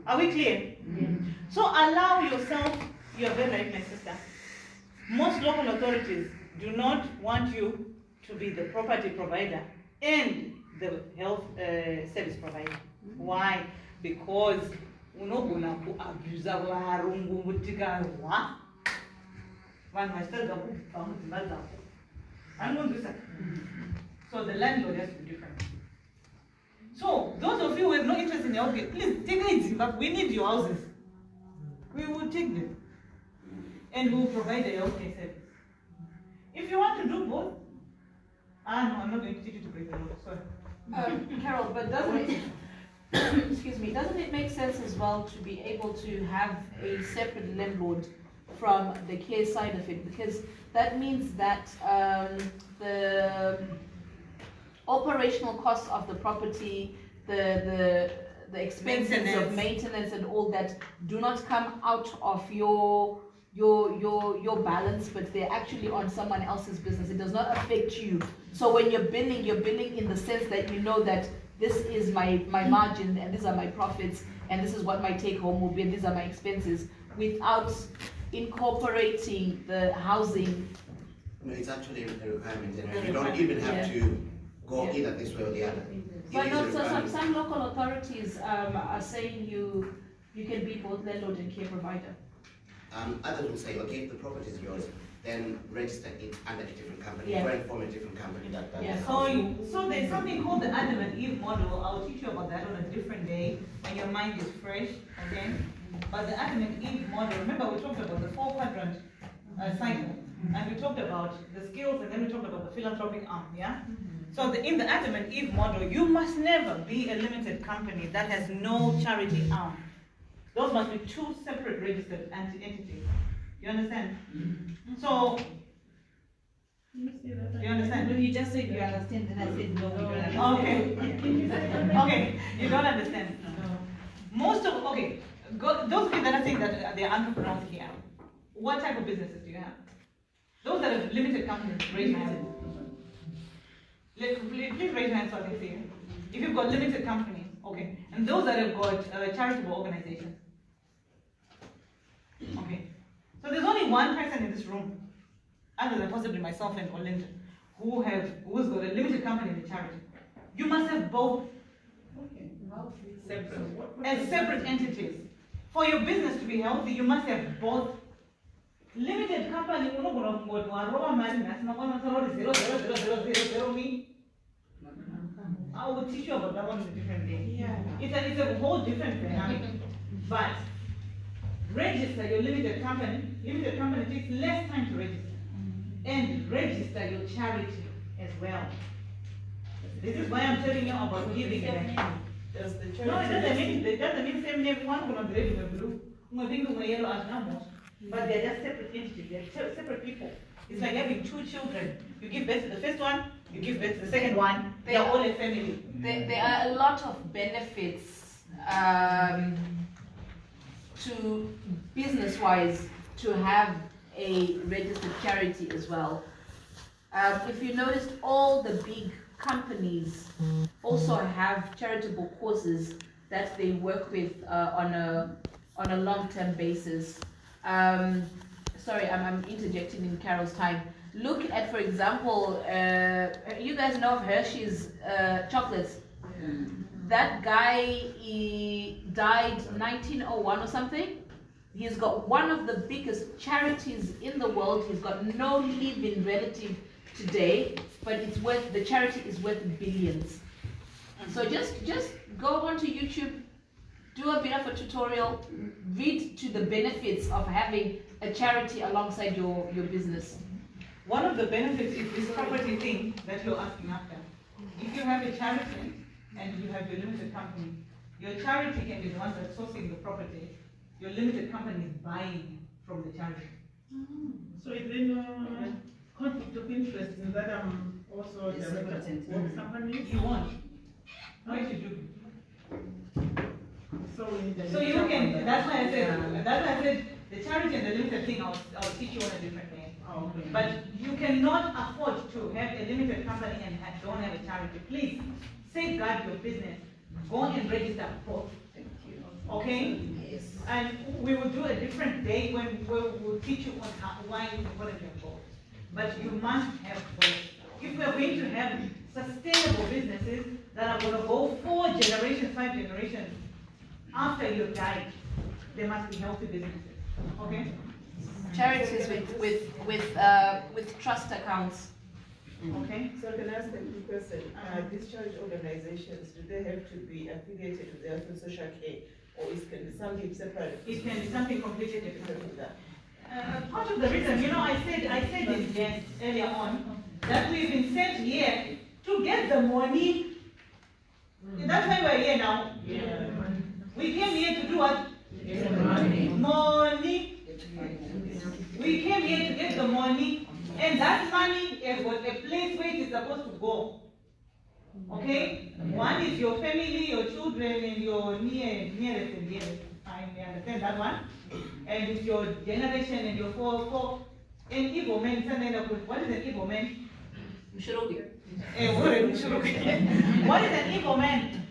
Are we clear? So allow yourself, you are very right, my sister. Most local authorities do not want you to be the property provider and the health service provider. Why? Because unogona kuabusa varungu mutikarwa vanhu vachitadza kubva mudzimba dzako. Anonzwisa? So the landlord has to be different. So those of you who have no interest in healthcare, please take it back. We need your houses. We will take them. And we will provide the healthcare service. If you want to do both, no, I'm not going to teach you to break the law. Sorry. Carol, but doesn't it, excuse me, doesn't it make sense as well to be able to have a separate landlord from the care side of it? Because that means that the operational costs of the property, the expenses of maintenance and all that do not come out of your balance, but they're actually on someone else's business. It does not affect you. So when you're billing in the sense that you know that this is my margin and these are my profits and this is what my take home will be and these are my expenses, without incorporating the housing. No, it's actually a requirement, and you don't even have to go either this way or the other. But no, so some local authorities are saying you can be both landlord and care provider. Others will say, okay, if the property is yours, then register it under a different company, Yeah. go and form a different company. So there's something called the Adam and Eve model. I'll teach you about that on a different day when your mind is fresh, okay? But the Adam and Eve model, remember we talked about the 4-quadrant cycle, and we talked about the skills, and then we talked about the philanthropic arm, yeah? So in the Adam and Eve model, you must never be a limited company that has no charity arm. Those must be two separate registered entities. You understand? So, you understand? When you just said you understand, then I said no, you don't understand. Okay. Okay, you don't understand. Those people that are saying that they are entrepreneurs here, what type of businesses do you have? Those that have limited companies, raise your hand. Please raise your hand so I can see you. If you've got limited companies, okay. And those that have got charitable organizations. Okay. So there's only one person in this room, other than possibly myself and Olinda, who's got a limited company and a charity. You must have both as separate entities. For your business to be healthy, you must have both. Limited company, I will teach you about that one in a different day. Yeah. It's a whole different dynamic. But register your limited company. Limited company takes less time to register. And register your charity as well. This is why I'm telling you about giving back. Does the charity? No, it doesn't mean same name. One going to red and blue. Yellow as numbers. But they're just separate entities. They're separate people. It's like having two children. You give birth to the first one, you give birth to the second one. They're all a family. There are a lot of benefits to business-wise to have a registered charity as well. If you noticed, all the big companies also have charitable causes that they work with on a long-term basis. Sorry, I'm interjecting in Carol's time. Look at, for example, you guys know of Hershey's chocolates. That guy, he died 1901 or something. He's got one of the biggest charities in the world. He's got no living relative today, but it's worth, the charity is worth billions. So just go onto YouTube, do a bit of a tutorial, read to the benefits of having a charity alongside your business. One of the benefits is this property thing that you're asking after. If you have a charity and you have your limited company, your charity can be the one that's sourcing the property. Your limited company is buying from the charity. So is there no conflict of interest in that I'm also a director of both companies? You won't. Why should you? So we need So you can, that's why I said, the charity and the limited thing, I'll teach you on a different day. Oh, okay. But you cannot afford to have a limited company and don't have a charity. Please, safeguard your business. Go and register both. Thank you. Okay? Yes. And we will do a different day when we'll teach you on why it's important to have both. But you must have both. If we are going to have sustainable businesses that are going to go 4 generations, 5 generations after you've died, they must be healthy businesses. Okay? Charities with trust accounts. Okay. So can I ask a quick question? These charity organizations, do they have to be affiliated to the health and social care, or it can be something separate? It can be something completely different from that. Part of the reason, I said in jest earlier on that we've been sent here to get the money. That's why we're here now. Yeah. We came here to do what? Get the money. Money. We came here to get the money, and that money has got a place where it is supposed to go. Okay? One is your family, your children, and your nearest and dearest. I understand that one. And it's your generation and your four. An evil man, what is an evil man? What is an evil man?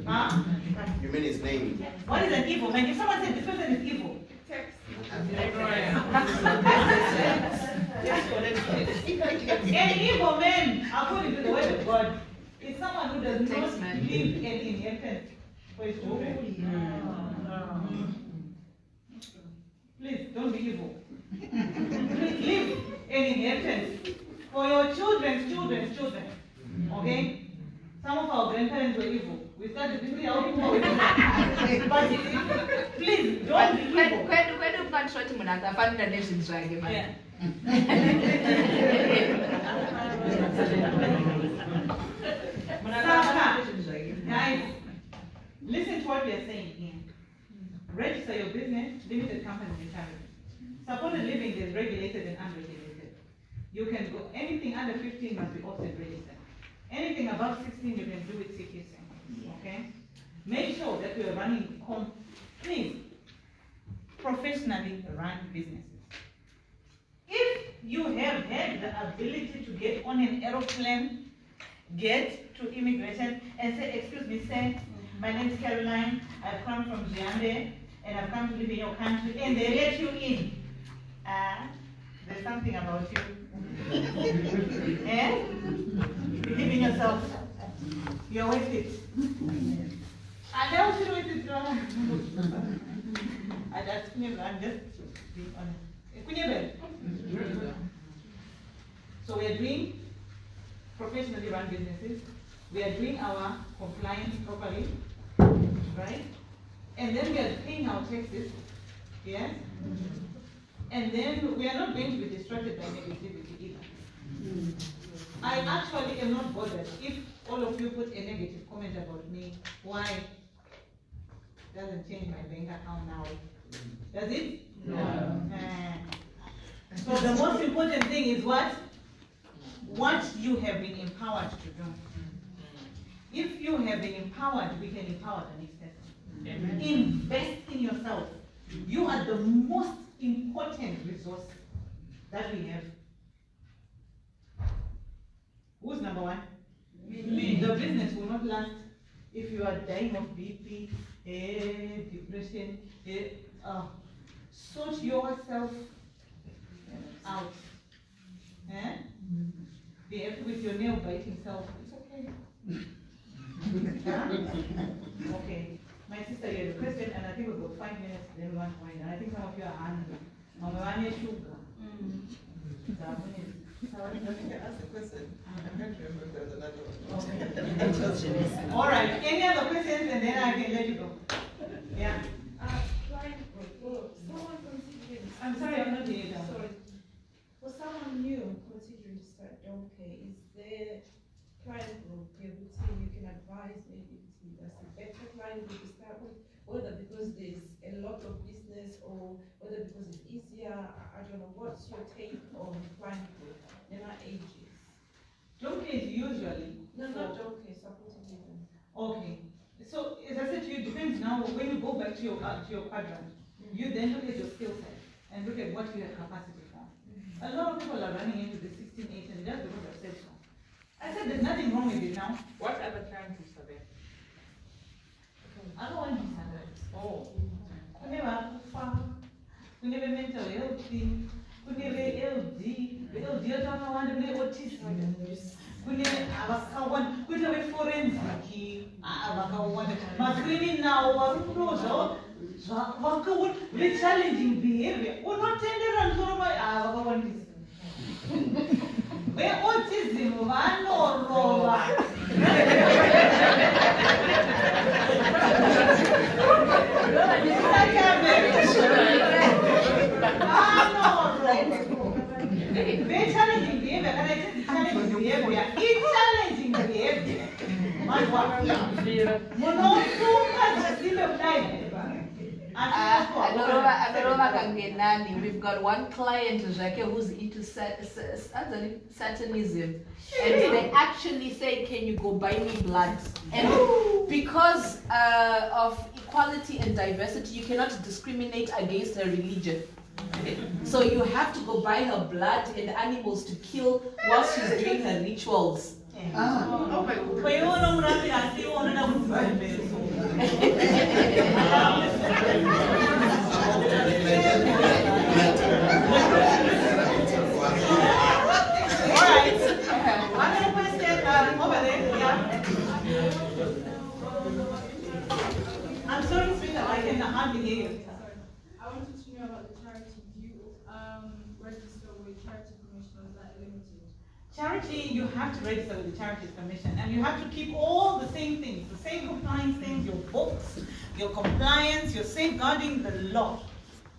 Huh? You mean his name? What is an evil man? If someone said this person is evil, an evil man, according to the word of God, is someone who does not leave an inheritance for his children. Please don't be evil. Please leave an inheritance for your children's children's children. Okay? Some of our grandparents were evil. We started to see how people were evil. But please don't be evil. Yeah. Guys, listen to what we are saying here. Register your business, limited company and charity. Supported living is regulated and unregulated. You can go, anything under 15 must be offset registered. Anything above 16 you can do with CQC. Okay? Make sure that you are running please, professionally run businesses. If you have had the ability to get on an aeroplane, get to immigration and say, excuse me, sir, my name is Caroline, I've come from Zimbabwe and I've come to live in your country, and they let you in. There's something about you. Eh? Believe in yourself. You're worth it. I don't you with it wrong. I'm just being honest. So we are doing professionally run businesses. We are doing our compliance properly, right? And then we are paying our taxes, yes? And then we are not going to be distracted by negativity either. I actually am not bothered if all of you put a negative comment about me. Why? Doesn't change my bank account now. Does it? No. So the most important thing is what? What you have been empowered to do. If you have been empowered, we can empower the next person. Amen. Invest in yourself. You are the most important resource that we have. Who's number one? Me. The business will not last if you are dying of BP, depression. Sort yourself out. Be happy with your nail biting self. It's okay. Okay. My sister, you had a question, and I think we've got 5 minutes, then we want to wind. And I think some of you are hungry. Mama, I need sugar. I can ask a question. I can't remember if there's another one. Okay. All right. Any other questions, and then I can let you go. Yeah. Someone considering. I'm sorry, I'm not here. Sorry. For someone new considering to start dog care, is there client group here would say you can advise maybe that's a better client group to start with, whether because there's a lot of business or whether because it's easier? I don't know. What's your take on client group? Then our ages. Dog care is usually. No, not dog care, supporting living. Okay. So as I said to you, it depends now. When you go back to your quadrant, you then look at your skill set and look at what you have capacity for. A lot of people are running into the 16, 18 just because I've said so. I said there's nothing wrong with it now. What other client groups are there? I don't want disadvantage. Oh. We never mental health, we never LD, the LD one, we autism, we never forensic, my criminal, we're challenging behavior. We're not tender and sort of we're autism, They're challenging behavior. Can I say challenging behavior? It's challenging behavior. We've got one client, Jacques, who's into satanism, and they actually say, "Can you go buy me blood?" And because of equality and diversity, you cannot discriminate against her religion. So you have to go buy her blood and animals to kill while she's doing her rituals. I'm sorry, sweetheart, I can hardly hear you. I wanted to know about the charity. Do you register with Charity Commission, or is that limited? Charity, you have to register with the Charities Commission, and you have to keep all the same things, the same compliance things, your books, your compliance, your safeguarding the law,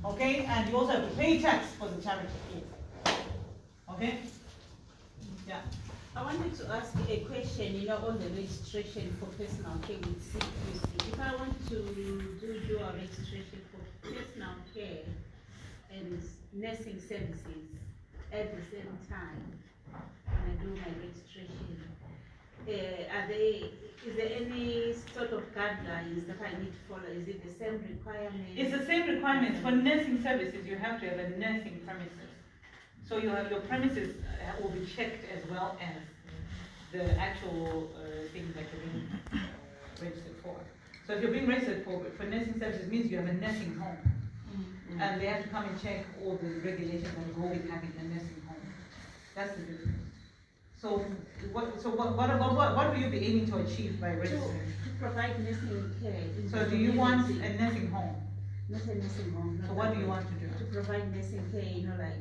okay? And you also have to pay tax for the charity, okay? Yeah. I wanted to ask a question, on the registration for personal care with CQC. If I want to do a registration for personal care and nursing services at the same time, and I do my registration, is there any sort of guidelines that I need to follow? Is it the same requirements? It's the same requirements. For nursing services, you have to have a nursing premises. So you have your premises will be checked as well as the actual things that you're being registered for. So if you're being registered for nursing services, it means you have a nursing home. And they have to come and check all the regulations that go with having a nursing home. That's the difference. So what will you be aiming to achieve by registering? To provide nursing care. So do you want a nursing home? Not a nursing home. So what do you want to do? To provide nursing care, like.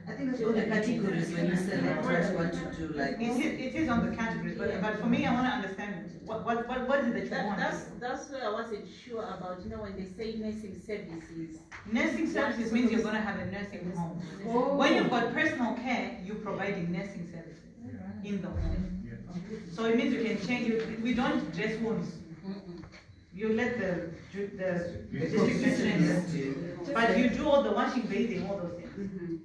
I think it's all the categories when you select what you want to do, like. It is on the categories, but for me, I want to understand what is it that you want? That's where I wasn't sure about, when they say nursing services. Nursing services means you're going to have a nursing home. When you've got personal care, you're providing nursing services in the home. So it means you can change, we don't dress wounds. You let the district nurse, but you do all the washing, bathing, all those things.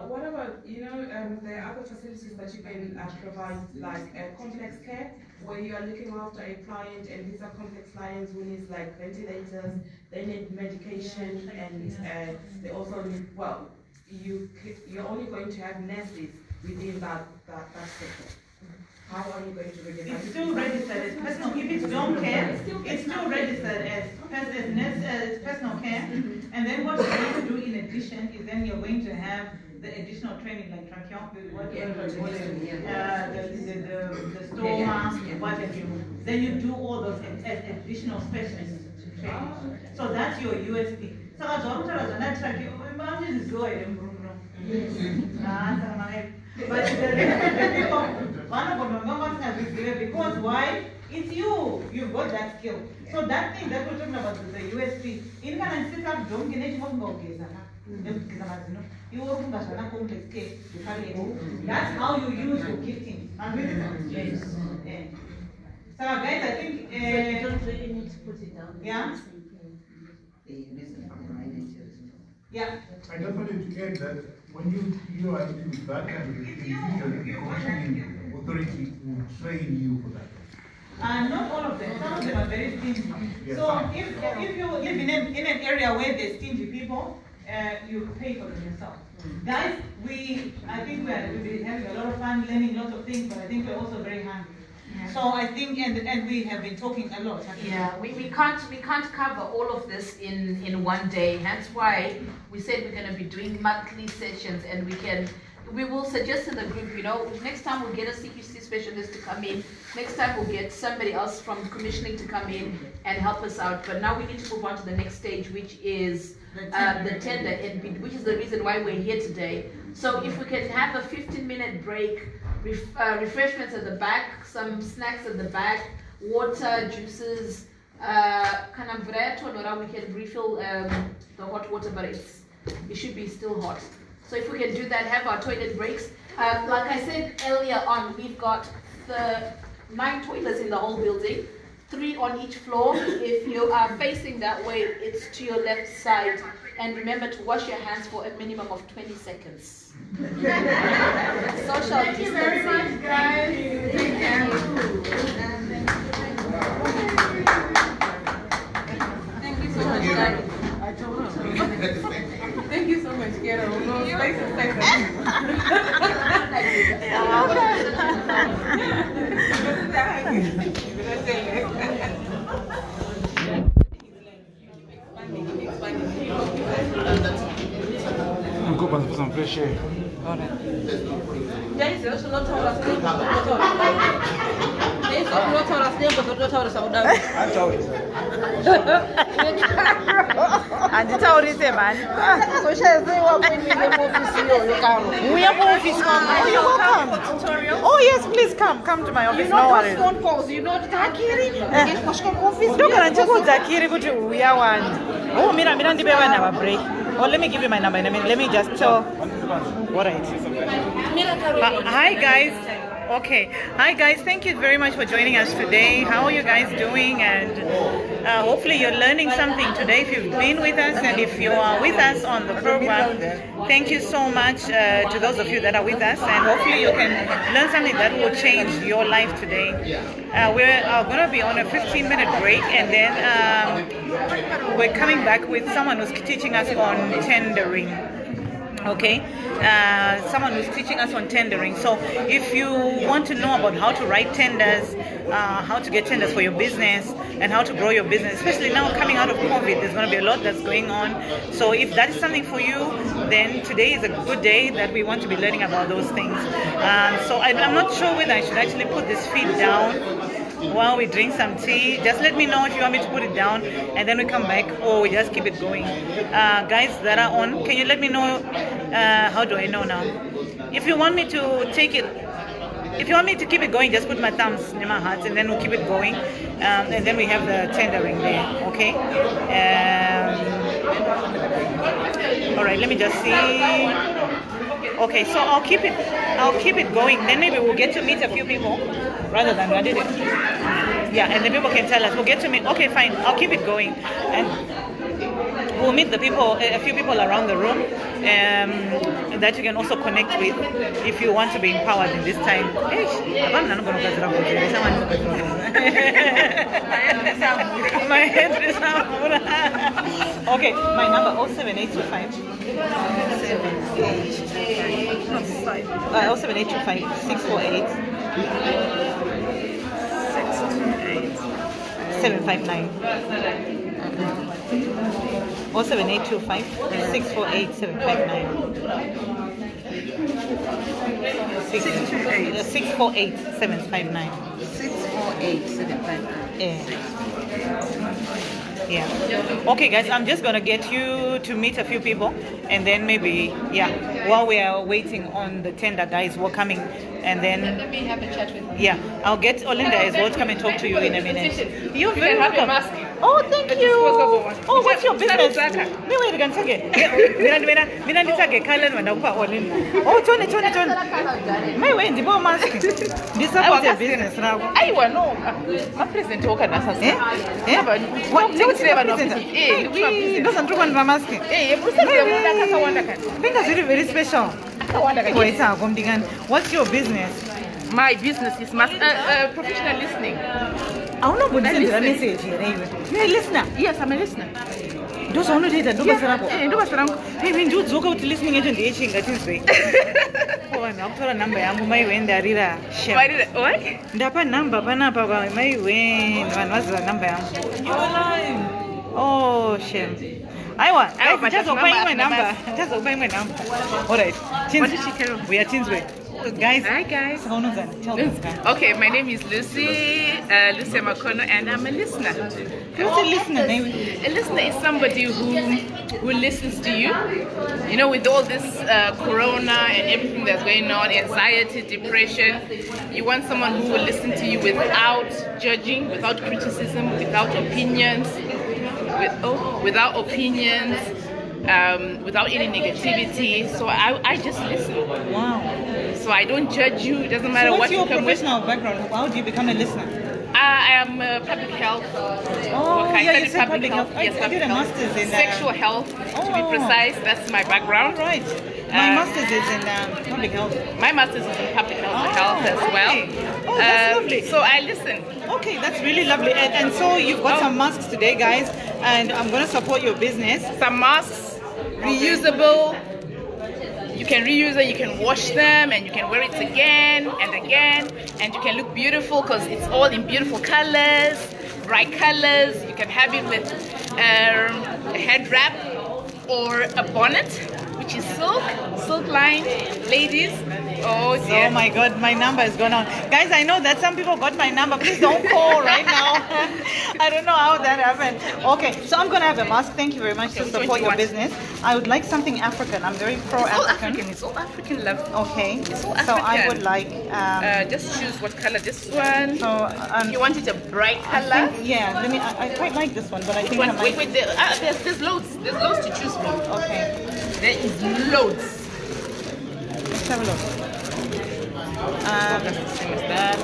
What about, there are other facilities that you can provide, like complex care, where you are looking after a client, and these are complex clients who need ventilators, they need medication, and they also need, you're only going to have nurses within that sector. How are you going to register? It's still registered as personal. If it's home care, it's still registered as personal care. And then what you're going to do in addition is then you're going to have the additional training like tracheostomy, whatever you call it, the stoma, what have you. Then you do all those as additional specialist training. So that's your USP. So as well, but the people, one of them because why? It's you. You've got that skill. So that thing that we're talking about the USP. In can sit up, don't get any more. That's how you use your gifting. Yes. So guys, I think you don't really need to put it down. Yeah. Yeah. I just wanted to add that when you are into that kind of thing, usually the commissioning authority will train you for that. Not all of them. Some of them are very stingy. Yes. So if you live in an area where there's stingy people, you pay for them yourself. Guys, I think we've been having a lot of fun, learning lots of things, but I think we're also very hungry. So I think, and we have been talking a lot. Yeah, we can't cover all of this in one day. That's why we said we're going to be doing monthly sessions, and we will suggest in the group, next time we'll get a CQC specialist to come in. Next time we'll get somebody else from commissioning to come in and help us out. But now we need to move on to the next stage, which is the tender, which is the reason why we're here today. So if we can have a 15-minute break, refreshments at the back, some snacks at the back, water, juices, we can refill the hot water, but it should be still hot. So if we can do that, have our toilet breaks. Like I said earlier on, we've got the 9 toilets in the whole building, 3 on each floor. If you are facing that way, it's to your left side. And remember to wash your hands for a minimum of 20 seconds. Social Thank you very much, guys. Take care. Thank you so much, guys. Thank you so much, Kero. No, space is I'm going for some fresh air. Guys, you also not tell us name, but not tell us name, but not tell us about that. Anditawurise man. So she is doing what we need in office here. We have office. Oh, you're welcome. Oh yes, please come to my office. No worries. Phone calls. You know Takiri. Don't guarantee for Takiri go to Uyawan. Oh, mira ndibe wana ba break. Oh, let me give you my number. Let me just tell. What it is. Hi guys. Okay. Hi guys, thank you very much for joining us today. How are you guys doing? And hopefully you're learning something today if you've been with us, and if you are with us on the program, thank you so much to those of you that are with us, and hopefully you can learn something that will change your life today. We're going to be on a 15-minute break, and then we're coming back with someone who's teaching us on tendering. Okay, someone who's teaching us on tendering. So if you want to know about how to write tenders, how to get tenders for your business, and how to grow your business, especially now coming out of COVID, there's going to be a lot that's going on. So if that is something for you, then today is a good day that we want to be learning about those things. So I'm not sure whether I should actually put this feed down while we drink some tea. Just let me know if you want me to put it down, and then we come back, or we just keep it going. Guys that are on, can you let me know? How do I know now? If you want me to take it, if you want me to keep it going, just put my thumbs in my heart, and then we'll keep it going. And then we have the tendering there. Okay. All right. Let me just see. Okay, so I'll keep it going. Then maybe we'll get to meet a few people rather than I did it. Yeah, and then people can tell us. We'll get to meet. Okay, fine. I'll keep it going, and we'll meet the people, a few people around the room, that you can also connect with if you want to be empowered in this time. My head is Okay, my number 07825 07825 648 759. 07825 648 759. 648 759. 648 759. Yeah. Okay, guys, I'm just gonna get you to meet a few people, and then maybe, while we are waiting on the tender guys who are coming, and then Let me have a chat with you. yeah, I'll get Olinda as well to come and talk to you in a minute. You're You very can have your welcome. mask. Oh, thank The you. disposable one. Oh, what's your business? Zaka. Me wait again, Sage. Mina nditsage Kalen when I Olinda. Oh, Tony. My way, the mask. This is your business now. Aiwa no. Mapresent okana sasa. What? It doesn't look on my mask. Think that's really very special. What's your business? My business is professional listening. I don't know what send a message here anyway. You're a listener? Yes, I'm a listener. Those are not data. Nduba Sarango. Hey, when you talk about listening agent, the aging at his way. Oh, I'm up for a number. I'm my way in the Rira. What? Dapa number, Panapa, my way. One was the number. You alive? Oh, shame. I want. Just obey my number. Just obey my number. All right. What did she tell? We are Tinsway. Guys. Hi, guys. Tell them. Okay, my name is Lucy Makono, and I'm a listener. What's a listener? A listener is somebody who listens to you. You know, with all this corona and everything that's going on, anxiety, depression, you want someone who will listen to you without judging, without criticism, without opinions, without any negativity. So I just listen. Wow. So I don't judge you. It doesn't matter what's what your you come with. professional background? How do you become a listener? I am public health. Oh, I yeah, you studied said public health. Yes, I did a master's in sexual health, to be precise. That's my background. Right. My master's is in public health. My master's is in public health as well. Oh, that's lovely. So I listen. Okay, that's really lovely. And so you've got some masks today, guys, and I'm going to support your business. Some masks, reusable. You can reuse it, you can wash them, and you can wear it again and again, and you can look beautiful because it's all in beautiful colors, bright colors. You can have it with a head wrap or a bonnet, which is silk lined, ladies. Oh dear. Oh my God, my number is gone on. Guys, I know that some people got my number. Please don't call right now. I don't know how that happened. Okay, so I'm going to have a mask. Thank you very much to support your business. I would like something African. I'm very pro-African. It's all African, love. Okay. It's all So I African. would like... just choose what color. This one. So you want it a bright color? I quite like this one, but I think I might... Wait, there's loads. There's loads to choose from. Okay. There is loads. Let's have a look. That's the same as that.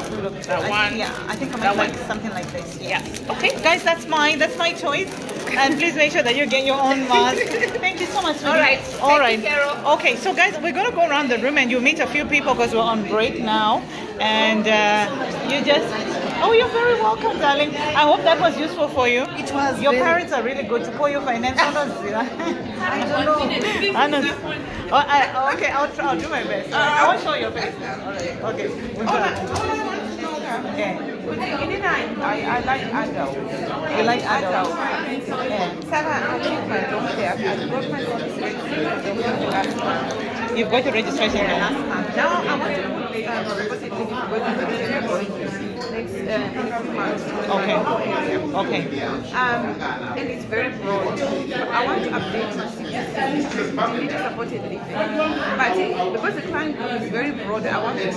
That one. Yeah, I think I might like something like this. Yeah. Okay, guys, that's my choice. And please make sure that you get your own mask. Thank you so much. All right. All right. Thank you, Carol. Okay, so guys, we're gonna go around the room and you meet a few people because we're on break now. And you just. Oh, you're very welcome, darling. I hope that was useful for you. It was. Your parents are really good to call you finance. I don't know. Okay, I'll do my best. I won't show your face. All right. Okay. Yeah. I like adults. You like adults? Yeah. Sarah, I think my daughter, I got my registration last month. You've got your registration last month. Now I want to next month. Okay. And it's very broad. I want to update my supported living. But because the client group is very broad, they want it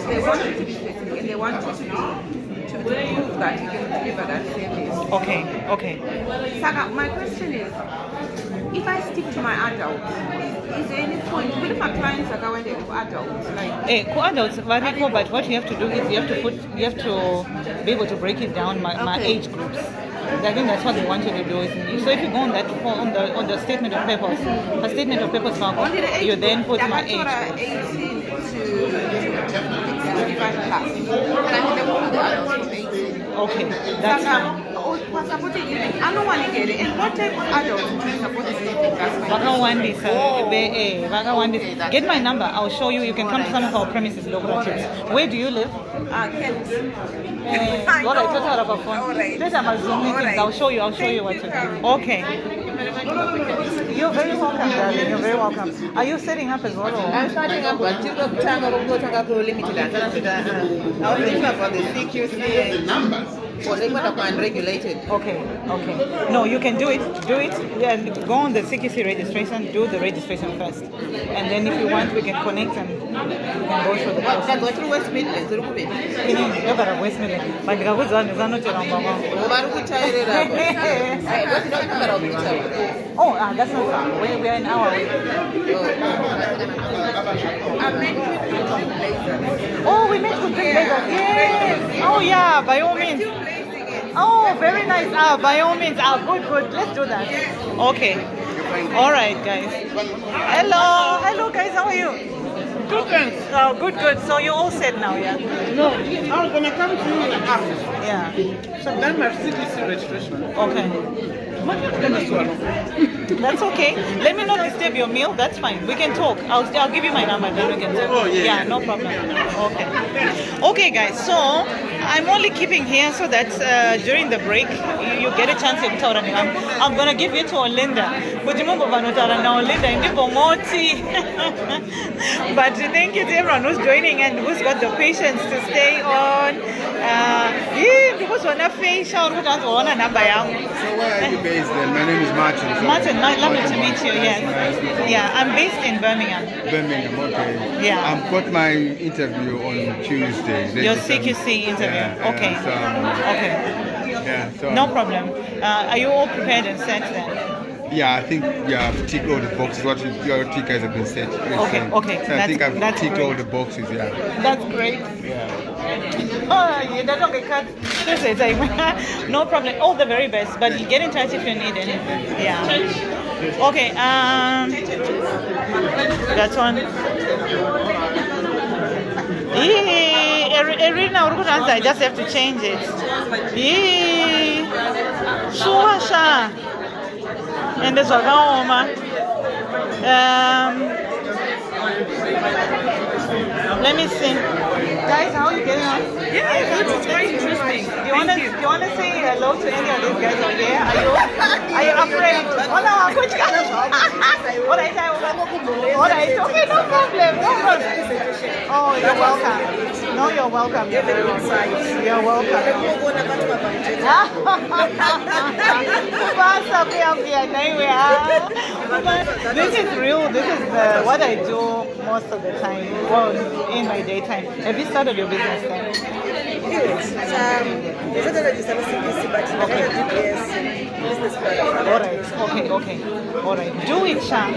to be specific and they want it to prove that you can deliver that service. Okay. Saga, my question is, if I stick to my adults, is there any point? What if my clients are going to adults? Co-adults, but what you have to do is you have to be able to break it down my age groups. I think that's what they want you to do. So if you go on that on the statement of purpose, you then put my age. 18 to 65 plus. And I think all the adults from 18. Okay, that's fine. supporting living. I don't want to get it. And what type of adults supporting living? Get my number. I'll show you. You can come to some of our premises, cooperatives. Where do you live? Kent. What I told her about phone. Let them Zoom meetings. I'll show you what to do. Okay. You're very welcome, darling. You're very welcome. Are you setting up as well? I'm starting up on TikTok Limited. I was thinking about the CQC numbers. For unregulated. Okay. No, you can do it. Yeah, go on the CQC registration. Do the registration first, and then if you want, we can connect and you can go through the process. Can go through West Midlands. You're West Midlands. But the good one is not Oh, that's not far. We are an hour away. Oh, we met with Big Bagel. Yes. Oh, yeah, by all means. Oh, very nice. By all means. Good. Let's do that. Okay. All right, guys. Hello, guys. How are you? Good, thanks. Oh, good. So you're all set now, yeah? No, I was gonna come to you in an hour. Yeah. So then my CQC registration. Okay. That's okay. Let me not disturb your meal. That's fine. We can talk. I'll give you my number, then we can talk. Oh, yeah. No problem. Okay, guys. So I'm only keeping here so that during the break you get a chance to talk. I'm gonna give you to Olinda. But thank you to everyone who's joining and who's got the patience to stay on. So where are you based then? My name is Martin. Martin, lovely to meet you. Yes. Yeah, I'm based in Birmingham. Birmingham, okay. Yeah. I've got my interview on Tuesday. Your CQC interview. Okay. No problem. Are you all prepared and set then? Yeah, I think I've ticked all the boxes. What you guys have been set. Okay. So I think I've ticked all the boxes. Yeah. That's great. Yeah. Oh, you don't get cut. No problem. All the very best. But get in touch if you need anything. Yeah. Okay. That one. I just have to change it. Sure. And there's a let me see. Guys, how are you getting on? Yeah, it's very interesting. Do you want to say hello to any of these guys over there? Are you afraid? Oh no, Alright, okay, no problem. Oh, you're welcome. No, you're welcome. You're welcome. This is real. This is what I do most of the time. Well, in my daytime. Have you started your business then? Alright. Do it, Sha.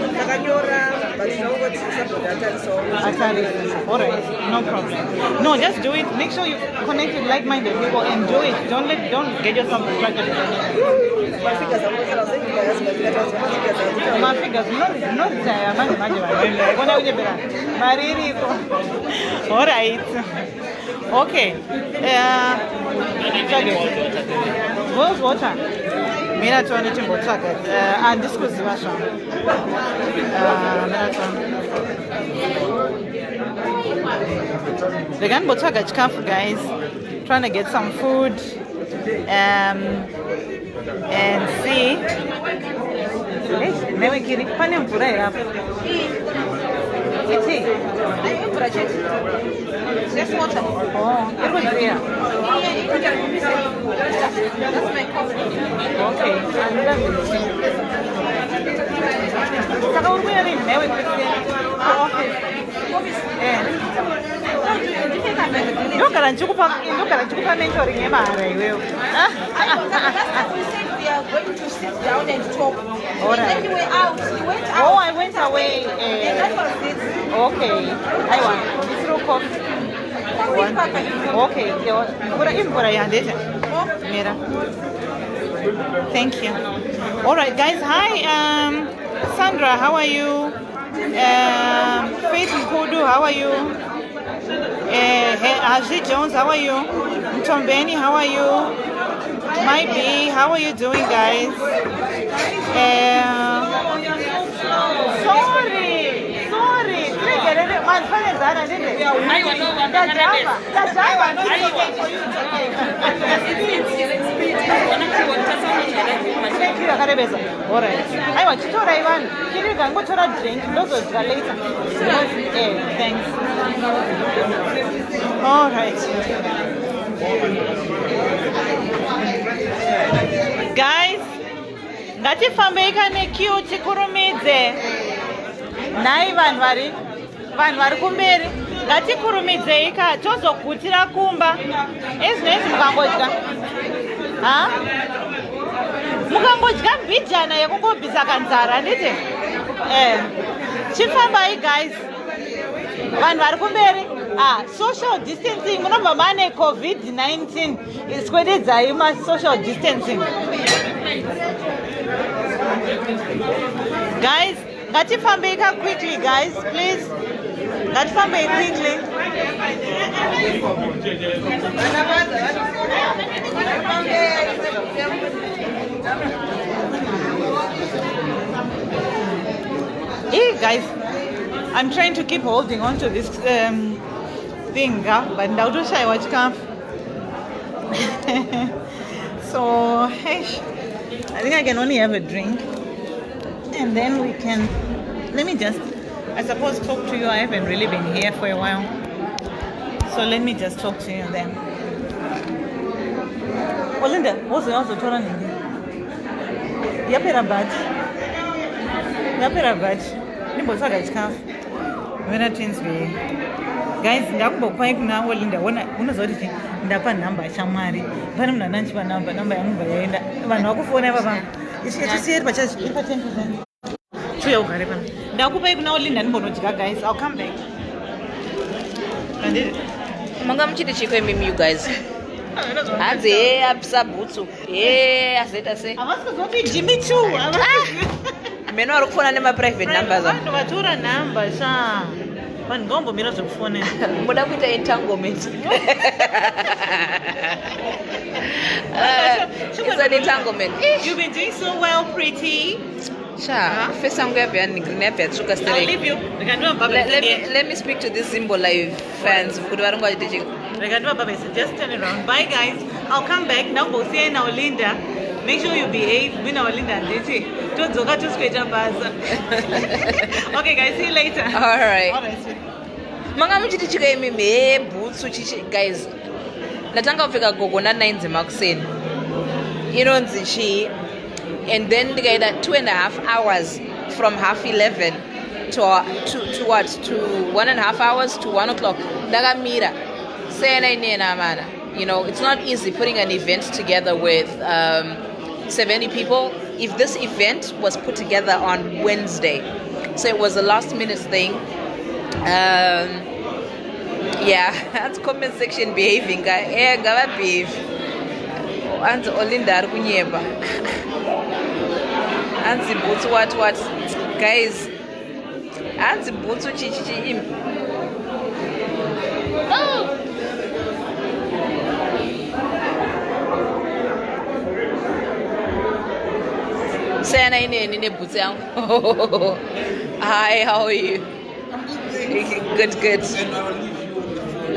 Alright, no problem. No, just do it. Make sure you connect with like-minded people and do it. Don't get yourself distracted with anything. My fingers, alright. Okay. Where's water? Mina tuone chimbotsaka. And this was Russia. The gun botsaka chikafu, guys. Trying to get some food. And see. Never kidding. Panem pura up. It's it. Just water. Oh, it was there. That's my coffee. Okay, I love it. Saka wewe ni newe office. Ndokala nchikupa mentoring emara iwewe. We are going to sit down and talk. All right. Then you were out. You went out. Oh, I went away. And that was it. Okay. I want this little coffee. Okay. Thank you. All right, guys. Hi, Sandra. How are you? Faith Nkudu. How are you? Haji Jones. How are you? Mtombeni. How are you? My B, how are you doing, guys? Sorry. Alright. I want to try one. Can you go to a drink? Those are later. Thanks. Alright. Guys, ngatifambei nequeue tikurumidze. Nai vanhu vari kumberi ngatikurumidzei ka tozogutira kumba ezvinezvi mukangodya mukangodya mbijana yekungobvisa kanzara nditi chifambai guys vanhu vari kumberi social distancing munobva mane covid-19 iswededzai social distancing guys ngatifambei ka quickly guys please ngatifambei quickly hey guys, I'm trying to keep holding on to this thing, but ndautoshaiwa chikafu. So hey, I think I can only have a drink and then we can, let me just, I suppose, talk to you. I haven't really been here for a while, so let me just talk to you then. Olinda, what's the answer to running? Yapera bad. Nimbo saga chikafu. Wena twins be. Guys, ndakumbokwayi kuna Olinda unozoti ndapa namba shamwari. Pane munhu anandipa namba yangu yaenda. Vanhu vakufona baba. Isiyeri pachazi iri pa 10%. Chuya ugare pana. Ndakupai kuna Olinda ndimbonodya guys. I'll come back. Manga muchiti chiko imimi you guys. Hanze apisa butsu. Azeta se. Avasikuzoti Jimmy Chu. Meno ari kufona nema private numbers. Vanhu vatora namba sha. Vanhu ngambomira zvekufonera. Muda kuita entanglement. It's an entanglement. You've been doing so well, pretty. Sha, first I'm going to I'll leave you. Let me speak to this Zimbo Live fans. Just turn around. Bye guys. I'll come back. Now we'll see you in Olinda. Make sure you behave. Win Olinda. Don't zoga to straight up. Okay guys, see you later. Alright. Manga muchiti chika imimi butsu chichi guys. Natanga kufika gogo na 9 zemakuseni. Inonzi chi. And then they get 2.5 hours from 11:30 to what? To 1.5 hours to 1 o'clock. Dagamira. You know, it's not easy putting an event together with 70 people. If this event was put together on Wednesday, so it was a last minute thing. Yeah, that's comment section behaving. Gava behave. And Olinda Kunyeba. Anzi butsu what guys, anzi butsu chichi Sana ine butsu yangu. Hi, how are you? Good.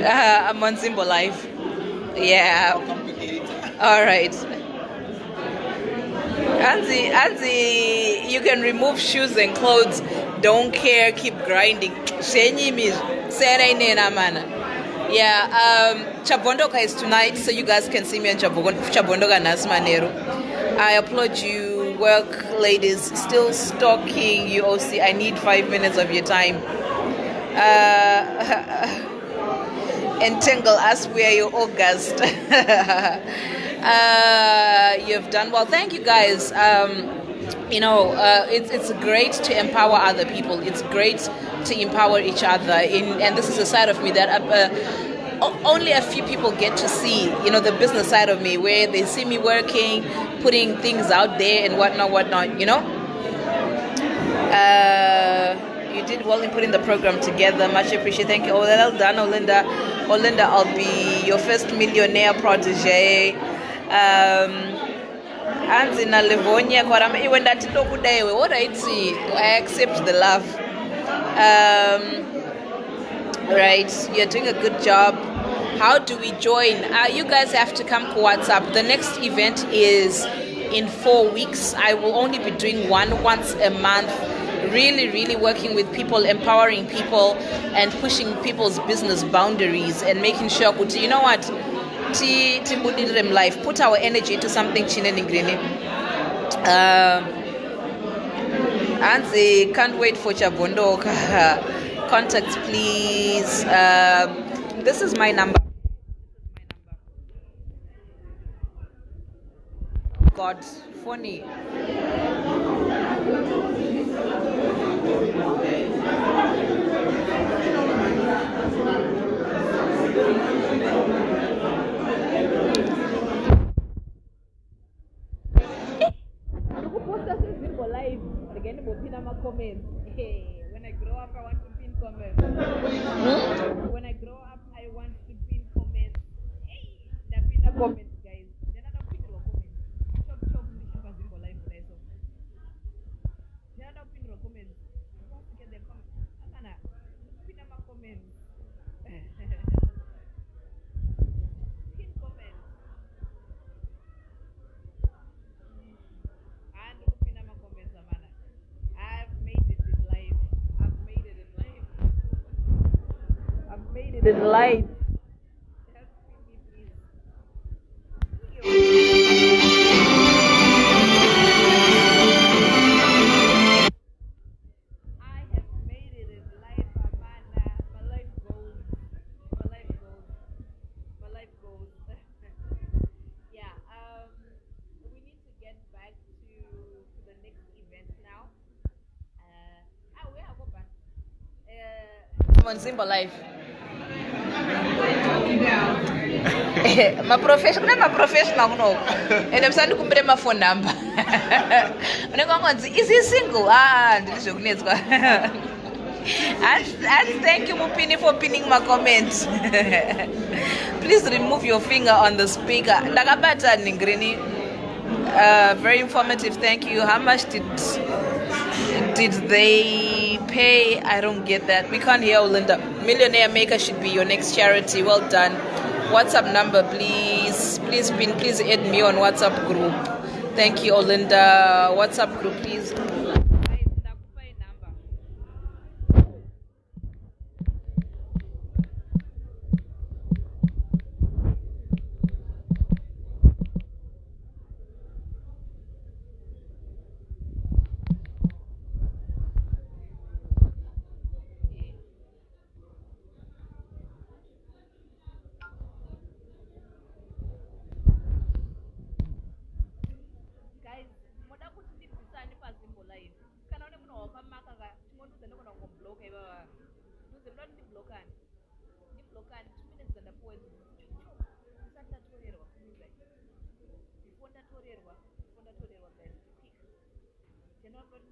I'm on Zimbo Live. Yeah. All right. Anzi, you can remove shoes and clothes. Don't care. Keep grinding. Yeah. Chabondoka is tonight, so you guys can see me on Chabondoka Nasmanero. I applaud you. Work, ladies. Still stalking you. OC. I need 5 minutes of your time. Entangle us. We are your August. You've done well. Thank you guys. It's great to empower other people. It's great to empower each other. And this is a side of me that only a few people get to see. You know, the business side of me, where they see me working, putting things out there and whatnot. You know. You did well in putting the program together. Much appreciated. Thank you. Well done, Olinda. Olinda, I'll be your first millionaire protege. Anzina Livonia Kwarama, when that today, what I see, I accept the love. Right, you're doing a good job. How do we join? You guys have to come to WhatsApp. The next event is in 4 weeks. I will only be doing one once a month. Really working with people, empowering people, and pushing people's business boundaries and making sure, you know what? Life, put our energy into something chineningrini. And they can't wait for Chabondo. Contacts, please. This is my number. God, funny. When I grow up, I want to pin comments. When I grow up, I want to pin comments. Hey, the pin comments, guys. They're not pin comments. Chop, Zimbo life, they're not pin comments. You want to get their comments. Akana, pin comments. Pin comments. And pin comments, Amana. I've made it in life. I've made it in life. I've made it in life. I have made it in life, Amanda. My life goes. My life goes. My life goes. Yeah. We need to get back to the next event now. We have open. I'm on Simba Life. My professional no. And I'm starting to compare my phone number. Is he single? Thank you, Mupini, for pinning my comments. Please remove your finger on the speaker. Ndakabata Ningrini. Very informative. Thank you. How much did they pay? I don't get that. We can't hear Olinda. Millionaire Maker should be your next charity. Well done. WhatsApp number, please. Please add me on WhatsApp group. Thank you, Olinda. WhatsApp group, please. You're not going to